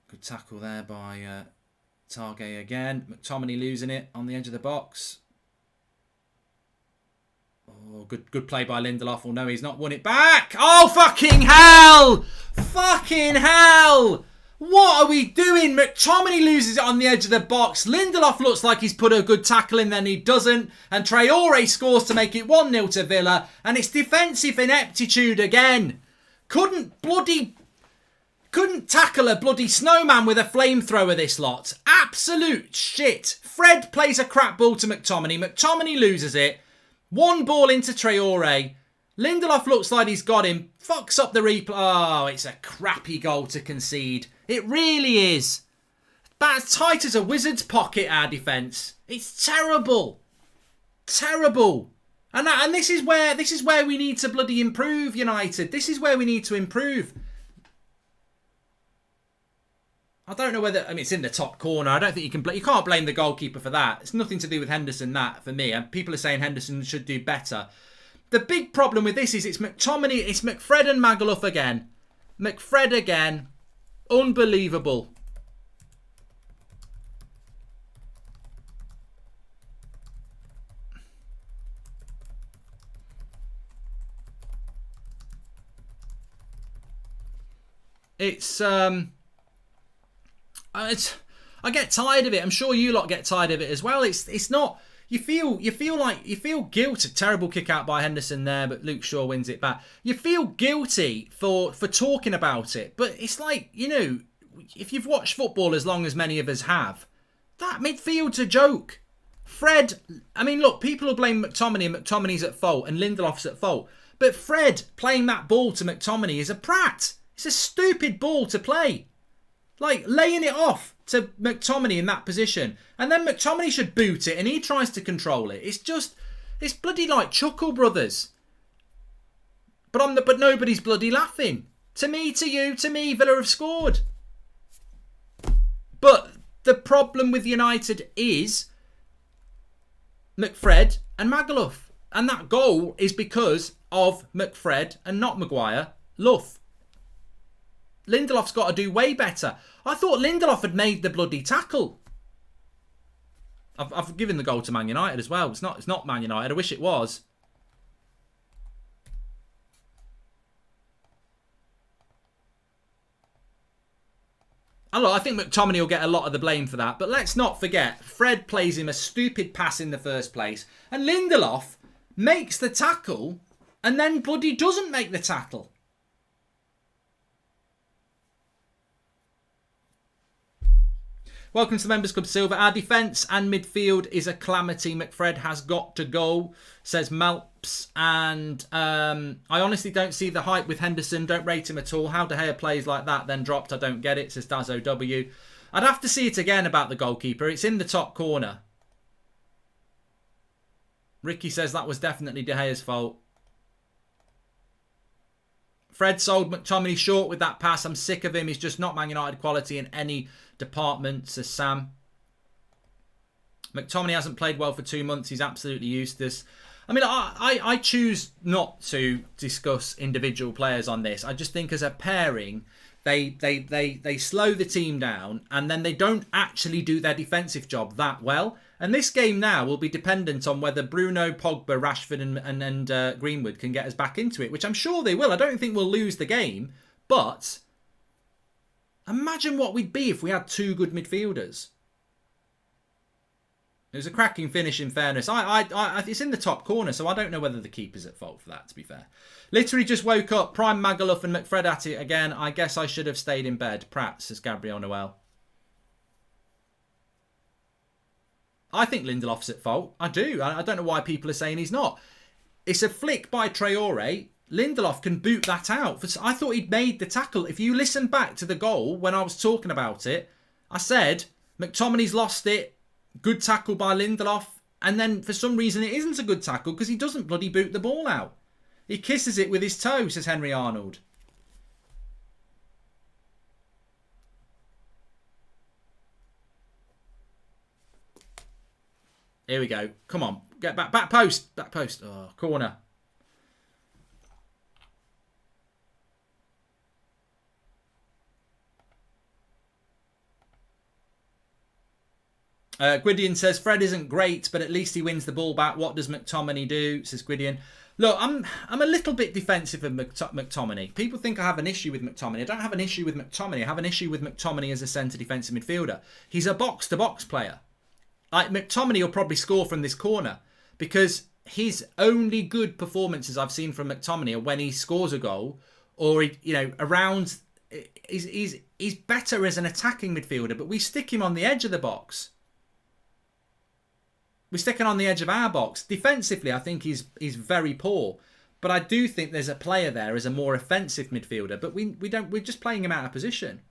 Good tackle there by Targay again. McTominay losing it on the edge of the box. Oh, good play by Lindelof. Oh no, he's not won it back. Oh, fucking hell! Fucking hell! What are we doing? McTominay loses it on the edge of the box. Lindelof looks like he's put a good tackle in, then he doesn't. And Traore scores to make it 1-0 to Villa. And it's defensive ineptitude again. Couldn't tackle a bloody snowman with a flamethrower, this lot. Absolute shit. Fred plays a crap ball to McTominay. McTominay loses it. One ball into Traore. Lindelof looks like he's got him. Fucks up the replay. Oh, it's a crappy goal to concede. It really is. About as tight as a wizard's pocket, our defence. It's terrible. Terrible. And this is where we need to bloody improve, United. This is where we need to improve. I don't know whether... I mean, it's in the top corner. I don't think you can't blame the goalkeeper for that. It's nothing to do with Henderson, that, for me. And people are saying Henderson should do better. The big problem with this is it's McTominay, it's McFred and Magaluf again. McFred again. Unbelievable. I get tired of it. I'm sure you lot get tired of it as well. It's not. You feel guilty. Terrible kick out by Henderson there, but Luke Shaw wins it back. You feel guilty for talking about it, but it's like, if you've watched football as long as many of us have, that midfield's a joke. Fred, I mean, look, people will blame McTominay and McTominay's at fault and Lindelof's at fault, but Fred playing that ball to McTominay is a prat. It's a stupid ball to play. Like, laying it off to McTominay in that position. And then McTominay should boot it and he tries to control it. It's bloody like Chuckle Brothers. But nobody's bloody laughing. To me, to you, to me, Villa have scored. But the problem with United is McFred and Magaluf. And that goal is because of McFred and not Maguire. Luff. Lindelof's got to do way better. I thought Lindelof had made the bloody tackle. I've given the goal to Man United as well. It's not Man United. I wish it was. And look, I think McTominay will get a lot of the blame for that. But let's not forget, Fred plays him a stupid pass in the first place. And Lindelof makes the tackle and then bloody doesn't make the tackle. Welcome to the Members Club Silver. Our defence and midfield is a calamity. McFred has got to go, says Malps. And I honestly don't see the hype with Henderson. Don't rate him at all. How De Gea plays like that, then dropped. I don't get it, says Dazo W. I'd have to see it again about the goalkeeper. It's in the top corner. Ricky says that was definitely De Gea's fault. Fred sold McTominay short with that pass. I'm sick of him. He's just not Man United quality in any department, says Sam. McTominay hasn't played well for 2 months. He's absolutely useless. I mean, I choose not to discuss individual players on this. I just think as a pairing, they slow the team down and then they don't actually do their defensive job that well. And this game now will be dependent on whether Bruno, Pogba, Rashford and Greenwood can get us back into it, which I'm sure they will. I don't think we'll lose the game, but imagine what we'd be if we had two good midfielders. It was a cracking finish, in fairness. It's in the top corner, so I don't know whether the keeper's at fault for that, to be fair. Literally just woke up. Prime Magaluf and McFred at it again. I guess I should have stayed in bed. Pratt, says Gabriel Noel. I think Lindelof's at fault. I do. I don't know why people are saying he's not. It's a flick by Traore. Lindelof can boot that out. I thought he'd made the tackle. If you listen back to the goal when I was talking about it, I said McTominay's lost it. Good tackle by Lindelof. And then for some reason it isn't a good tackle because he doesn't bloody boot the ball out. He kisses it with his toe, says Henry Arnold. Here we go. Come on. Get back. Back post. Back post. Oh, corner. Gwydion says, Fred isn't great, but at least he wins the ball back. What does McTominay do? Says Gwydion. Look, I'm a little bit defensive of McTominay. People think I have an issue with McTominay. I don't have an issue with McTominay. I have an issue with McTominay as a centre defensive midfielder. He's a box-to-box player. Like, McTominay will probably score from this corner because his only good performances I've seen from McTominay are when he scores a goal or, around... He's better as an attacking midfielder, but we stick him on the edge of the box. We're sticking on the edge of our box. Defensively, I think he's very poor. But I do think there's a player there as a more offensive midfielder. But we're just playing him out of position.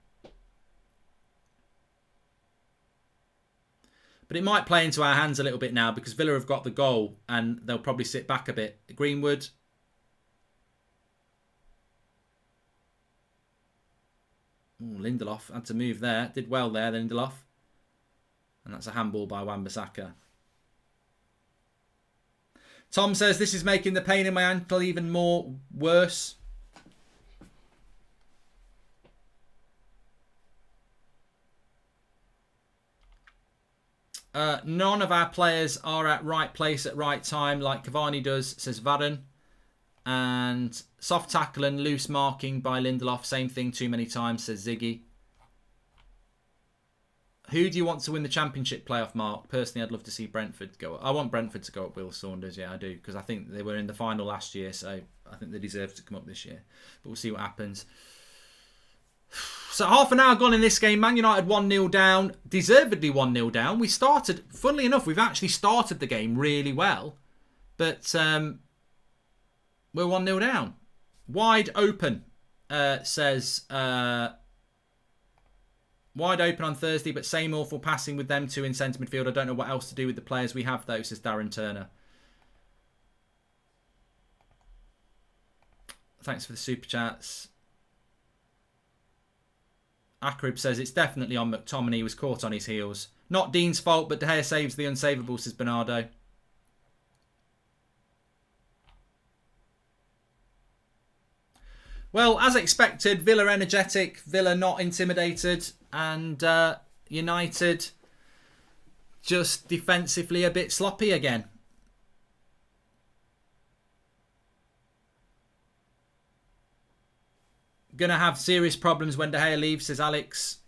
But it might play into our hands a little bit now because Villa have got the goal and they'll probably sit back a bit. Greenwood. Ooh, Lindelof had to move there. Did well there, Lindelof. And that's a handball by Wan-Bissaka. Tom says, this is making the pain in my ankle even more worse. None of our players are at right place at right time like Cavani does, says Varun. And soft tackle and loose marking by Lindelof. Same thing too many times, says Ziggy. Who do you want to win the Championship playoff, Mark? Personally, I'd love to see Brentford go up. I want Brentford to go up, Will Saunders. Yeah, I do. Because I think they were in the final last year. So I think they deserve to come up this year. But we'll see what happens. So half an hour gone in this game. Man United 1-0 down. Deservedly 1-0 down. We started, funnily enough, we've actually started the game really well. But we're 1-0 down. Wide open, says... wide open on Thursday, but same awful passing with them two in centre midfield. I don't know what else to do with the players we have, though, says Darren Turner. Thanks for the super chats. Akrib says it's definitely on McTominay. He was caught on his heels. Not Dean's fault, but De Gea saves the unsavable, says Bernardo. Well, as expected, Villa energetic, Villa not intimidated, and United just defensively a bit sloppy again. Gonna have serious problems when De Gea leaves, says Alex.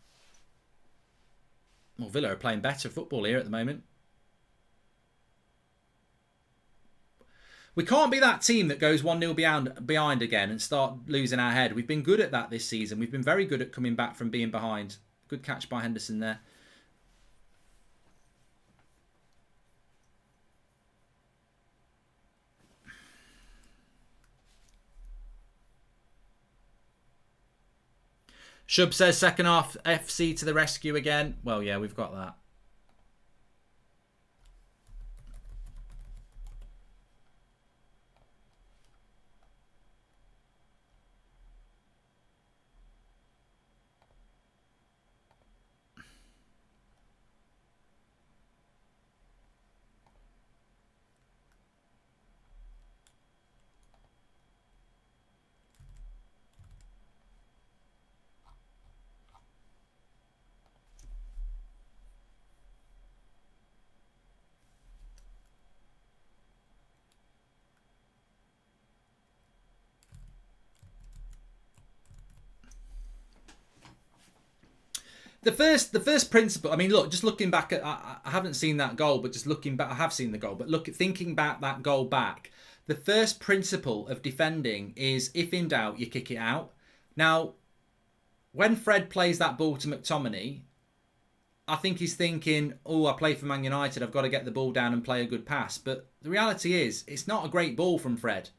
Well, Villa are playing better football here at the moment. We can't be that team that goes 1-0 behind again and start losing our head. We've been good at that this season. We've been very good at coming back from being behind. Good catch by Henderson there. Shub says second half FC to the rescue again. Well, yeah, we've got that. The first principle. I mean, look, just looking back at, I haven't seen that goal, but just looking back, I have seen the goal. But thinking back that goal back, the first principle of defending is if in doubt, you kick it out. Now, when Fred plays that ball to McTominay, I think he's thinking, "Oh, I play for Man United. I've got to get the ball down and play a good pass." But the reality is, it's not a great ball from Fred.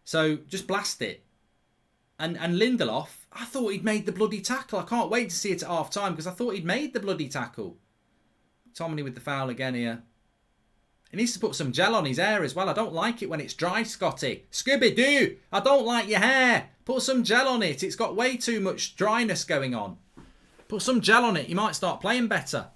So just blast it. And Lindelof, I thought he'd made the bloody tackle. I can't wait to see it at half time because I thought he'd made the bloody tackle. Tommy with the foul again here. He needs to put some gel on his hair as well. I don't like it when it's dry, Scotty. Scooby-Doo, I don't like your hair. Put some gel on it. It's got way too much dryness going on. Put some gel on it. You might start playing better.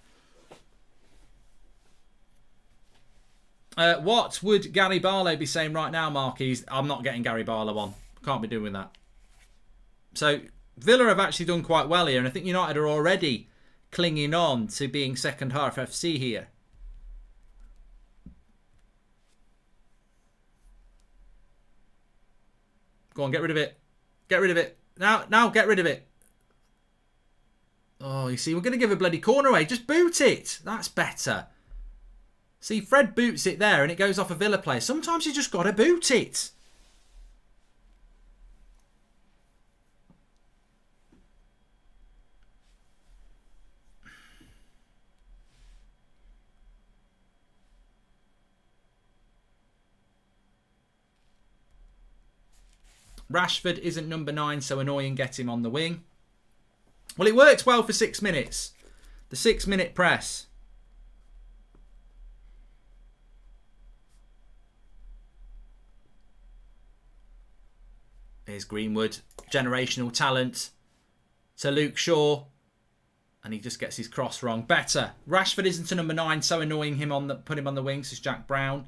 What would Gary Barlow be saying right now, Marquis? I'm not getting Gary Barlow on. Can't be doing that. So Villa have actually done quite well here, and I think United are already clinging on to being second half FC here. Go on, get rid of it. Get rid of it. Now get rid of it. Oh, you see, we're going to give a bloody corner away. Just boot it. That's better. See, Fred boots it there and it goes off a Villa player. Sometimes you just got to boot it. Rashford isn't number 9, so annoying, get him on the wing. Well, it worked well for 6 minutes. The 6-minute press. Here's Greenwood. Generational talent to Luke Shaw. And he just gets his cross wrong. Better. Rashford isn't a number 9, so annoying him put him on the wing, says Jack Brown.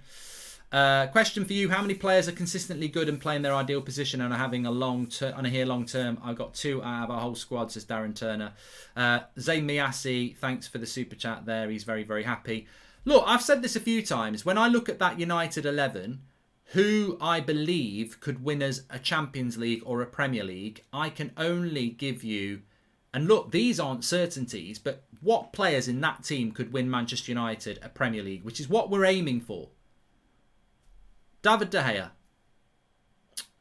Question for you: how many players are consistently good and playing their ideal position and are having a long term? I've got 2 out of our whole squad, says Darren Turner. Zayn Miasi, thanks for the super chat there. He's very, very happy. Look, I've said this a few times. When I look at that United 11, who I believe could win us a Champions League or a Premier League, I can only give you... And look, these aren't certainties, but what players in that team could win Manchester United a Premier League, which is what we're aiming for. David De Gea,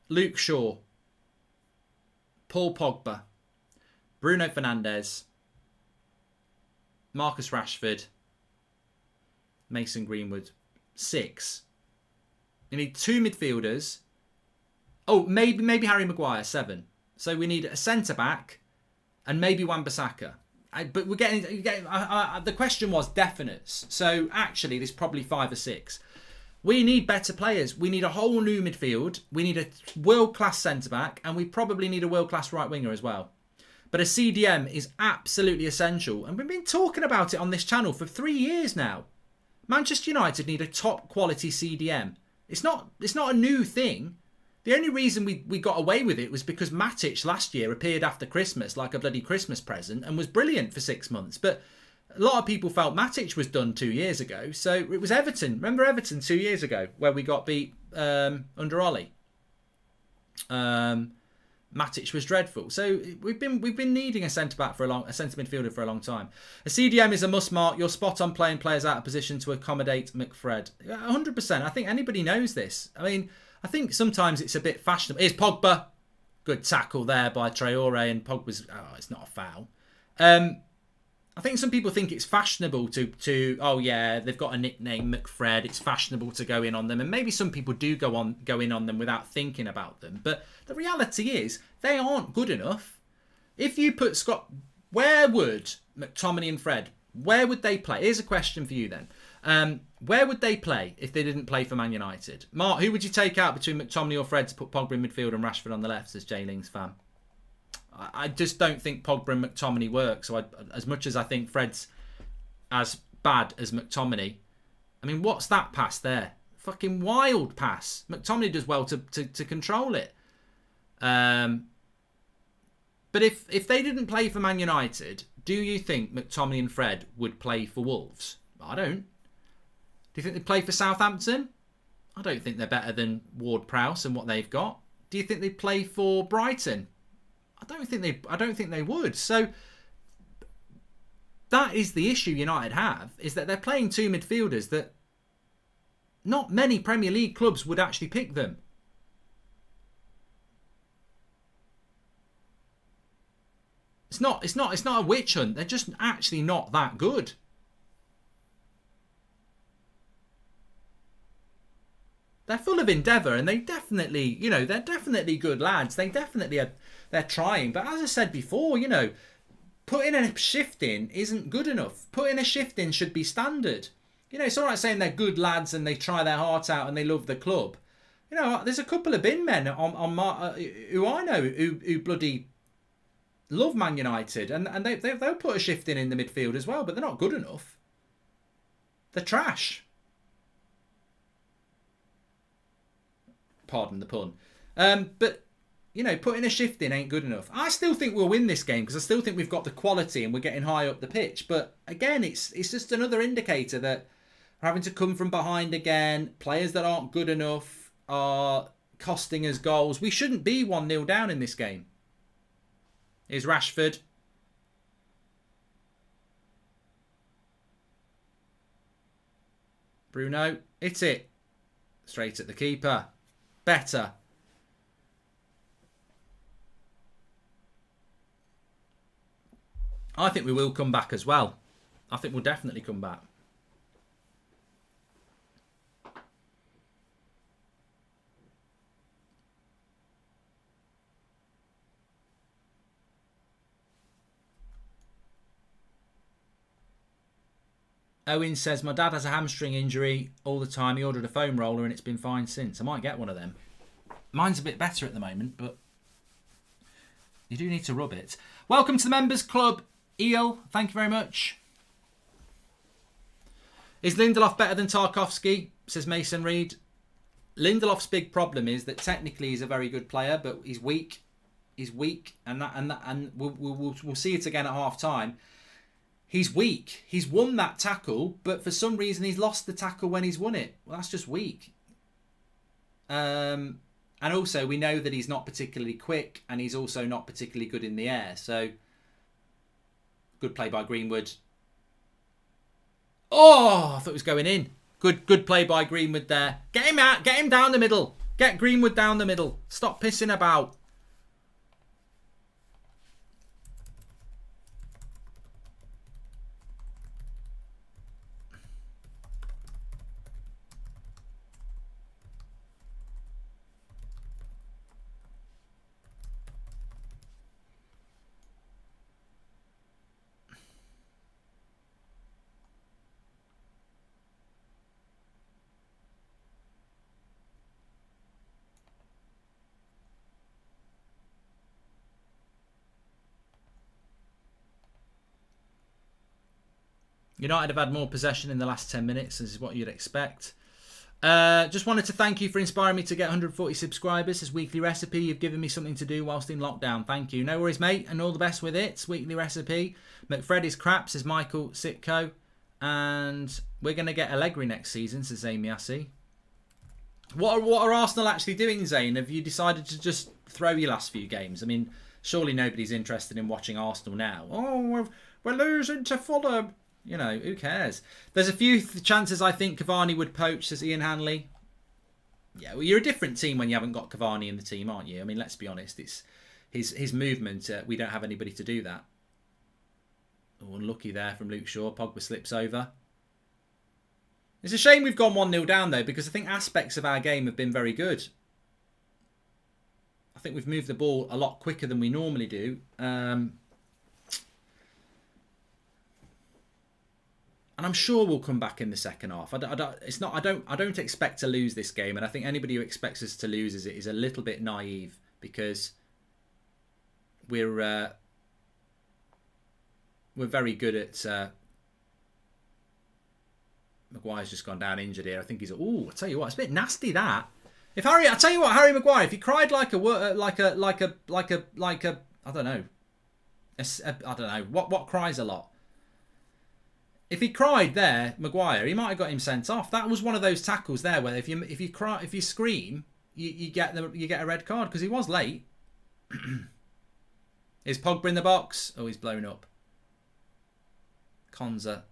Luke Shaw, Paul Pogba, Bruno Fernandes, Marcus Rashford, Mason Greenwood. 6. You need 2 midfielders. Oh, maybe Harry Maguire. 7. So we need a centre-back and maybe Wan-Bissaka. But we're getting the question was definites. So actually, there's probably 5 or 6. We need better players. We need a whole new midfield. We need a world-class centre-back. And we probably need a world-class right-winger as well. But a CDM is absolutely essential. And we've been talking about it on this channel for 3 years now. Manchester United need a top-quality CDM. It's not a new thing. The only reason we got away with it was because Matic last year appeared after Christmas like a bloody Christmas present and was brilliant for 6 months. But a lot of people felt Matic was done 2 years ago. So it was Everton. Remember Everton 2 years ago where we got beat under Ollie? Matic was dreadful. So we've been needing a centre midfielder for a long time. A CDM is a must mark. You're spot on playing players out of position to accommodate McFred. 100%. I think anybody knows this. I mean, I think sometimes it's a bit fashionable. Here's Pogba. Good tackle there by Traore, and Pogba's... Oh, it's not a foul. I think some people think it's fashionable to oh yeah, they've got a nickname, McFred. It's fashionable to go in on them. And maybe some people do go in on them without thinking about them. But the reality is, they aren't good enough. If you put Scott... Where would McTominay and Fred... Where would they play? Here's a question for you then. Where would they play if they didn't play for Man United? Mark, who would you take out between McTominay or Fred to put Pogba in midfield and Rashford on the left, says Jay Ling's fan? I just don't think Pogba and McTominay work. So as much as I think Fred's as bad as McTominay, I mean, what's that pass there? Fucking wild pass. McTominay does well to control it. But if they didn't play for Man United, do you think McTominay and Fred would play for Wolves? I don't. Do you think they'd play for Southampton? I don't think they're better than Ward-Prowse and what they've got. Do you think they'd play for Brighton? I don't think they would. So that is the issue United have, is that they're playing 2 midfielders that not many Premier League clubs would actually pick them. It's not a witch hunt. They're just actually not that good. They're full of endeavour, and they definitely, they're definitely good lads. They're trying. But as I said before, putting a shift in isn't good enough. Putting a shift in should be standard. It's all right saying they're good lads and they try their heart out and they love the club. There's a couple of bin men who I know who bloody love Man United, and they'll put a shift in the midfield as well, but they're not good enough. They're trash. Pardon the pun. But, putting a shift in ain't good enough. I still think we'll win this game because I still think we've got the quality and we're getting high up the pitch. But again, it's just another indicator that we're having to come from behind again. Players that aren't good enough are costing us goals. We shouldn't be 1-0 down in this game. Here's Rashford. Bruno, hit it. Straight at the keeper. Better. I think we will come back as well. I think we'll definitely come back. Owen says, my dad has a hamstring injury all the time. He ordered a foam roller and it's been fine since. I might get one of them. Mine's a bit better at the moment, but you do need to rub it. Welcome to the Members Club, Eel. Thank you very much. Is Lindelof better than Tarkowski? Says Mason Reed. Lindelof's big problem is that technically he's a very good player, but he's weak. He's weak, and we'll see it again at half time. He's weak. He's won that tackle, but for some reason he's lost the tackle when he's won it. Well, that's just weak. And also we know that he's not particularly quick, and he's also not particularly good in the air. So good play by Greenwood. Oh, I thought it was going in. Good play by Greenwood there. Get him out. Get him down the middle. Get Greenwood down the middle. Stop pissing about. United have had more possession in the last 10 minutes. This is what you'd expect. Just wanted to thank you for inspiring me to get 140 subscribers. This weekly recipe. You've given me something to do whilst in lockdown. Thank you. No worries, mate. And all the best with it. Weekly recipe. McFred is crap, says Michael Sitko. And we're going to get Allegri next season, says Amy Assey. What are Arsenal actually doing, Zane? Have you decided to just throw your last few games? I mean, surely nobody's interested in watching Arsenal now. Oh, we're losing to Fulham. You know, who cares? There's a few chances I think Cavani would poach, says Ian Hanley. Yeah, well, you're a different team when you haven't got Cavani in the team, aren't you? I mean, let's be honest. It's his movement. We don't have anybody to do that. Oh, unlucky there from Luke Shaw. Pogba slips over. It's a shame we've gone 1-0 down, though, because I think aspects of our game have been very good. I think we've moved the ball a lot quicker than we normally do. And I'm sure we'll come back in the second half. I don't expect to lose this game, and I think anybody who expects us to lose is a little bit naive, because we're very good at. Maguire's just gone down injured here. I think he's. Oh, I tell you what, it's a bit nasty that. If Harry, I tell you what, Harry Maguire, if he cried like a I don't know, I don't know what cries a lot. If he cried there, Maguire, he might have got him sent off. That was one of those tackles there where if you scream, you get a red card, because he was late. Is Pogba in the box? Oh, he's blown up. Konza.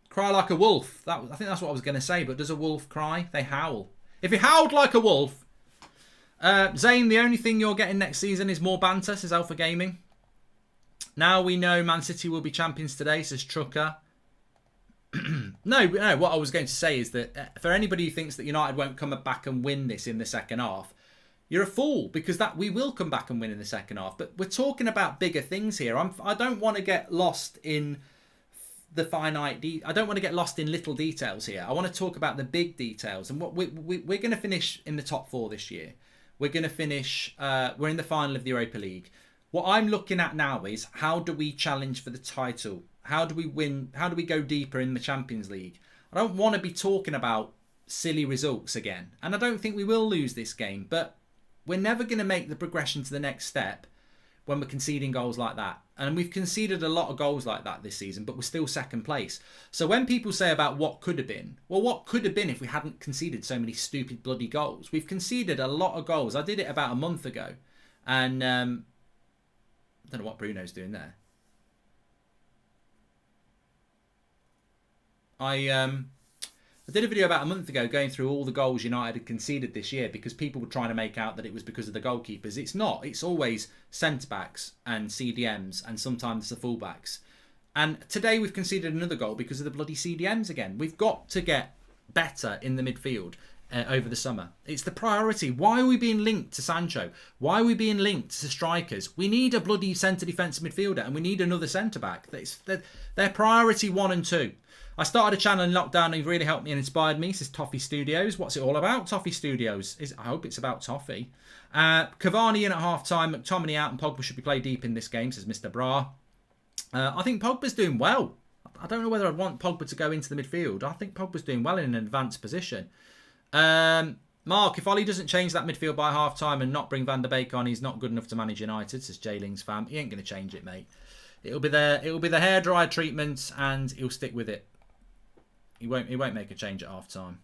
Cry like a wolf. I think that's what I was going to say. But does a wolf cry? They howl. If he howled like a wolf, Zane, the only thing you're getting next season is more banter, says Alpha Gaming. Now we know Man City will be champions today, says Trucker. No, what I was going to say is that for anybody who thinks that United won't come back and win this in the second half, you're a fool, because that we will come back and win in the second half. But we're talking about bigger things here. I don't want to get lost in the finite. I don't want to get lost in little details here. I want to talk about the big details. And what we're going to finish in the top 4 this year. We're going to finish. We're in the final of the Europa League. What I'm looking at now is, how do we challenge for the title? How do we win? How do we go deeper in the Champions League? I don't want to be talking about silly results again. And I don't think we will lose this game. But we're never going to make the progression to the next step when we're conceding goals like that. And we've conceded a lot of goals like that this season, but we're still second place. So when people say about what could have been, well, what could have been if we hadn't conceded so many stupid bloody goals? We've conceded a lot of goals. I did it about a month ago. And I don't know what Bruno's doing there. I did a video about a month ago going through all the goals United had conceded this year, because people were trying to make out that it was because of the goalkeepers. It's not. It's always centre-backs and CDMs, and sometimes the full-backs. And today we've conceded another goal because of the bloody CDMs again. We've got to get better in the midfield. over the summer. It's the priority. Why are we being linked to Sancho? Why are we being linked to strikers? We need a bloody centre defensive midfielder and we need another centre back. They're priority 1 and 2. I started a channel in lockdown and it really helped me and inspired me. This is Toffee Studios. What's it all about? Toffee Studios. I hope it's about toffee. Cavani in at half-time. McTominay out and Pogba should be played deep in this game, says Mr. Bra. I think Pogba's doing well. I don't know whether I'd want Pogba to go into the midfield. I think Pogba's doing well in an advanced position. Mark, if Ollie doesn't change that midfield by half-time and not bring Van der Beek on, he's not good enough to manage United, says J-Ling's fam. He ain't going to change it, mate. It'll be the hairdryer treatment and he'll stick with it. He won't make a change at half-time.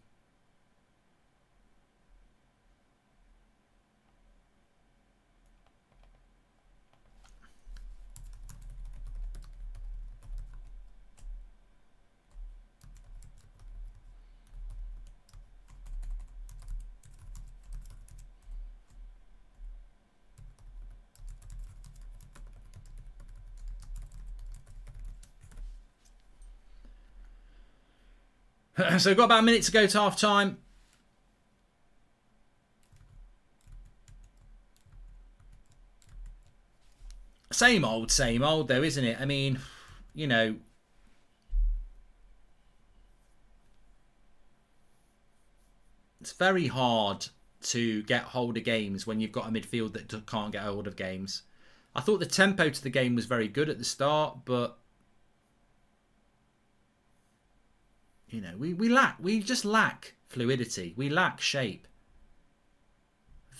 So we've got about a minute to go to half time. Same old though, isn't it? I mean, you know, it's very hard to get hold of games when you've got a midfield that can't get hold of games. I thought the tempo to the game was very good at the start, but you know, we just lack fluidity. We lack shape.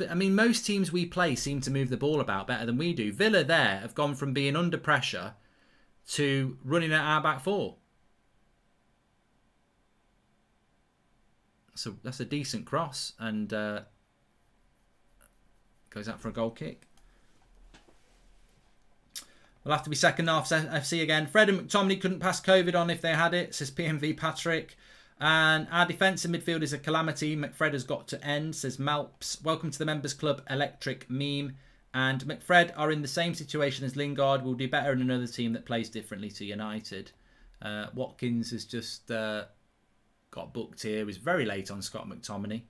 I mean, most teams we play seem to move the ball about better than we do. Villa there have gone from being under pressure to running at our back four. So that's a decent cross and goes out for a goal kick. We'll have to be second half FC again. Fred and McTominay couldn't pass COVID on if they had it, says PMV Patrick. And our defensive midfield is a calamity. McFred has got to end, says Malps. Welcome to the Members Club Electric Meme. And McFred are in the same situation as Lingard. Will do better in another team that plays differently to United. Watkins has just got booked here. He's very late on Scott McTominay.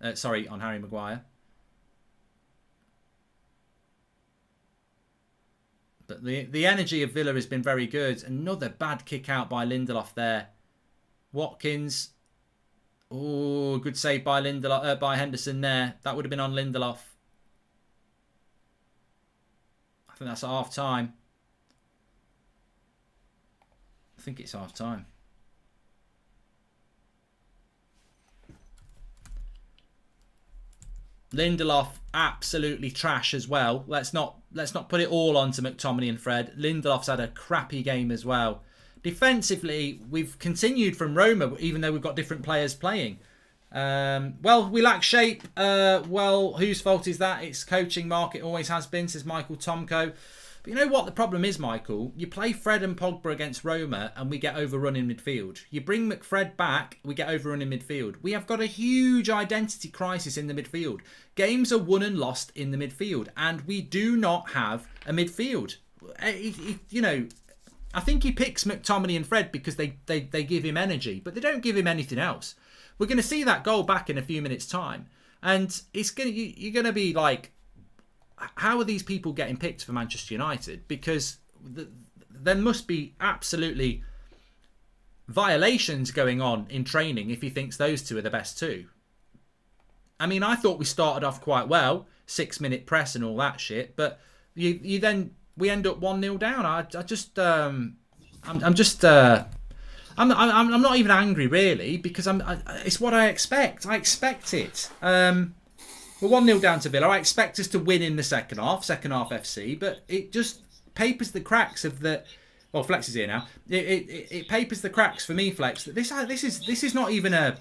On Harry Maguire. But the energy of Villa has been very good. Another bad kick out by Lindelof there. Watkins. Oh, good save by by Henderson there. That would have been on Lindelof. I think that's at half time. I think it's half time. Lindelof absolutely trash as well. Let's not put it all onto McTominay and Fred. Lindelof's had a crappy game as well. Defensively, we've continued from Roma, even though we've got different players playing. Well, we lack shape. Well, whose fault is that? It's coaching, Mark. It always has been, says Michael Tomko. But you know what the problem is, Michael? You play Fred and Pogba against Roma and we get overrun in midfield. You bring McFred back, we get overrun in midfield. We have got a huge identity crisis in the midfield. Games are won and lost in the midfield and we do not have a midfield. You know, I think he picks McTominay and Fred because they give him energy, but they don't give him anything else. We're going to see that goal back in a few minutes' time. And you're going to be like, how are these people getting picked for Manchester United? Because there must be absolutely violations going on in training if he thinks those two are the best two. I mean, I thought we started off quite well, 6-minute press and all that shit, but we end up 1-0 down. I'm not even angry really because it's what I expect. I expect it. We're 1-0 down to Villa. I expect us to win in the second half FC, but it just papers the cracks of the. Well, Flex is here now. It papers the cracks for me, Flex. That this is not even a.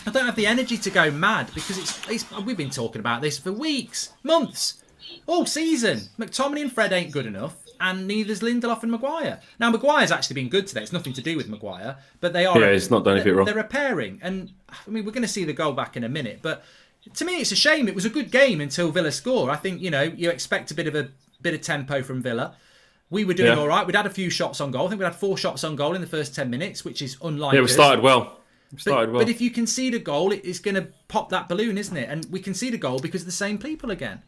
I don't have the energy to go mad because we've been talking about this for weeks, months, all season. McTominay and Fred ain't good enough, and neither's Lindelof and Maguire. Now Maguire's actually been good today. It's nothing to do with Maguire, but they are. Yeah, it's not done anything wrong. They're a pairing, and I mean we're going to see the goal back in a minute, but. To me, it's a shame. It was a good game until Villa score. I think, you know, you expect a bit of tempo from Villa. We were doing all right. We'd had a few shots on goal. I think we had 4 shots on goal in the first 10 minutes, which is unlike us. Yeah, we started well. But if you concede a goal, it's going to pop that balloon, isn't it? And we concede a goal because of the same people again.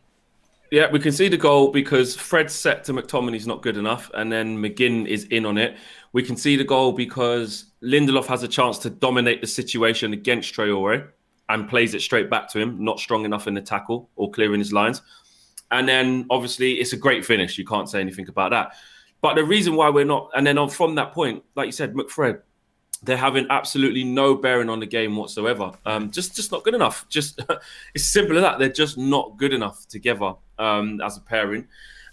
Yeah, we concede a goal because Fred's set to McTominay's not good enough, and then McGinn is in on it. We concede a goal because Lindelof has a chance to dominate the situation against Traore and plays it straight back to him, not strong enough in the tackle or clearing his lines. And then, obviously, it's a great finish. You can't say anything about that. But the reason why we're not... And then from that point, like you said, McFred, they're having absolutely no bearing on the game whatsoever. Just not good enough. It's simple as that. They're just not good enough together as a pairing.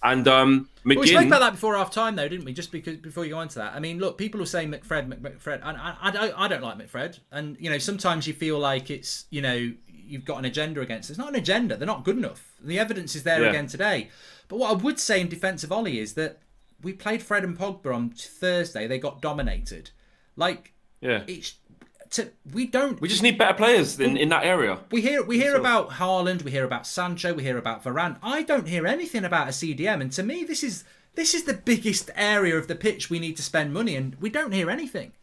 And McGinn... Well, we spoke about that before half-time, though, didn't we? Just because before you go into that. I mean, look, people will say McFred. And I don't like McFred. And, sometimes you feel like it's, you've got an agenda against it. It's not an agenda. They're not good enough. The evidence is there again today. But what I would say in defence of Ollie is that we played Fred and Pogba on Thursday. They got dominated. We just need better players in that area. We hear about Haaland, we hear about Sancho, we hear about Varane. I don't hear anything about a CDM, and to me, this is the biggest area of the pitch we need to spend money, and we don't hear anything.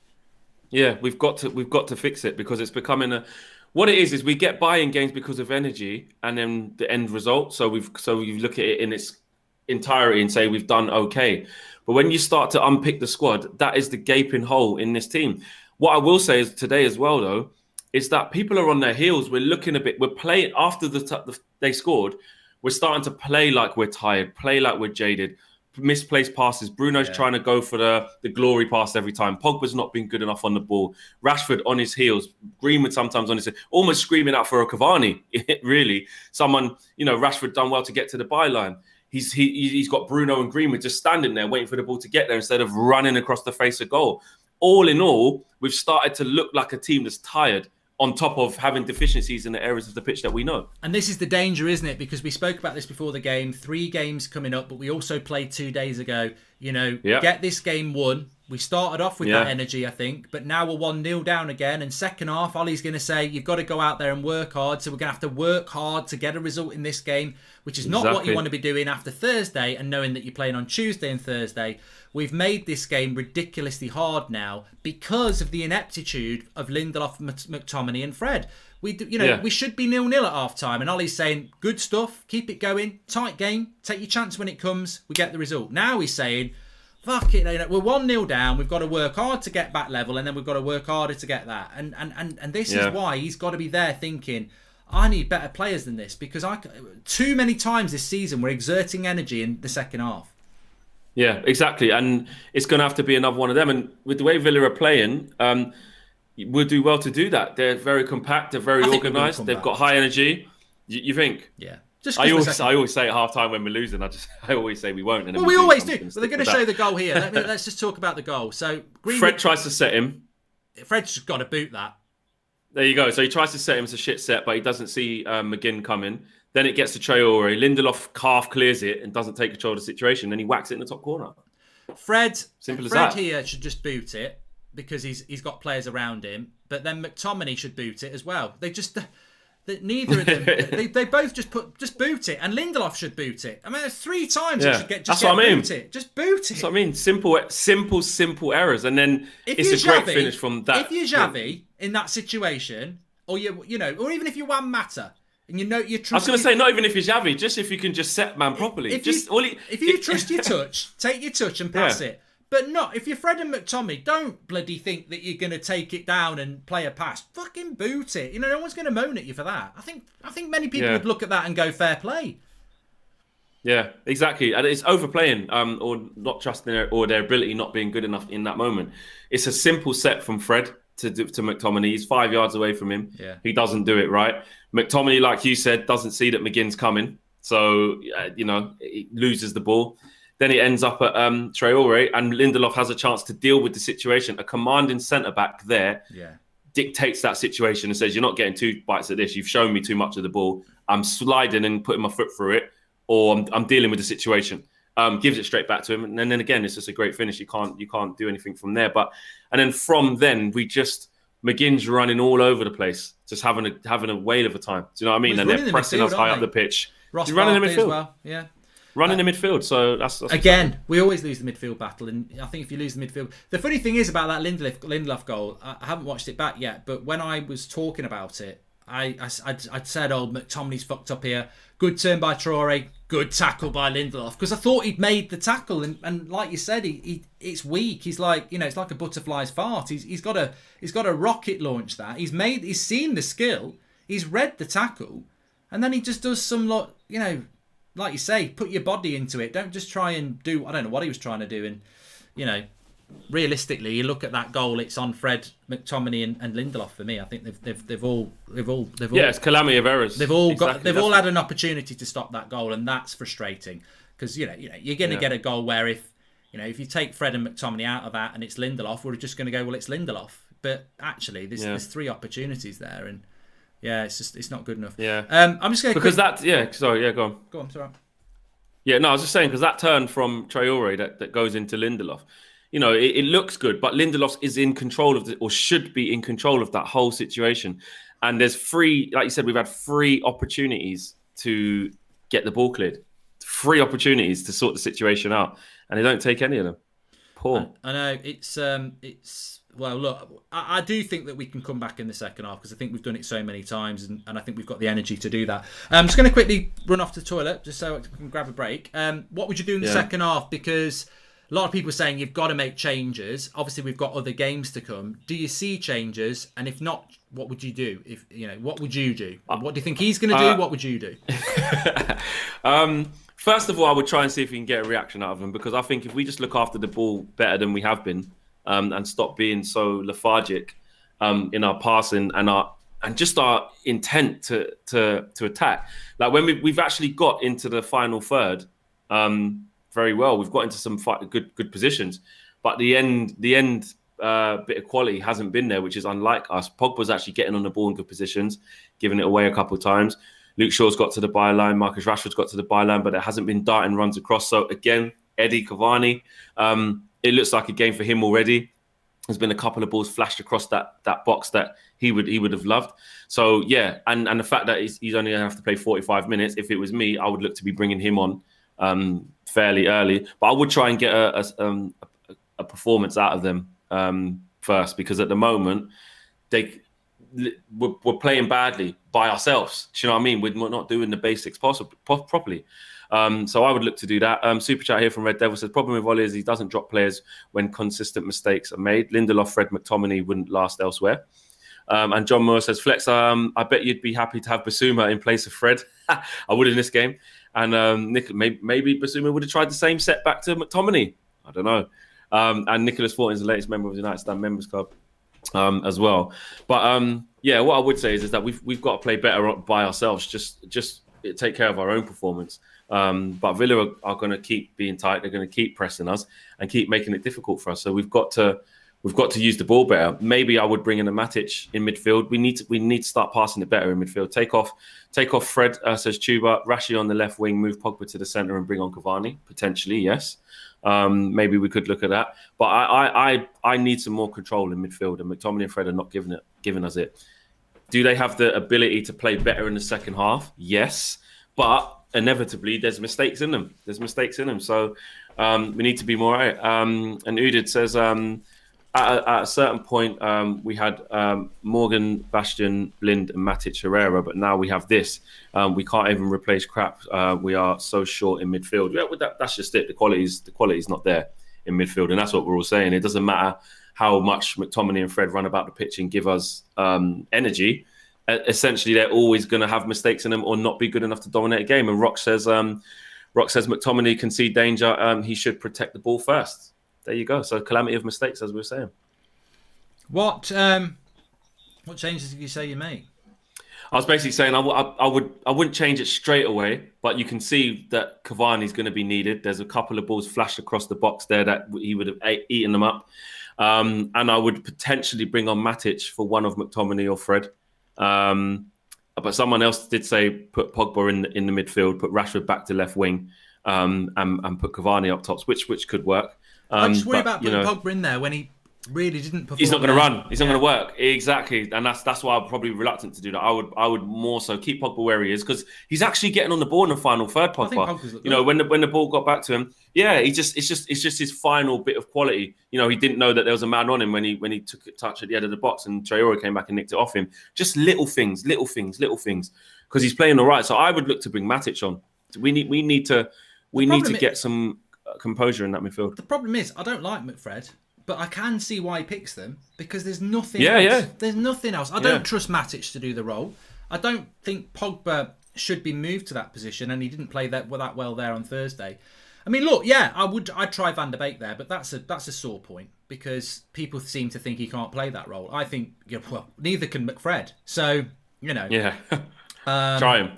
Yeah, we've got to fix it because it's becoming what it is we get by in games because of energy and then the end result. So you look at it in its entirety and say we've done okay. But when you start to unpick the squad, that is the gaping hole in this team. What I will say is today as well, though, is that people are on their heels. We're looking we're playing after they scored. We're starting to play like we're tired, play like we're jaded, misplaced passes. Bruno's trying to go for the glory pass every time. Pogba's not been good enough on the ball. Rashford on his heels. Greenwood sometimes on his heels, almost screaming out for a Cavani. Really, someone Rashford done well to get to the byline. He's got Bruno and Greenwood just standing there waiting for the ball to get there instead of running across the face of goal. All in all, we've started to look like a team that's tired on top of having deficiencies in the areas of the pitch that we know. And this is the danger, isn't it? Because we spoke about this before the game. 3 games coming up, but we also played 2 days ago. Get this game won. We started off with that energy, I think, but now we're 1-0 down again. And second half, Ollie's going to say, you've got to go out there and work hard. So we're going to have to work hard to get a result in this game, which is not what you want to be doing after Thursday and knowing that you're playing on Tuesday and Thursday. We've made this game ridiculously hard now because of the ineptitude of Lindelof, McTominay and Fred. We should be 0-0 at half-time. And Ollie's saying, good stuff, keep it going, tight game, take your chance when it comes, we get the result. Now he's saying, fuck it, we're 1-0 down, we've got to work hard to get back level, and then we've got to work harder to get that. And this is why he's got to be there thinking, I need better players than this, because too many times this season we're exerting energy in the second half. Yeah, exactly. And it's going to have to be another one of them. And with the way Villa are playing, we'll do well to do that. They're very compact, they're very organised, they've got high energy. You think? Yeah. I always say at half-time when we're losing, I always say we won't. And we always do. But they're going to show the goal here. Let's just talk about the goal. So Fred tries to set him. Fred's got to boot that. There you go. So he tries to set him. It's a shit set, but he doesn't see McGinn coming. Then it gets to Traore. Lindelof half clears it and doesn't take control of the situation. Then he whacks it in the top corner. Fred that. Here should just boot it because he's got players around him. But then McTominay should boot it as well. Neither of them. they both just boot it, and Lindelof should boot it. I mean, there's 3 times it should get boot it. Just boot it. That's what I mean. Simple errors, and then it's a great finish from that. If you're Xavi in that situation, or or even if you're Juan Mata, and you're I was going to say, not even if you're Xavi, just if you can just set man properly. If you trust your touch, take your touch and pass it. But not if you're Fred and McTominay, don't bloody think that you're going to take it down and play a pass. Fucking boot it. No one's going to moan at you for that. I think many people would look at that and go, fair play. Yeah, exactly. And it's overplaying or not trusting or their ability not being good enough in that moment. It's a simple set from Fred to McTominay. He's 5 yards away from him. Yeah. He doesn't do it right. McTominay, like you said, doesn't see that McGinn's coming. So, he loses the ball. Then it ends up at Traore, and Lindelof has a chance to deal with the situation. A commanding centre-back there dictates that situation and says, you're not getting 2 bites at this. You've shown me too much of the ball. I'm sliding and putting my foot through it, or I'm dealing with the situation. Gives it straight back to him. And then again, it's just a great finish. You can't do anything from there. And then from then, McGinn's running all over the place, just having a whale of a time. Do you know what I mean? And they're pressing us high up the pitch. Ross running in the midfield as well, yeah. running the midfield. So that's again, we always lose the midfield battle, and I think if you lose the midfield, the funny thing is about that Lindelof goal. I haven't watched it back yet, but when I was talking about it, I'd said, "Oh, McTominay's fucked up here. Good turn by Traore, good tackle by Lindelof," because I thought he'd made the tackle, and like you said, it's weak. He's like, it's like a butterfly's fart. He's got a rocket launch that he's seen the skill, he's read the tackle, and then he just does some lot, like you say, put your body into it. Don't just try and do. I don't know what he was trying to do, and realistically, you look at that goal. It's on Fred, McTominay, and Lindelof for me. I think they've all. Yeah, it's calamity of errors. They've all had an opportunity to stop that goal, and that's frustrating because you're going to get a goal where if you take Fred and McTominay out of that and it's Lindelof, we're just going to go, well, it's Lindelof. But actually, there's 3 opportunities there, and it's not good enough. Yeah. I'm just going to go on. Go on, sorry. Yeah, no, I was just saying because that turn from Traore that goes into Lindelof. It looks good, but Lindelof is in control of or should be in control of that whole situation. And there's 3, like you said, we've had 3 opportunities to get the ball cleared. 3 opportunities to sort the situation out, and they don't take any of them. Poor. I know it's well. Look, I do think that we can come back in the second half because I think we've done it so many times, and I think we've got the energy to do that. I'm just going to quickly run off to the toilet just so I can grab a break. What would you do in the second half? Because a lot of people are saying you've got to make changes. Obviously, we've got other games to come. Do you see changes? And if not, what would you do? What would you do? What do you think he's going to do? What would you do? First of all, I would try and see if we can get a reaction out of them, because I think if we just look after the ball better than we have been, and stop being so lethargic in our passing and just our intent to attack. Like when we've actually got into the final third. Very well. We've got into some good positions, but the end bit of quality hasn't been there, which is unlike us. Pogba's actually getting on the ball in good positions, giving it away a couple of times. Luke Shaw's got to the byline, Marcus Rashford's got to the byline, but there hasn't been darting runs across. So again, Eddie Cavani, it looks like a game for him already. There's been a couple of balls flashed across that box that he would have loved. So yeah, and the fact that he's only going to have to play 45 minutes. If it was me, I would look to be bringing him on fairly early, but I would try and get a performance out of them first, because at the moment we're playing badly by ourselves. Do you know what I mean? We're not doing the basics properly. So I would look to do that. Super chat here from Red Devil says, problem with Ollie is he doesn't drop players when consistent mistakes are made. Lindelof, Fred, McTominay wouldn't last elsewhere. And John Moore says, Flex, I bet you'd be happy to have Basuma in place of Fred. I would in this game. And maybe Basuma would have tried the same setback to McTominay. I don't know. And Nicholas Thornton is the latest member of the United Stand Members Club as well. But what I would say is that we've got to play better by ourselves. Just take care of our own performance. But Villa are going to keep being tight. They're going to keep pressing us and keep making it difficult for us. So we've got to use the ball better. Maybe I would bring in a Matic in midfield. We need to start passing it better in midfield. Take off Fred, says Chuba. Rashi on the left wing, move Pogba to the centre and bring on Cavani. Potentially, yes. Maybe we could look at that. But I need some more control in midfield, and McTominay and Fred are not giving us it. Do they have the ability to play better in the second half? Yes. But inevitably, there's mistakes in them. So we need to be more right. And Udid says, at a certain point, we had Morgan, Bastion, Blind, and Matic Herrera, but now we have this. We can't even replace crap. We are so short in midfield. Yeah, that's just it. The quality's not there in midfield, and that's what we're all saying. It doesn't matter how much McTominay and Fred run about the pitch and give us energy. Essentially, they're always going to have mistakes in them or not be good enough to dominate a game. And Rock says McTominay can see danger. He should protect the ball first. There you go. So calamity of mistakes, as we were saying. What changes did you say you made? I was basically saying I wouldn't change it straight away, but you can see that Cavani's going to be needed. There's a couple of balls flashed across the box there that he would have eaten them up, and I would potentially bring on Matic for one of McTominay or Fred. But someone else did say put Pogba in the midfield, put Rashford back to left wing, and put Cavani up tops, which could work. I just worry about putting Pogba in there when really didn't perform. He's not going to run. He's not going to work. Exactly, and that's why I'm probably reluctant to do that. I would more so keep Pogba where he is because he's actually getting on the ball in the final third. Pogba, you know, when the ball got back to him, yeah, it's just his final bit of quality. You know, he didn't know that there was a man on him when he took a touch at the end of the box and Traore came back and nicked it off him. Just little things, because he's playing all right. So I would look to bring Matic on. We need to get some composure in that midfield. The problem is I don't like McFred. But I can see why he picks them because there's nothing else. Yeah. There's nothing else. I don't trust Matic to do the role. I don't think Pogba should be moved to that position, and he didn't play that well there on Thursday. I mean, look, I'd try Van der Beek there, but that's a sore point because people seem to think he can't play that role. I think, neither can McFred. So, try him.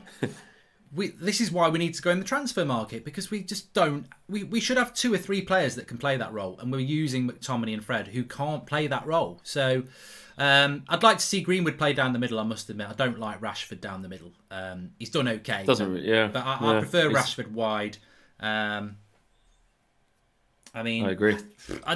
This is why we need to go in the transfer market because we just don't. We should have 2 or 3 players that can play that role, and we're using McTominay and Fred who can't play that role. So I'd like to see Greenwood play down the middle. I must admit, I don't like Rashford down the middle. He's done okay, but I prefer Rashford wide. I agree. I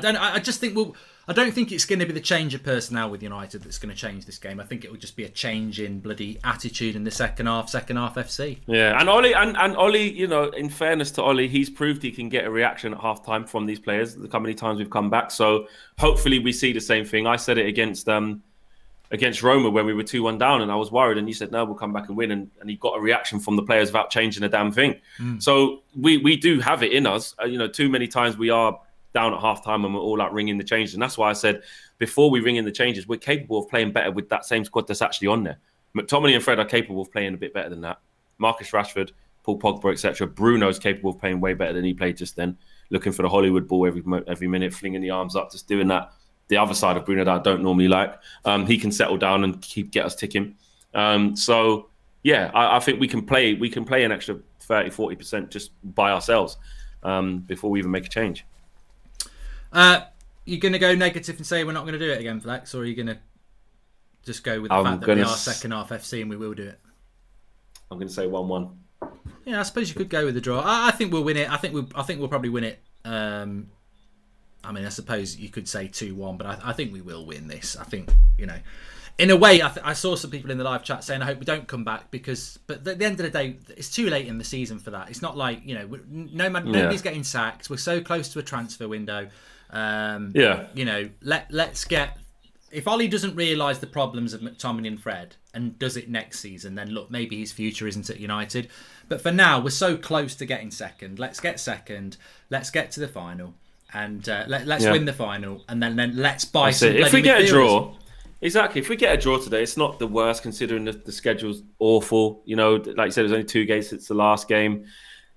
don't think it's going to be the change of personnel with United that's going to change this game. I think it will just be a change in bloody attitude in the second half FC. Yeah, and Ollie, you know, in fairness to Ollie, he's proved he can get a reaction at half time from these players. Look how many times we've come back. So hopefully we see the same thing. I said it against Roma when we were 2-1 down and I was worried and you said, no, we'll come back and win. And he got a reaction from the players without changing a damn thing. So we do have it in us. You know, too many times we are down at half time and we're all out ringing the changes. And that's why I said before we ring in the changes, we're capable of playing better with that same squad that's actually on there. McTominay and Fred are capable of playing a bit better than that. Marcus Rashford, Paul Pogba, etc. Bruno's capable of playing way better than he played just then. Looking for the Hollywood ball every minute, flinging the arms up, just doing that. The other side of Bruno that I don't normally like. He can settle down and get us ticking. So yeah, I think we can play an extra 30-40% just by ourselves before we even make a change. You're going to go negative and say we're not going to do it again, Flex, or are you going to just go with the fact that we are second half FC and we will do it? I'm going to say 1-1. Yeah, I suppose you could go with the draw. I think we'll win it. I think we'll probably win it. I mean, I suppose you could say 2-1, but I think we will win this. I think, you know, in a way, I saw some people in the live chat saying, I hope we don't come back but at the end of the day, it's too late in the season for that. It's not like, you know, nobody's getting sacked. We're so close to a transfer window. You know, let's get. If Ollie doesn't realise the problems of McTominay and Fred and does it next season, then look, maybe his future isn't at United. But for now, we're so close to getting second. Let's get second. Let's get to the final, and let's win the final, and then let's buy some. If we get a draw, exactly. If we get a draw today, it's not the worst considering the schedule's awful. You know, like you said, there's only 2 games since the last game.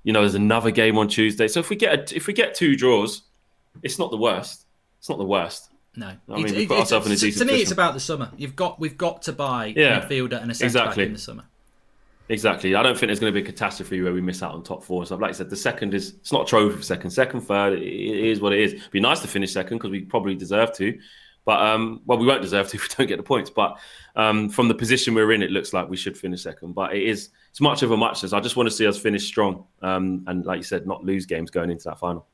You know, there's another game on Tuesday. So if we get 2 draws. It's not the worst. It's not the worst. No, I mean, we put ourselves in a decent to me, position. it's about the summer. We've got to buy a midfielder and a centre back in the summer. Exactly. I don't think there's going to be a catastrophe where we miss out on top 4 and stuff. Like I said, the second it's not a trophy for second, third. It is what it is. It'd be nice to finish second because we probably deserve to, but we won't deserve to if we don't get the points. But from the position we're in, it looks like we should finish second. But it's much of a muchness. I just want to see us finish strong and, like you said, not lose games going into that final.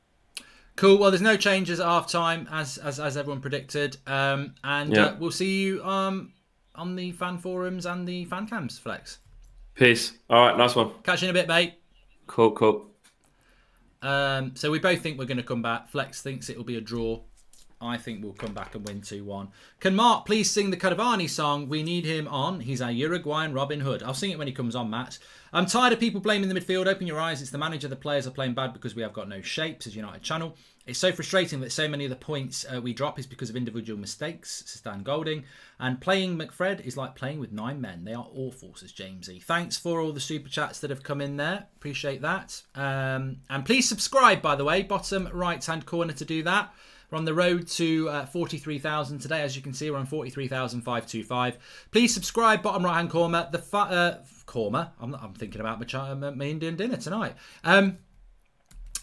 Cool. Well, there's no changes at half time as everyone predicted, we'll see you on the fan forums and the fan cams, Flex. Peace. All right, nice one. Catch you in a bit, mate. Cool. So we both think we're going to come back. Flex thinks it will be a draw. I think we'll come back and win 2-1. Can Mark please sing the Cavani song? We need him on. He's our Uruguayan Robin Hood. I'll sing it when he comes on, Matt. I'm tired of people blaming the midfield. Open your eyes. It's the manager. The players are playing bad because we have got no shape, says United Channel. It's so frustrating that so many of the points we drop is because of individual mistakes, says Stan Golding. And playing McFred is like playing with 9 men. They are awful, says James E. Thanks for all the super chats that have come in there. Appreciate that. And please subscribe, by the way. Bottom right-hand corner to do that. We're on the road to 43,000 today. As you can see, we're on 43,525. Please subscribe, bottom right-hand corner. I'm thinking about my Indian dinner tonight.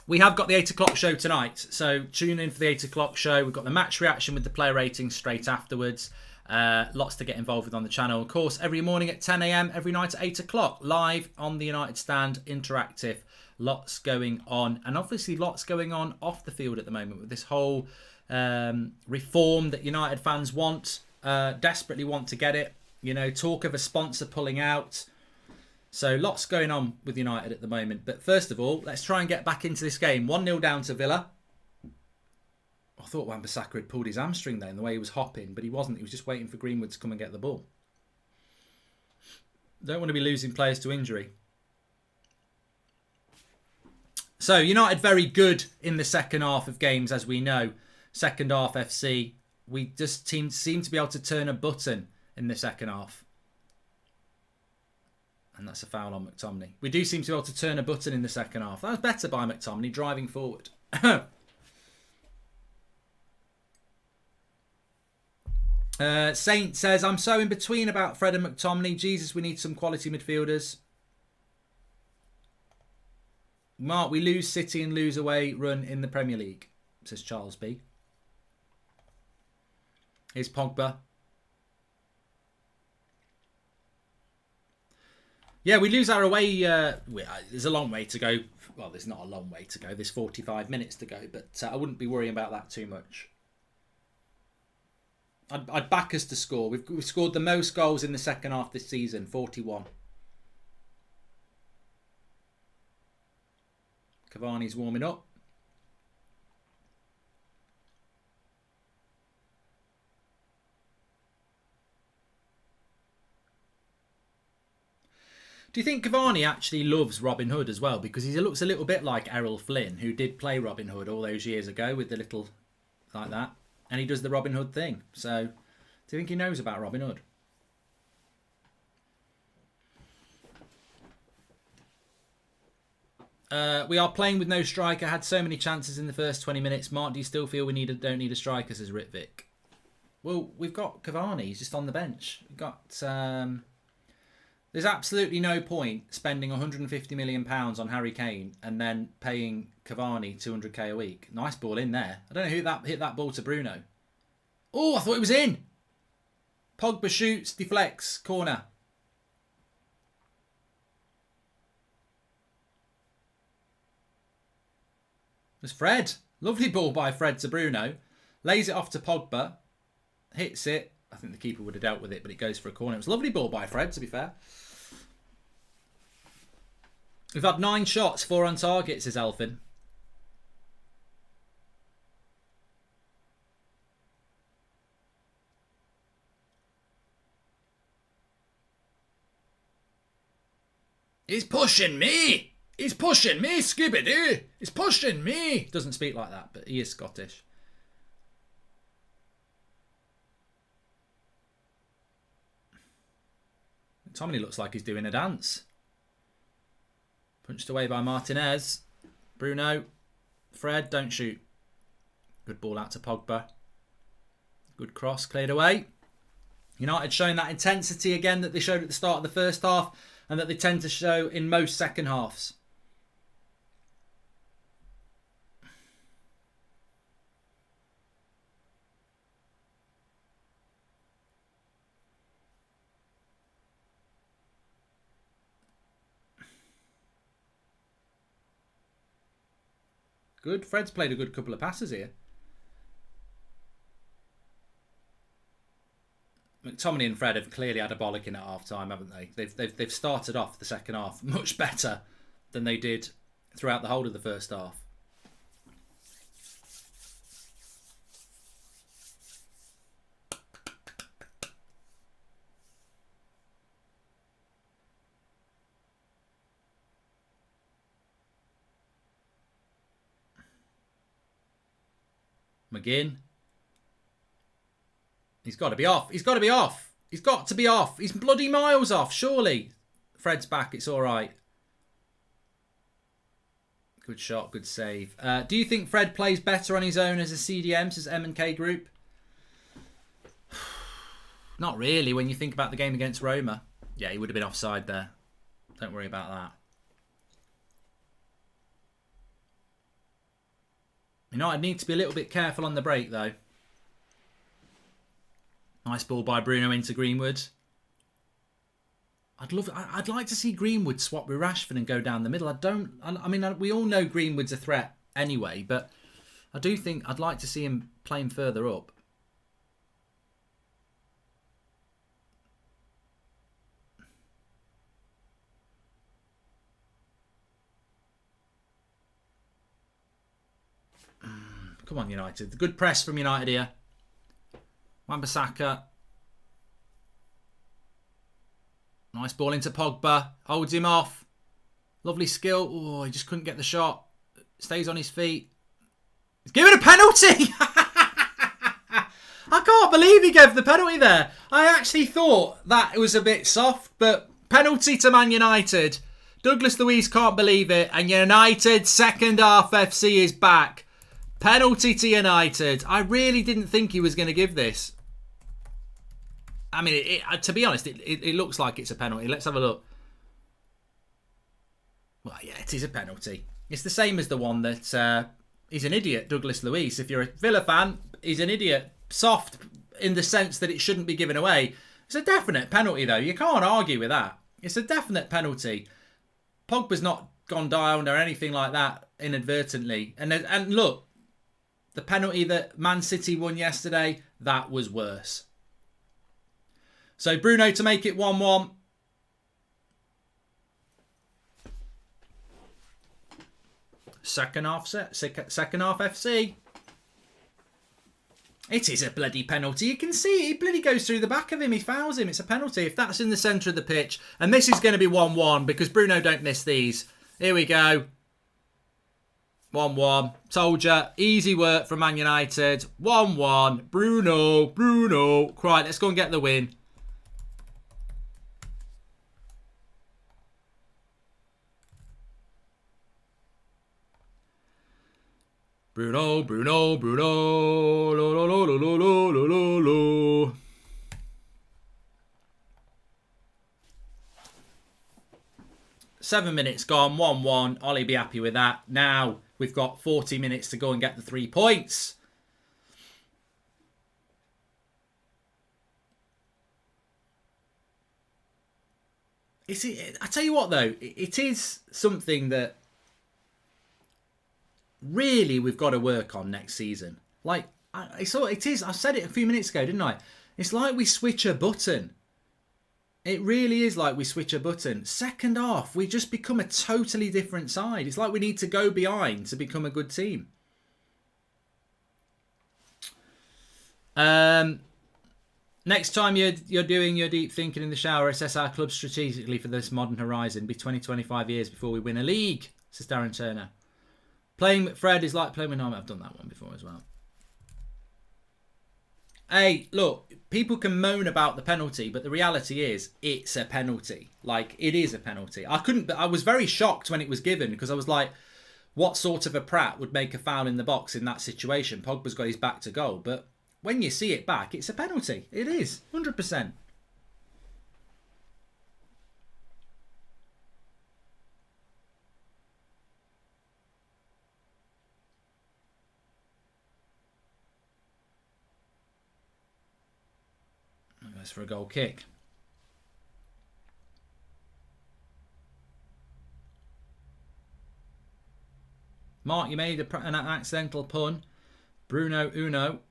We have got the 8 o'clock show tonight. So tune in for the 8 o'clock show. We've got the match reaction with the player ratings straight afterwards. Lots to get involved with on the channel. Of course, every morning at 10 a.m, every night at 8 o'clock. Live on the United Stand, interactive. Lots going on, and obviously lots going on off the field at the moment with this whole reform that United fans want, desperately want to get it. You know, talk of a sponsor pulling out. So lots going on with United at the moment. But first of all, let's try and get back into this game. 1-0 down to Villa. I thought Wan-Bissaka had pulled his hamstring then, the way he was hopping, but he wasn't. He was just waiting for Greenwood to come and get the ball. Don't want to be losing players to injury. So United very good in the second half of games, as we know. Second half FC. We just seem to be able to turn a button in the second half. And that's a foul on McTominay. We do seem to be able to turn a button in the second half. That was better by McTominay, driving forward. Saint says, I'm so in between about Fred and McTominay. Jesus, we need some quality midfielders. Mark, we lose City and lose away run in the Premier League, says Charles B. Here's Pogba. Yeah, we lose our away. There's a long way to go. Well, there's not a long way to go. There's 45 minutes to go, but I wouldn't be worrying about that too much. I'd back us to score. We've scored the most goals in the second half this season, 41. Cavani's warming up. Do you think Cavani actually loves Robin Hood as well? Because he looks a little bit like Errol Flynn, who did play Robin Hood all those years ago with the little like that. And he does the Robin Hood thing. So, do you think he knows about Robin Hood? We are playing with no striker. Had so many chances in the first 20 minutes. Mark, do you still feel we don't need a striker, says Ritvik? Well, we've got Cavani. He's just on the bench. We've got... there's absolutely no point spending £150 million on Harry Kane and then paying Cavani 200k a week. Nice ball in there. I don't know who hit that ball to Bruno. Oh, I thought it was in. Pogba shoots, deflects, corner. There's Fred. Lovely ball by Fred to Bruno. Lays it off to Pogba. Hits it. I think the keeper would have dealt with it, but it goes for a corner. It was a lovely ball by Fred, to be fair. We've had 9 shots, 4 on target, says Elfin. He's pushing me! He's pushing me, Scooby-Doo! He's pushing me! Doesn't speak like that, but he is Scottish. Tommy looks like he's doing a dance. Punched away by Martinez. Bruno. Fred, don't shoot. Good ball out to Pogba. Good cross, cleared away. United showing that intensity again that they showed at the start of the first half and that they tend to show in most second halves. Good. Fred's played a good couple of passes here. McTominay and Fred have clearly had a bollocking at half time, haven't they? They've started off the second half much better than they did throughout the whole of the first half. McGinn. He's got to be off. He's got to be off. He's got to be off. He's bloody miles off, surely. Fred's back. It's all right. Good shot. Good save. Do you think Fred plays better on his own as a CDM, says M&K Group? Not really when you think about the game against Roma. Yeah, he would have been offside there. Don't worry about that. United need to be a little bit careful on the break, though. Nice ball by Bruno into Greenwood. I'd like to see Greenwood swap with Rashford and go down the middle. I mean, we all know Greenwood's a threat anyway, but I do think I'd like to see him playing further up. Come on, United. Good press from United here. Wan-Bissaka. Nice ball into Pogba. Holds him off. Lovely skill. Oh, he just couldn't get the shot. Stays on his feet. He's given a penalty! I can't believe he gave the penalty there. I actually thought that was a bit soft, but penalty to Man United. Douglas Luiz can't believe it, and United second half FC is back. Penalty to United. I really didn't think he was going to give this. I mean, to be honest, it looks like it's a penalty. Let's have a look. Well, yeah, it is a penalty. It's the same as the one that he's an idiot, Douglas Luiz. If you're a Villa fan, he's an idiot. Soft in the sense that it shouldn't be given away. It's a definite penalty, though. You can't argue with that. It's a definite penalty. Pogba's not gone down or anything like that inadvertently. And look, the penalty that Man City won yesterday, that was worse. So Bruno to make it 1-1. Second half FC. It is a bloody penalty. You can see he bloody goes through the back of him. He fouls him. It's a penalty. If that's in the centre of the pitch. And this is going to be 1-1 because Bruno don't miss these. Here we go. 1-1. Told you. Easy work from Man United. 1-1. Bruno. Right, let's go and get the win. Bruno. Lo. 7 minutes gone, 1-1. Ollie be happy with that. Now we've got 40 minutes to go and get the 3 points. I tell you what, though, it is something that really we've got to work on next season. Like, I said it a few minutes ago, didn't I? It's like we switch a button. It really is like we switch a button. Second half, we just become a totally different side. It's like we need to go behind to become a good team. Next time you're doing your deep thinking in the shower, assess our club strategically for this modern horizon. Be 20-25 years before we win a league, says Darren Turner. Playing with Fred is like playing with Nora. I've done that one before as well. Hey, look, people can moan about the penalty, but the reality is it's a penalty. Like, it is a penalty. I was very shocked when it was given because I was like, what sort of a prat would make a foul in the box in that situation? Pogba's got his back to goal. But when you see it back, it's a penalty. It is, 100%. Goes for a goal kick. Mark, you made an accidental pun. Bruno Uno.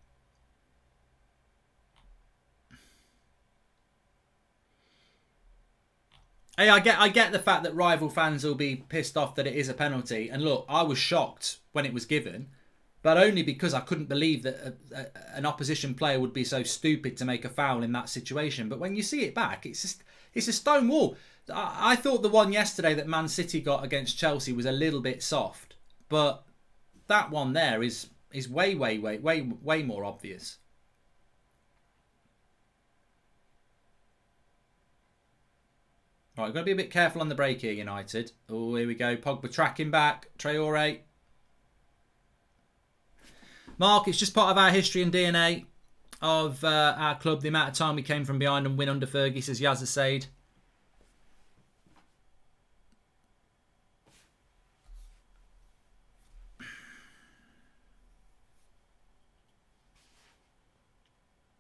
Hey, I get the fact that rival fans will be pissed off that it is a penalty. And look, I was shocked when it was given. But only because I couldn't believe that an opposition player would be so stupid to make a foul in that situation. But when you see it back, it's a stone wall. I thought the one yesterday that Man City got against Chelsea was a little bit soft. But that one there is way more obvious. All right, got to be a bit careful on the break here, United. Oh, here we go. Pogba tracking back. Traore. Mark, it's just part of our history and DNA of our club. The amount of time we came from behind and win under Fergie, says Yazza Said.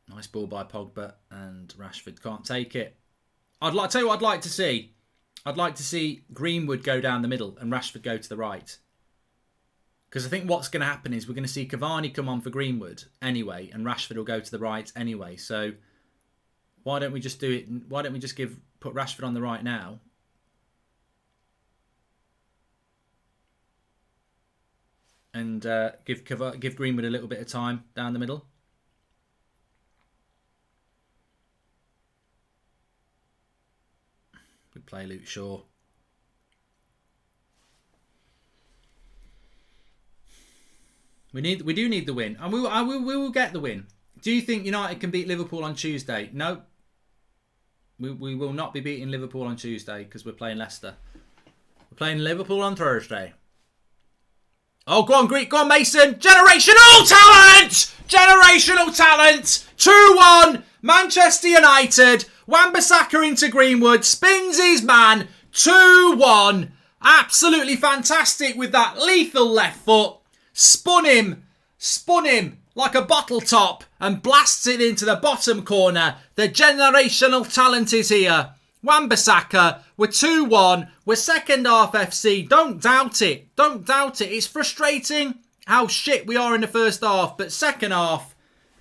Nice ball by Pogba and Rashford can't take it. Tell you what I'd like to see. I'd like to see Greenwood go down the middle and Rashford go to the right. Because I think what's going to happen is we're going to see Cavani come on for Greenwood anyway, and Rashford will go to the right anyway. So why don't we just do it? Why don't we just put Rashford on the right now? And give Greenwood a little bit of time down the middle. We play Luke Shaw. We do need the win, and we will get the win. Do you think United can beat Liverpool on Tuesday? No. We will not be beating Liverpool on Tuesday because we're playing Leicester. We're playing Liverpool on Thursday. Oh, go on, Greek. Go on, Mason. Generational talent! Generational talent! 2-1. Manchester United. Wan-Bissaka into Greenwood. Spins his man. 2-1. Absolutely fantastic with that lethal left foot. Spun him like a bottle top and blasts it into the bottom corner. The generational talent is here. Wan-Bissaka, we're 2-1. We're second half FC. Don't doubt it. Don't doubt it. It's frustrating how shit we are in the first half. But second half,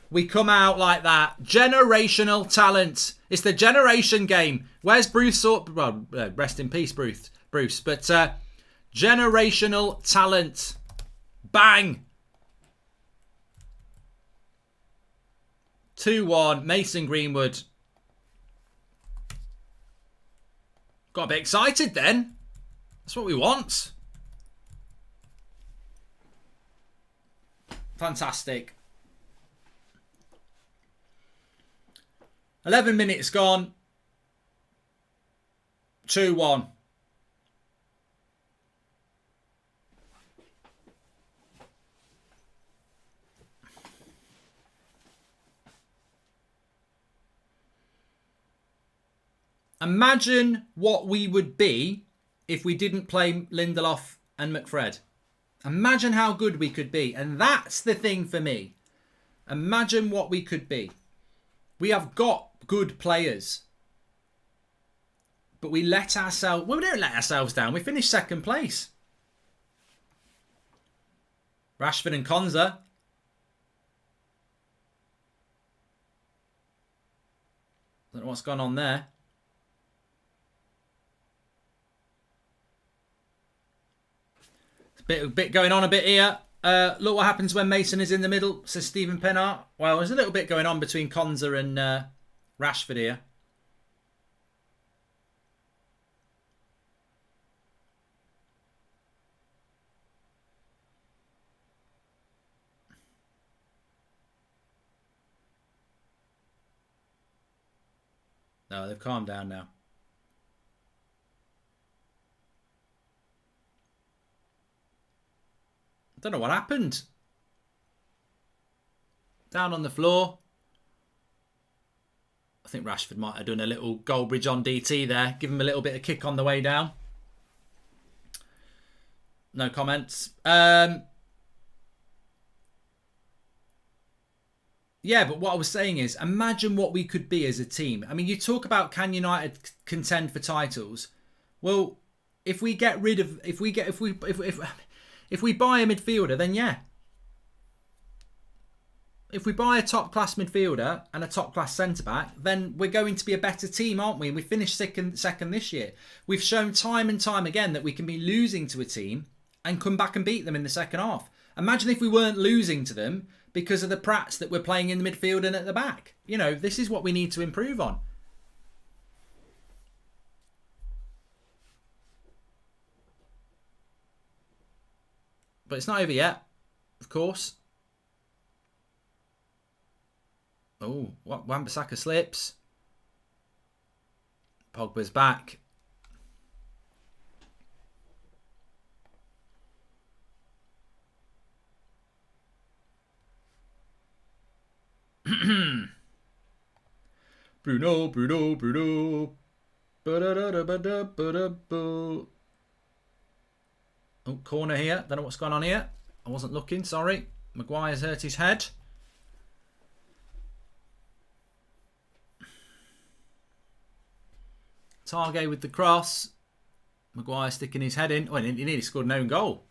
we come out like that. Generational talent. It's the generation game. Where's Bruce? Well, rest in peace, Bruce. But generational talent. Bang. 2-1. Mason Greenwood. Got a bit excited then. That's what we want. Fantastic. 11 minutes gone. 2-1. Imagine what we would be if we didn't play Lindelof and McFred. Imagine how good we could be. And that's the thing for me. Imagine what we could be. We have got good players. But we let ourselves... Well, we don't let ourselves down. We finished second place. Rashford and Konza. Don't know what's gone on there. Bit going on a bit here. Look what happens when Mason is in the middle, says Stephen Pennart. Well, there's a little bit going on between Konza and Rashford here. No, they've calmed down now. Don't know what happened. Down on the floor. I think Rashford might have done a little Goldbridge on DT there. Give him a little bit of kick on the way down. No comments. Yeah, but what I was saying is, imagine what we could be as a team. I mean, you talk about can United contend for titles? Well, if we get rid of, if we buy a midfielder, then yeah. If we buy a top-class midfielder and a top-class centre-back, then we're going to be a better team, aren't we? We finished second this year. We've shown time and time again that we can be losing to a team and come back and beat them in the second half. Imagine if we weren't losing to them because of the prats that we're playing in the midfield and at the back. You know, this is what we need to improve on. But it's not over yet, of course. Oh, what? Wan-Bissaka slips. Pogba's back. Bruno. Oh, corner here. Don't know what's going on here. I wasn't looking, sorry. Maguire's hurt his head. Targay with the cross. Maguire sticking his head in. Oh, he nearly scored an own goal.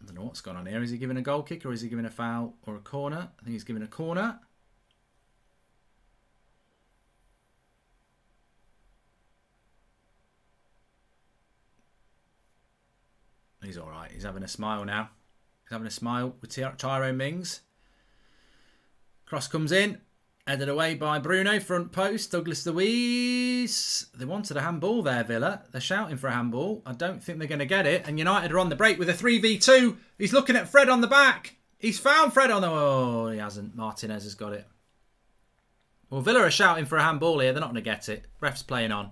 I don't know what's going on here. Is he giving a goal kick or is he giving a foul or a corner? I think he's giving a corner. He's all right. He's having a smile now. He's having a smile with Tyrone Mings. Cross comes in. Headed away by Bruno. Front post. Douglas Luiz. They wanted a handball there, Villa. They're shouting for a handball. I don't think they're going to get it. And United are on the break with a 3v2. He's looking at Fred on the back. He's found Fred on the... Oh, he hasn't. Martinez has got it. Well, Villa are shouting for a handball here. They're not going to get it. Ref's playing on.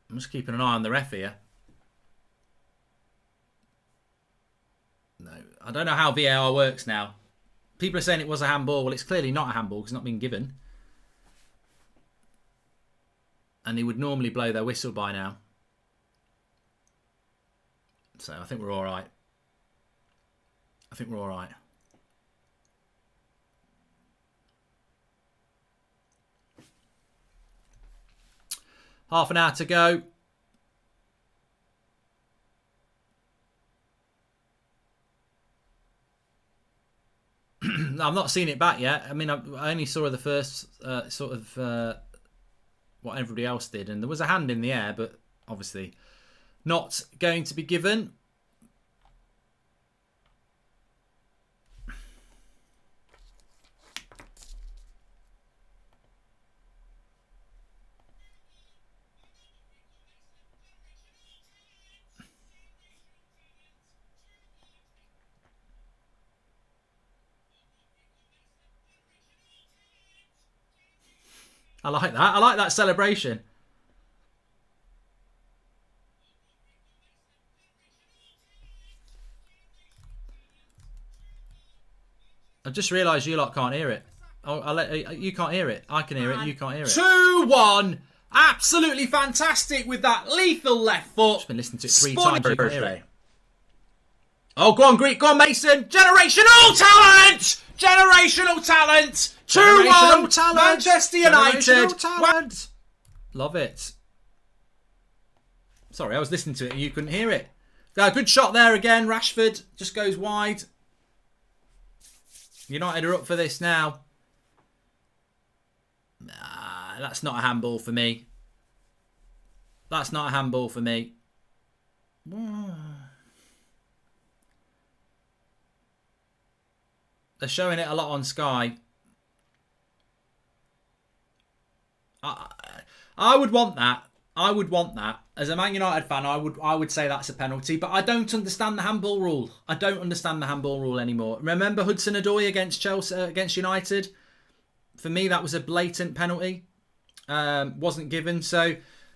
I'm just keeping an eye on the ref here. No, I don't know how VAR works now. People are saying it was a handball. Well, it's clearly not a handball because it's not been given. And he would normally blow their whistle by now. So I think we're all right. I think we're all right. Half an hour to go. I've not seen it back yet. I mean, I only saw the first what everybody else did. And there was a hand in the air, but obviously not going to be given. I like that. I like that celebration. I just realised you lot can't hear it. You can't hear it. I can hear it. You can't hear it. 2-1. Absolutely fantastic with that lethal left foot. Just been listening to it 3 times. You can't hear it. Oh, go on, Greek. Go on, Mason. Generational talent. Generational talent. 2-1. Manchester United. Talent. Love it. Sorry, I was listening to it and you couldn't hear it. Good shot there again. Rashford just goes wide. United are up for this now. Nah, that's not a handball for me. That's not a handball for me. They're showing it a lot on Sky. I would want that. I would want that. As a Man United fan, I would say that's a penalty, but I don't understand the handball rule. I don't understand the handball rule anymore. Remember Hudson-Odoi against Chelsea, against United? For me, that was a blatant penalty. Wasn't given. So,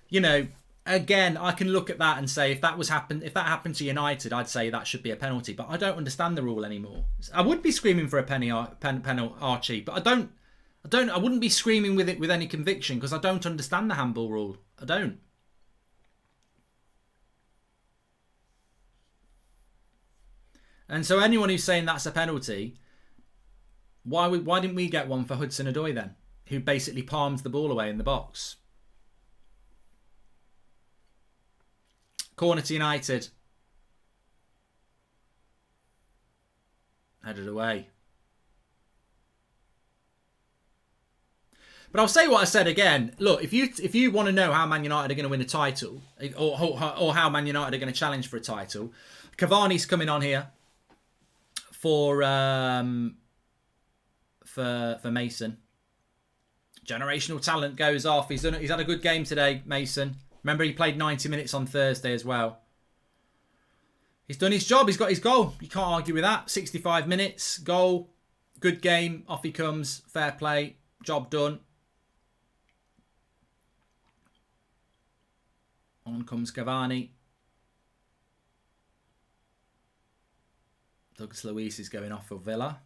you know, again, I can look at that and say if that happened to United, I'd say that should be a penalty. But I don't understand the rule anymore. I would be screaming for a penalty, Archie, but I wouldn't be screaming with it with any conviction because I don't understand the handball rule. I don't. And so anyone who's saying that's a penalty, why didn't we get one for Hudson-Odoi then, who basically palms the ball away in the box? Corner to United. Headed away. But I'll say what I said again. Look, if you want to know how Man United are going to win a title, or how Man United are going to challenge for a title, Cavani's coming on here for Mason. Generational talent goes off. He's had a good game today, Mason. Remember, he played 90 minutes on Thursday as well. He's done his job. He's got his goal. You can't argue with that. 65 minutes, goal, good game. Off he comes. Fair play. Job done. On comes Cavani. Douglas Luiz is going off for Villa.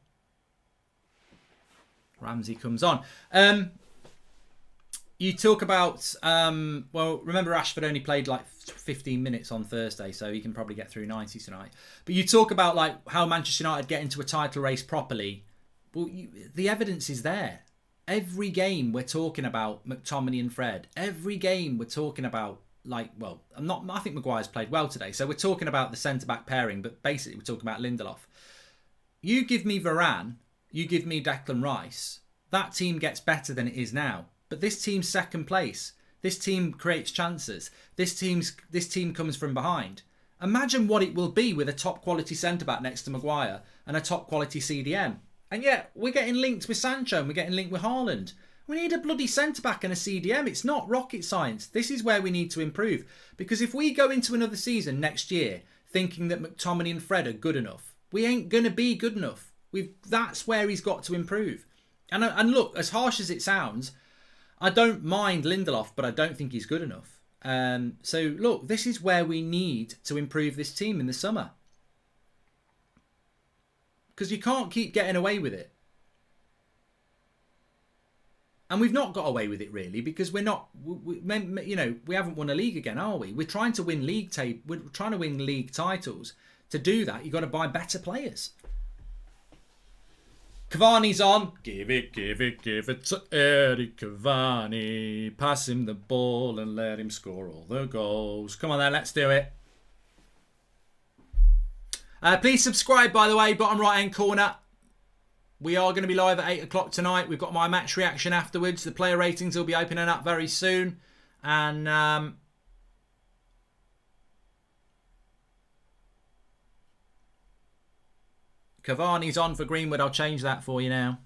Ramsey comes on. You talk about, well, remember Rashford only played like 15 minutes on Thursday, so he can probably get through 90 tonight. But you talk about like how Manchester United get into a title race properly. Well, the evidence is there. Every game we're talking about McTominay and Fred. Every game we're talking about, like, well, I think Maguire's played well today, so we're talking about the centre-back pairing, but basically we're talking about Lindelof. You give me Varane, you give me Declan Rice, that team gets better than it is now. But this team's second place. This team creates chances. This team comes from behind. Imagine what it will be with a top quality centre-back next to Maguire and a top quality CDM. And yet, we're getting linked with Sancho and we're getting linked with Haaland. We need a bloody centre-back and a CDM. It's not rocket science. This is where we need to improve. Because if we go into another season next year thinking that McTominay and Fred are good enough, we ain't going to be good enough. That's where he's got to improve. And look, as harsh as it sounds, I don't mind Lindelof, but I don't think he's good enough. So, look, this is where we need to improve this team in the summer. Because you can't keep getting away with it. And we've not got away with it, really, because we haven't won a league again, are we? We're trying to win we're trying to win league titles. To do that, you've got to buy better players. Cavani's on. Give it to Eric Cavani. Pass him the ball and let him score all the goals. Come on then, let's do it. Please subscribe, by the way, bottom right hand corner. We are going to be live at 8 o'clock tonight. We've got my match reaction afterwards. The player ratings will be opening up very soon. And Cavani's on for Greenwood. I'll change that for you now.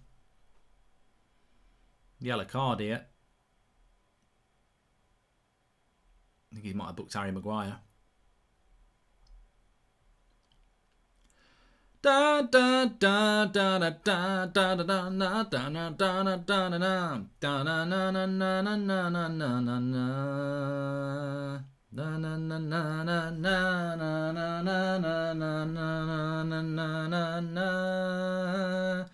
Yellow card here. I think he might have booked Harry Maguire. Da da da da da da da da da da da da da da da da na na na na na na na na na na. Na na na na na na na na na na na na na na na.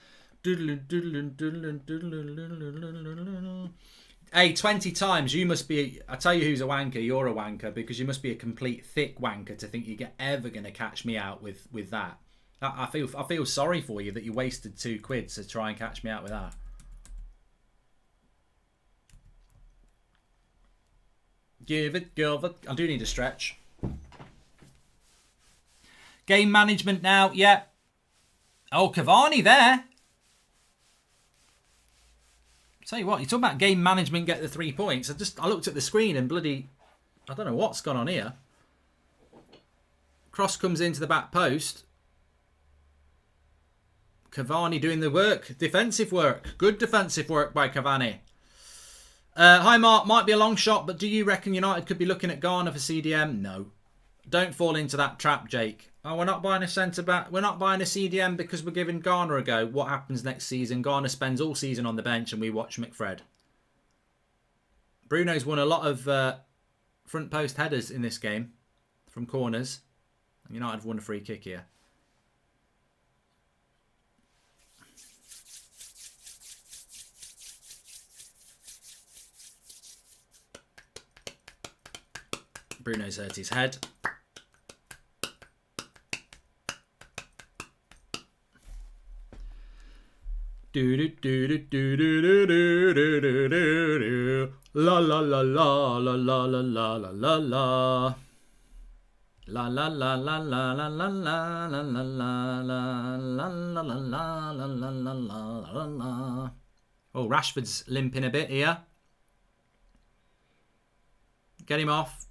Hey, 20 times you must be. I tell you who's a wanker. You're a wanker because you must be a complete thick wanker to think you're ever going to catch me out with that. I feel sorry for you that you wasted £2 to try and catch me out with that. Give it. I do need a stretch. Game management now. Yeah. Oh, Cavani there. Tell you what, you talk about game management, get the 3 points. I looked at the screen and bloody, I don't know what's gone on here. Cross comes into the back post. Cavani doing the work. Defensive work. Good defensive work by Cavani. Hi, Mark. Might be a long shot, but do you reckon United could be looking at Garner for CDM? No. Don't fall into that trap, Jake. Oh, we're not buying a centre-back. We're not buying a CDM because we're giving Garner a go. What happens next season? Garner spends all season on the bench and we watch McFred. Bruno's won a lot of front post headers in this game from corners. United have won a free kick here. Bruno's hurt his head. Do do do do do do do do do do. La la la la la la la la la la la. La la la la la la la la la la la la la la la la la la. Oh, Rashford's limping a bit here. Get him off.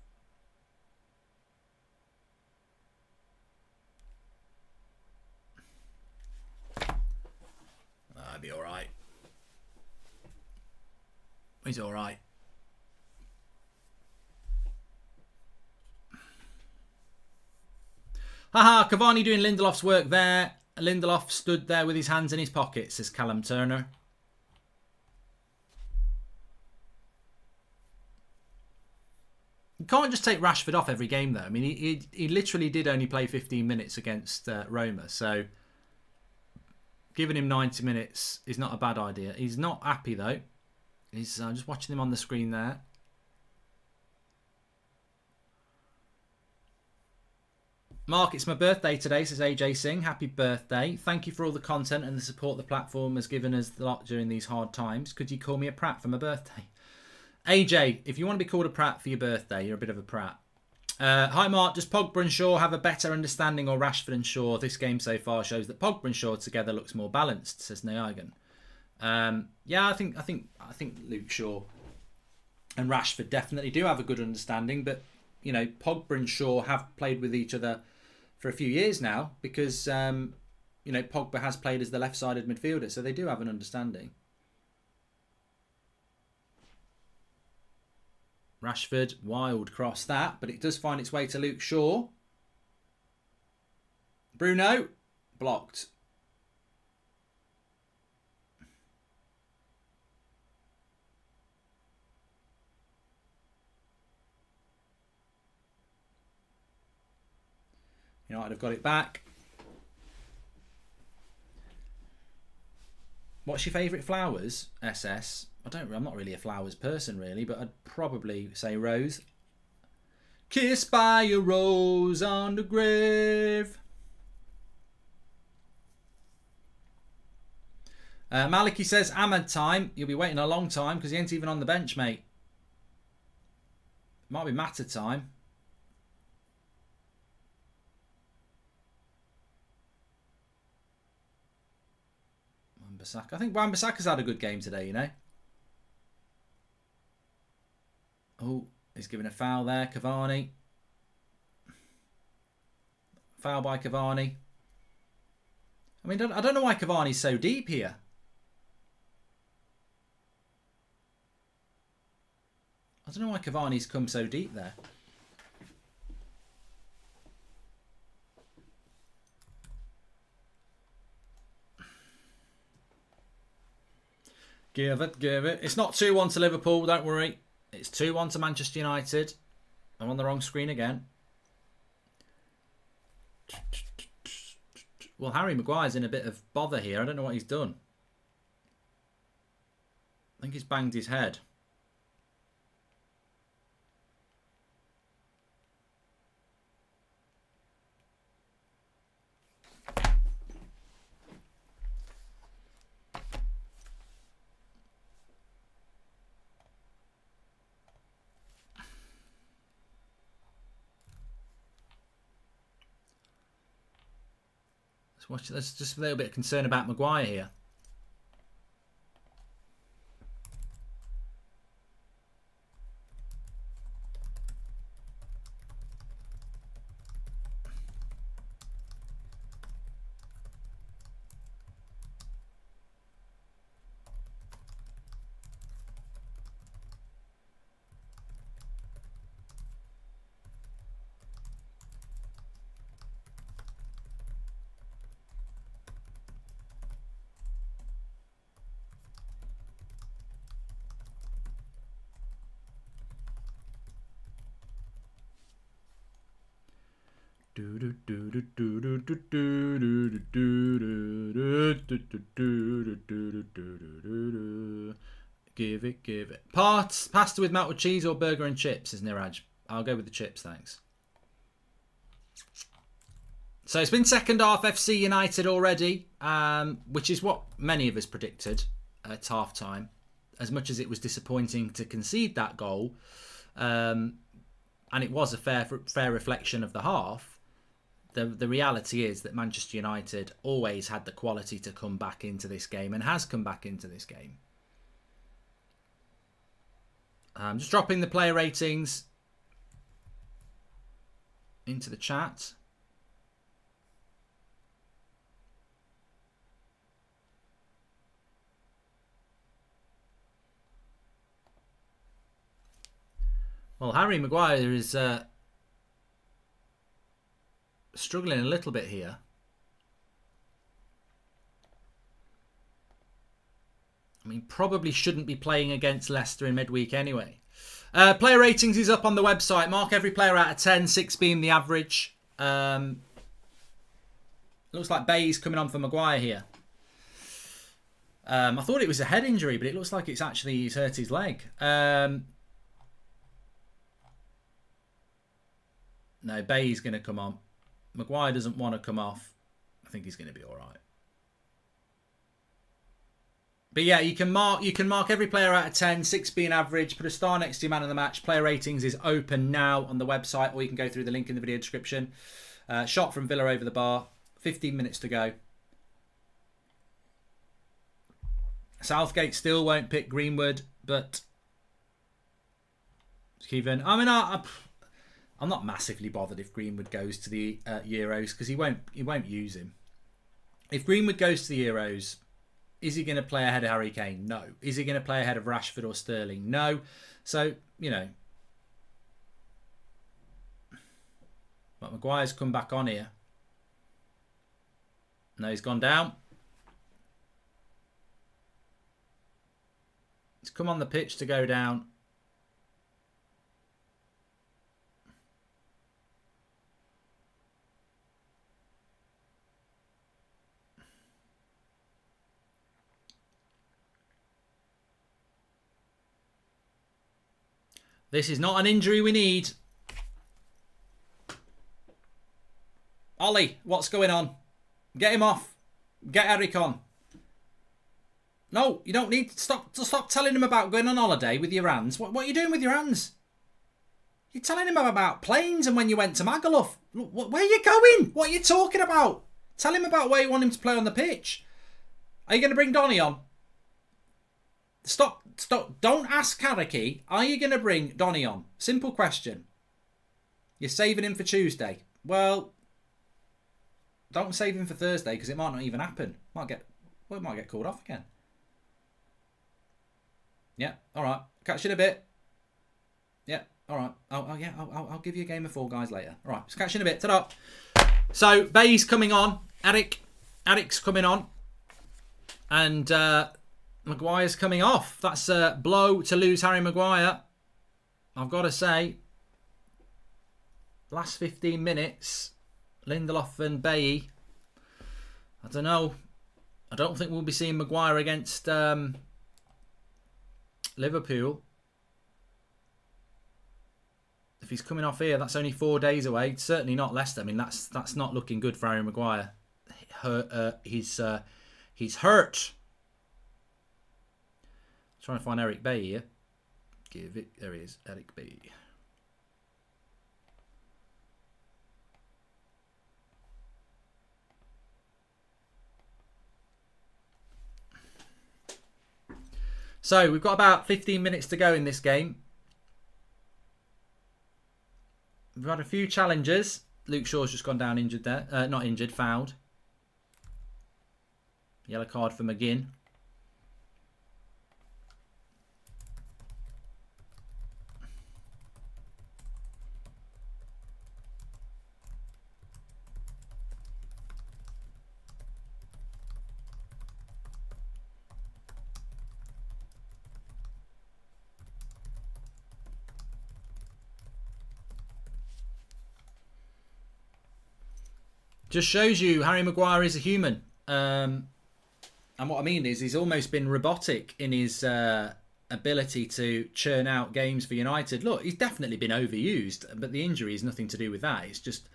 That'll be all right. He's all right. Haha, Cavani doing Lindelof's work there. Lindelof stood there with his hands in his pockets, says Callum Turner. You can't just take Rashford off every game, though. I mean, he literally did only play 15 minutes against Roma, so giving him 90 minutes is not a bad idea. He's not happy, though. I'm just watching him on the screen there. Mark, it's my birthday today, says AJ Singh. Happy birthday. Thank you for all the content and the support the platform has given us a lot during these hard times. Could you call me a prat for my birthday? AJ, if you want to be called a prat for your birthday, you're a bit of a prat. Hi, Mark. Does Pogba and Shaw have a better understanding, or Rashford and Shaw? This game so far shows that Pogba and Shaw together looks more balanced, says Nayagan. Yeah, I think Luke Shaw and Rashford definitely do have a good understanding, but you know, Pogba and Shaw have played with each other for a few years now because you know, Pogba has played as the left-sided midfielder, so they do have an understanding. Rashford, wild cross that, but it does find its way to Luke Shaw. Bruno, blocked. United have got it back. What's your favourite flowers, SS? I'm not really a flowers person, really, but I'd probably say rose. Kissed by a rose on the grave. Maliki says, Ahmad time. You'll be waiting a long time because he ain't even on the bench, mate. Might be Matter time. Wan-Bissaka. I think Wan-Bissaka's had a good game today, you know. Oh, he's given a foul there. Cavani. Foul by Cavani. I mean, I don't know why Cavani's so deep here. I don't know why Cavani's come so deep there. Give it, give it. It's not 2-1 to Liverpool, don't worry. It's 2-1 to Manchester United. I'm on the wrong screen again. Well, Harry Maguire's in a bit of bother here. I don't know what he's done. I think he's banged his head. There's just a little bit of concern about Maguire here. Give it, give it. Pasta with melted cheese or burger and chips, is Niraj. I'll go with the chips, thanks. So it's been second half FC United already, which is what many of us predicted at half time. As much as it was disappointing to concede that goal, and it was a fair reflection of the half, the reality is that Manchester United always had the quality to come back into this game and has come back into this game. I'm just dropping the player ratings into the chat. Well, Harry Maguire is struggling a little bit here. I mean, probably shouldn't be playing against Leicester in midweek anyway. Player ratings is up on the website. Mark every player out of 10, 6 being the average. Looks like Bay's coming on for Maguire here. I thought it was a head injury, but it looks like it's actually he's hurt his leg. No, Bay's going to come on. Maguire doesn't want to come off. I think he's going to be all right. But yeah, you can mark every player out of 10, 6 being average, put a star next to your man of the match. Player ratings is open now on the website, or you can go through the link in the video description. Shot from Villa over the bar. 15 minutes to go. Southgate still won't pick Greenwood, but Kevin, I mean, I'm not massively bothered if Greenwood goes to the Euros, because he won't use him. If Greenwood goes to the Euros, is he going to play ahead of Harry Kane? No. Is he going to play ahead of Rashford or Sterling? No. So, you know. But Maguire's come back on here. No, he's gone down. He's come on the pitch to go down. This is not an injury we need. Ollie, what's going on? Get him off. Get Eric on. No, you don't need to stop telling him about going on holiday with your hands. What are you doing with your hands? You're telling him about planes and when you went to Magaluf. Where are you going? What are you talking about? Tell him about where you want him to play on the pitch. Are you going to bring Donny on? Stop. Don't ask Karaki. Are you going to bring Donny on? Simple question. You're saving him for Tuesday. Well, don't save him for Thursday because it might not even happen. It might get called off again. Yeah, all right. Catch you in a bit. Yeah, all right. I'll give you a game of Fall Guys later. All right, just catch you in a bit. Ta-da. So, Bay's coming on. Eric's coming on. And Maguire's coming off. That's a blow to lose Harry Maguire. I've got to say, last 15 minutes, Lindelof and Bailly, I don't know. I don't think we'll be seeing Maguire against Liverpool. If he's coming off here, that's only 4 days away. Certainly not Leicester. I mean, that's not looking good for Harry Maguire. He's hurt. Trying to find Eric Bailly here. There he is, Eric Bailly. So we've got about 15 minutes to go in this game. We've had a few challenges. Luke Shaw's just gone down injured there. Not injured, fouled. Yellow card for McGinn. Just shows you Harry Maguire is a human. And what I mean is he's almost been robotic in his ability to churn out games for United. Look, he's definitely been overused, but the injury is nothing to do with that. It's just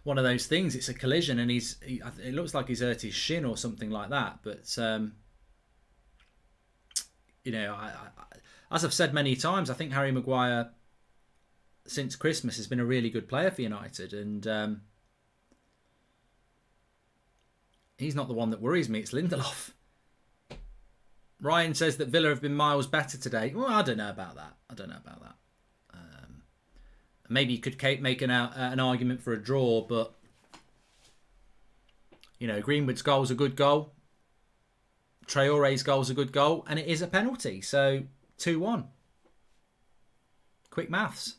one of those things. It's a collision and it looks like he's hurt his shin or something like that. But, you know, as I've said many times, I think Harry Maguire, since Christmas, has been a really good player for United. And he's not the one that worries me. It's Lindelof. Ryan says that Villa have been miles better today. Well, I don't know about that. Maybe you could make an argument for a draw, but you know, Greenwood's goal's a good goal. Traore's goal's a good goal, and it is a penalty. So 2-1. Quick maths.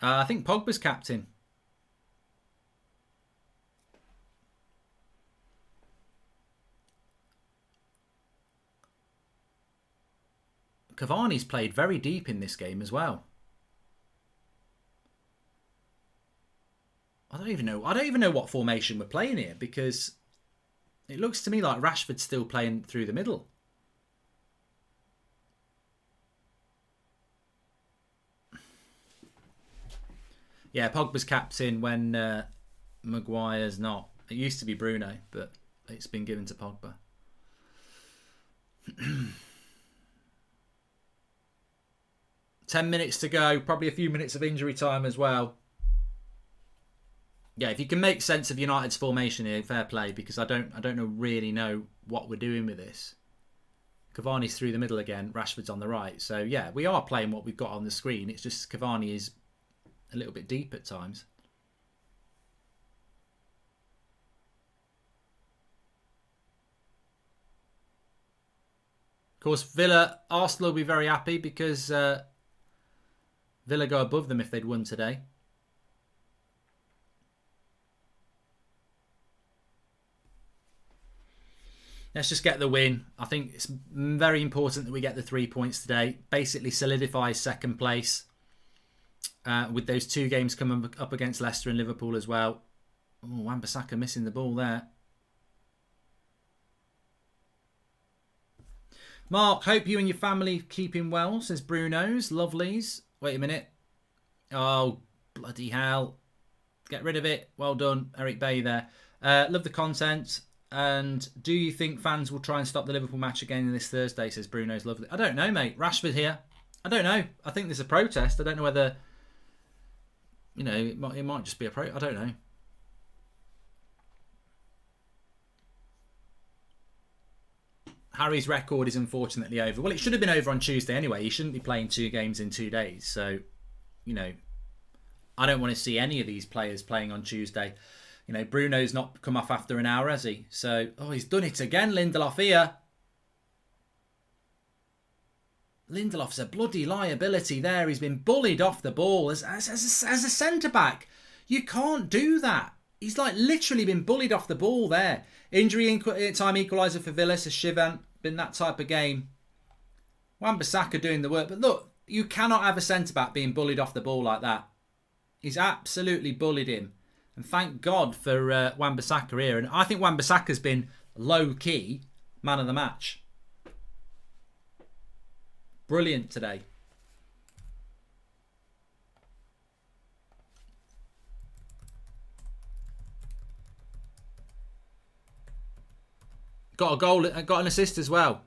I think Pogba's captain. Cavani's played very deep in this game as well. I don't even know what formation we're playing here, because it looks to me like Rashford's still playing through the middle. Yeah, Pogba's captain when Maguire's not. It used to be Bruno, but it's been given to Pogba. 10 minutes to go. Probably a few minutes of injury time as well. Yeah, if you can make sense of United's formation here, fair play, because I don't really know what we're doing with this. Cavani's through the middle again. Rashford's on the right. So yeah, we are playing what we've got on the screen. It's just Cavani is a little bit deep at times. Of course, Arsenal will be very happy because Villa go above them if they'd won today. Let's just get the win. I think it's very important that we get the 3 points today. Basically solidifies second place. With those 2 games coming up against Leicester and Liverpool as well. Oh, Wan-Bissaka missing the ball there. Mark, hope you and your family keeping well, says Bruno's. Lovelies. Wait a minute. Oh, bloody hell. Get rid of it. Well done, Eric Bay there. Love the content. And do you think fans will try and stop the Liverpool match again this Thursday, says Bruno's. Lovely. I don't know, mate. Rashford here. I don't know. I think there's a protest. I don't know whether... You know, it might just be a I don't know. Harry's record is unfortunately over. Well, it should have been over on Tuesday anyway. He shouldn't be playing 2 games in 2 days. So, you know, I don't want to see any of these players playing on Tuesday. You know, Bruno's not come off after an hour, has he? So, oh, he's done it again, Lindelof here. Lindelof's a bloody liability there. He's been bullied off the ball as a centre-back. You can't do that. He's like literally been bullied off the ball there. Injury time equaliser for Villa, says Shivan. Been that type of game. Wan-Bissaka doing the work. But look, you cannot have a centre-back being bullied off the ball like that. He's absolutely bullied him. And thank God for Wan-Bissaka here. And I think Wan-Bissaka's been low-key man of the match. Brilliant today. Got a goal, got an assist as well.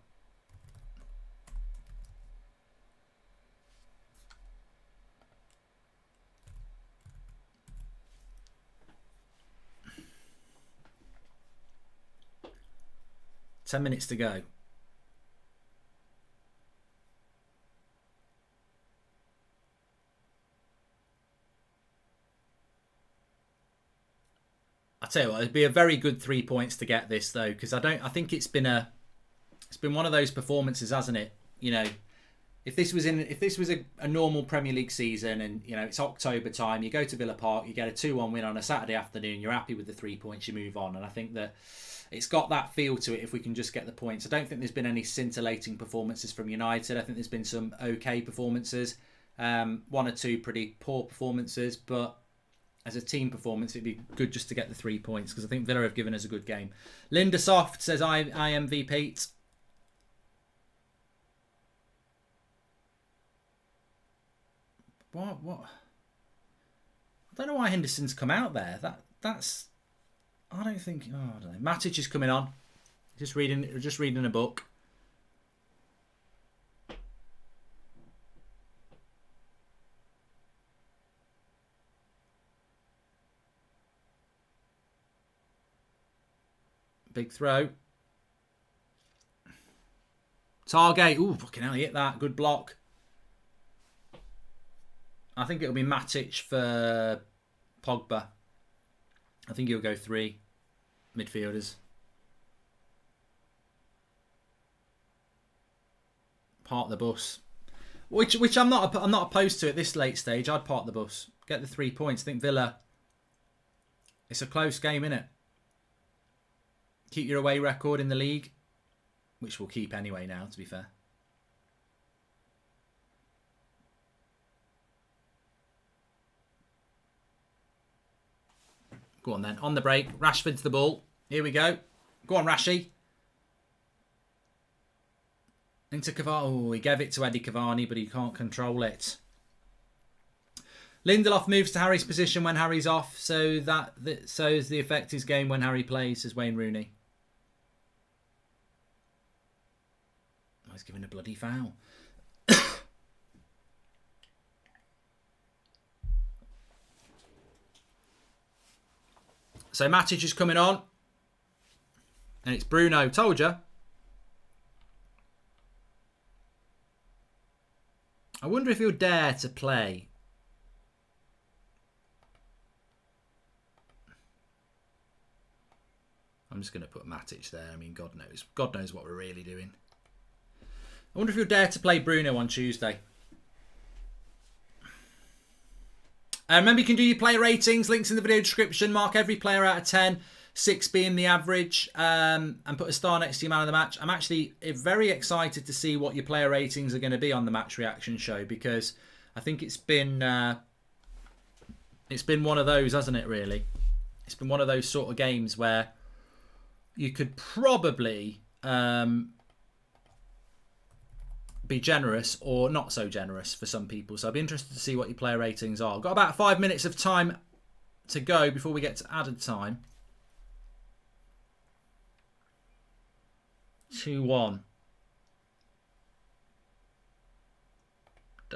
Ten minutes to go. I tell you what, it'd be a very good 3 points to get this though, because I think it's been one of those performances, hasn't it? You know, if this was a normal Premier League season and you know it's October time, you go to Villa Park, you get a 2-1 win on a Saturday afternoon, you're happy with the 3 points, you move on, and I think that it's got that feel to it. If we can just get the points, I don't think there's been any scintillating performances from United. I think there's been some okay performances, 1 or 2 pretty poor performances, but as a team performance, it'd be good just to get the 3 points because I think Villa have given us a good game. Linda Soft says, I am V Pete. What? I don't know why Henderson's come out there. That's. I don't think. Oh, I don't know. Matic is coming on. Just reading a book. Big throw. Target. Ooh, fucking hell, he hit that. Good block. I think it'll be Matic for Pogba. I think he'll go 3 midfielders. Park the bus. Which I'm not opposed to at this late stage. I'd park the bus. Get the 3 points. I think Villa. It's a close game, innit? Keep your away record in the league, which we'll keep anyway now, to be fair. Go on then. On the break. Rashford's the ball. Here we go. Go on, Rashi. Into Cavani. Oh, he gave it to Eddie Cavani, but he can't control it. Lindelof moves to Harry's position when Harry's off, so is the effect his game when Harry plays, says Wayne Rooney. Oh, he's giving a bloody foul. So Matic is coming on. And it's Bruno. Told you. I wonder if he'll dare to play. I'm just going to put Matic there. I mean, God knows what we're really doing. I wonder if he'll dare to play Bruno on Tuesday. Remember, you can do your player ratings. Links in the video description. Mark every player out of 10. 6 being the average. And put a star next to your man of the match. I'm actually very excited to see what your player ratings are going to be on the Match Reaction show. Because I think it's been one of those, hasn't it, really? It's been one of those sort of games where you could probably be generous or not so generous for some people. So I'd be interested to see what your player ratings are. Got about 5 minutes of time to go before we get to added time. 2-1.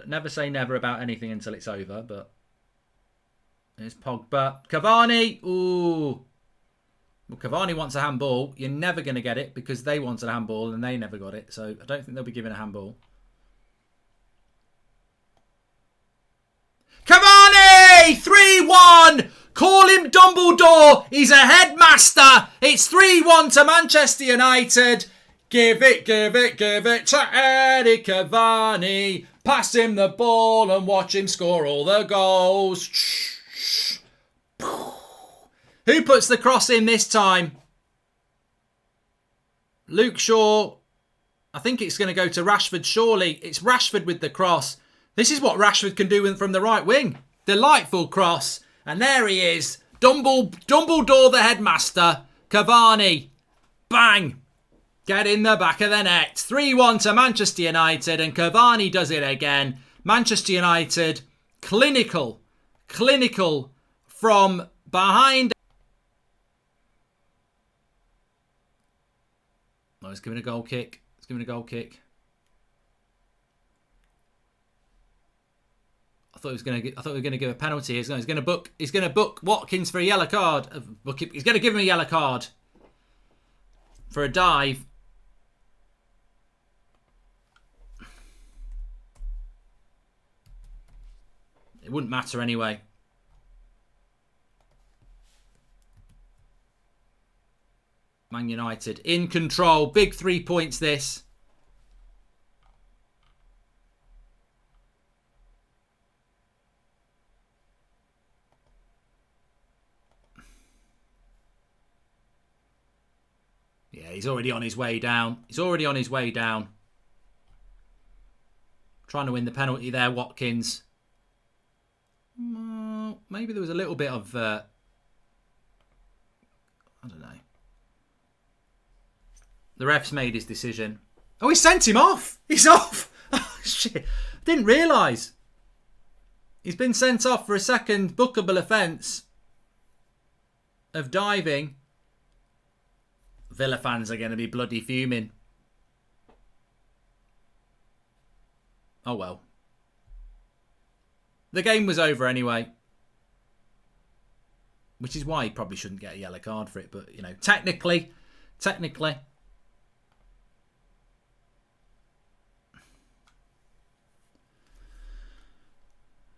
Never say never about anything until it's over, but there's Pogba. Cavani! Ooh. Well, Cavani wants a handball. You're never going to get it because they wanted a handball and they never got it. So I don't think they'll be given a handball. Cavani! 3-1! Call him Dumbledore. He's a headmaster. It's 3-1 to Manchester United. Give it to Eddie Cavani. Pass him the ball and watch him score all the goals. Who puts the cross in this time? Luke Shaw. I think it's going to go to Rashford, surely. It's Rashford with the cross. This is what Rashford can do from the right wing. Delightful cross. And there he is. Dumbledore the headmaster. Cavani. Bang. Get in the back of the net. 3-1 to Manchester United. And Cavani does it again. Manchester United. Clinical from behind. Oh, he's giving a goal kick. I thought we were going to give a penalty. He's going to book Watkins for a yellow card. He's going to give him a yellow card for a dive. It wouldn't matter anyway. Man United in control. Big 3 points this. Yeah, he's already on his way down. Trying to win the penalty there, Watkins. Maybe there was a little bit of... I don't know. The ref's made his decision. Oh, he sent him off. He's off. Oh, shit. Didn't realise. He's been sent off for a second bookable offence of diving. Villa fans are going to be bloody fuming. Oh, well. The game was over anyway. Which is why he probably shouldn't get a yellow card for it. But, you know, technically...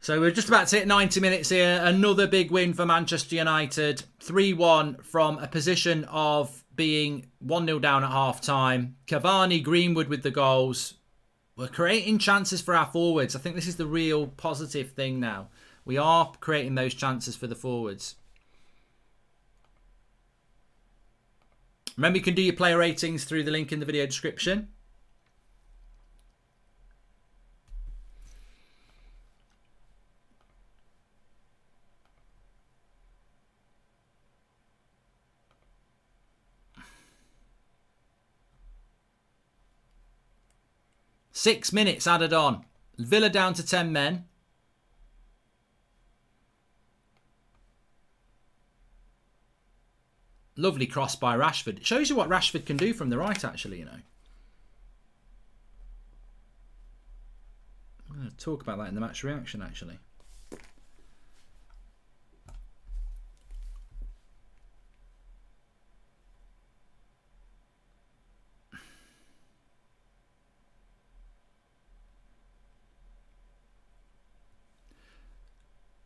So we're just about to hit 90 minutes here. Another big win for Manchester United. 3-1 from a position of being 1-0 down at half-time. Cavani, Greenwood with the goals. We're creating chances for our forwards. I think this is the real positive thing now. We are creating those chances for the forwards. Remember, you can do your player ratings through the link in the video description. 6 minutes added on. Villa down to 10 men. Lovely cross by Rashford. It shows you what Rashford can do from the right, actually, you know. I'm going to talk about that in the match reaction, actually.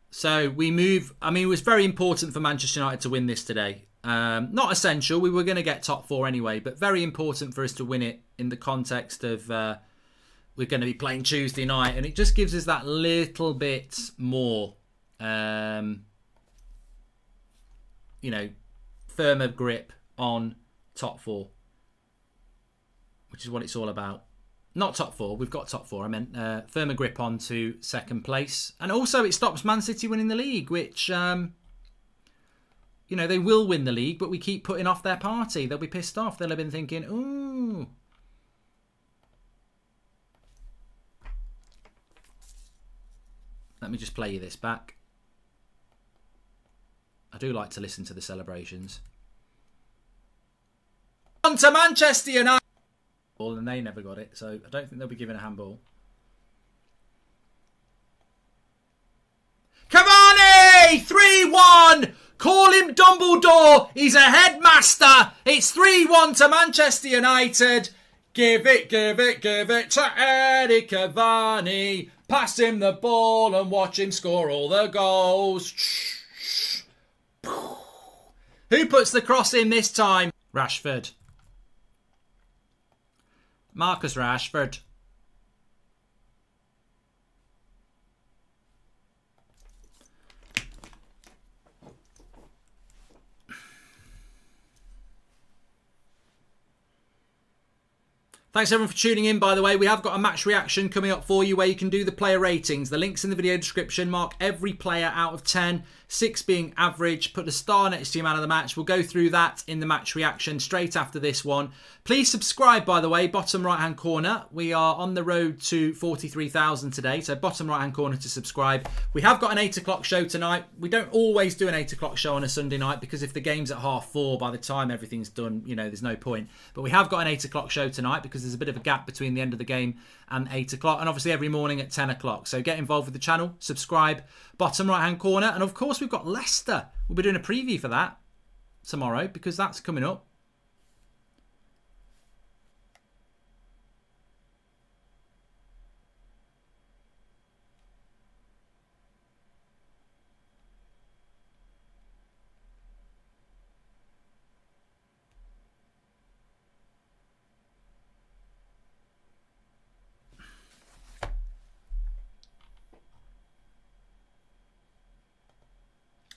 So we move. I mean, it was very important for Manchester United to win this today. Not essential. We were going to get top 4 anyway, but very important for us to win it in the context of we're going to be playing Tuesday night. And it just gives us that little bit more, you know, firmer grip on top 4, which is what it's all about. Not top 4. We've got top 4. I meant firmer grip on to second place. And also it stops Man City winning the league, which, you know, they will win the league, but we keep putting off their party. They'll be pissed off. They'll have been thinking, ooh. Let me just play you this back. I do like to listen to the celebrations. On to Manchester United. And they never got it, so I don't think they'll be given a handball. Cavani! 3-1! Call him Dumbledore! He's a headmaster! It's 3-1 to Manchester United. Give it to Eddie Cavani. Pass him the ball and watch him score all the goals. Who puts the cross in this time? Rashford. Marcus Rashford. Thanks everyone for tuning in, by the way. We have got a match reaction coming up for you where you can do the player ratings. The link's in the video description. Mark every player out of 10, 6 being average. Put a star next to your man of the match. We'll go through that in the match reaction straight after this one. Please subscribe, by the way, bottom right-hand corner. We are on the road to 43,000 today, so bottom right-hand corner to subscribe. We have got an 8 o'clock show tonight. We don't always do an 8 o'clock show on a Sunday night because if the game's at 4:30, by the time everything's done, you know, there's no point. But we have got an 8 o'clock show tonight because there's a bit of a gap between the end of the game and 8 o'clock, and obviously every morning at 10 o'clock. So get involved with the channel, subscribe, bottom right hand corner, and of course we've got Leicester. We'll be doing a preview for that tomorrow because that's coming up.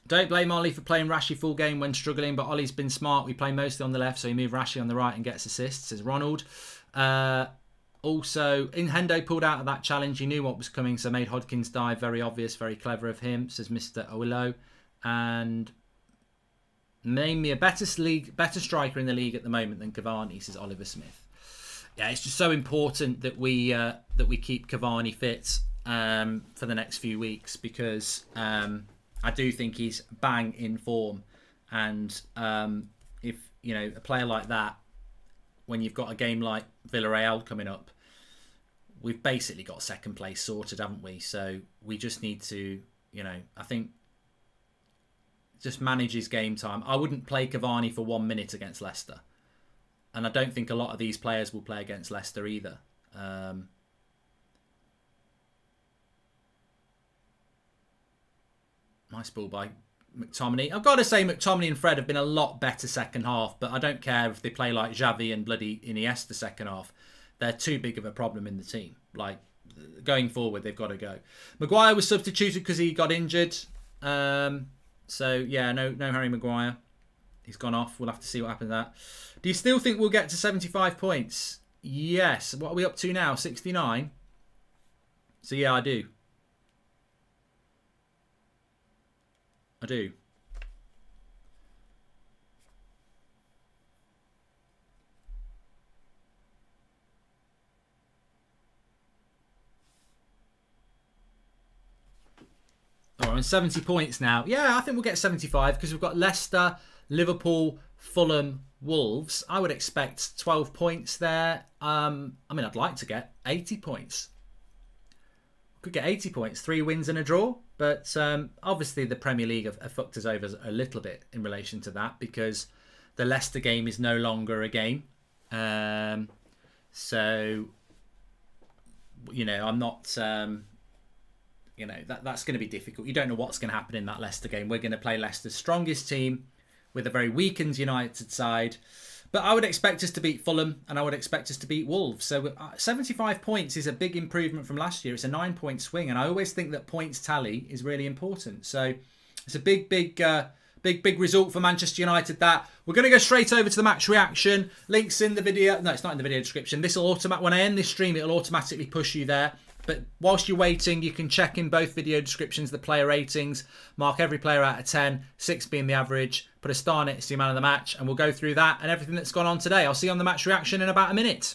Don't blame Ollie for playing Rashi full game when struggling, but Ollie's been smart. We play mostly on the left, so he moved Rashi on the right and gets assists, says Ronald. Also, Hendo pulled out of that challenge. He knew what was coming, so made Hodkins dive. Very obvious, very clever of him, says Mr. Owillo. And name me a better striker in the league at the moment than Cavani, says Oliver Smith. Yeah, it's just so important that we keep Cavani fit for the next few weeks because I do think he's bang in form, and if you know a player like that, when you've got a game like Villarreal coming up, we've basically got second place sorted, haven't we? So we just need to, you know, I think just manage his game time. I wouldn't play Cavani for 1 minute against Leicester, and I don't think a lot of these players will play against Leicester either. Nice ball by McTominay. I've got to say McTominay and Fred have been a lot better second half, but I don't care if they play like Xavi and bloody Iniesta second half. They're too big of a problem in the team. Like, going forward, they've got to go. Maguire was substituted because he got injured. So, yeah, no Harry Maguire. He's gone off. We'll have to see what happens to that. Do you still think we'll get to 75 points? Yes. What are we up to now? 69? So, yeah, I do. I do. and 70 points now. Yeah, I think we'll get 75 because we've got Leicester, Liverpool, Fulham, Wolves. I would expect 12 points there. I mean, I'd like to get 80 points. Could get 80 points, 3 wins and a draw. But obviously the Premier League have fucked us over a little bit in relation to that because the Leicester game is no longer a game. So, you know, I'm not... you know, that's going to be difficult. You don't know what's going to happen in that Leicester game. We're going to play Leicester's strongest team with a very weakened United side. But I would expect us to beat Fulham and I would expect us to beat Wolves. So 75 points is a big improvement from last year. It's a 9-point swing. And I always think that points tally is really important. So it's a big result for Manchester United that. We're going to go straight over to the match reaction. Links in the video. No, it's not in the video description. This will when I end this stream, it'll automatically push you there. But whilst you're waiting, you can check in both video descriptions the player ratings, mark every player out of 10, 6 being the average, put a star next to your man of the match, and we'll go through that and everything that's gone on today. I'll see you on the match reaction in about a minute.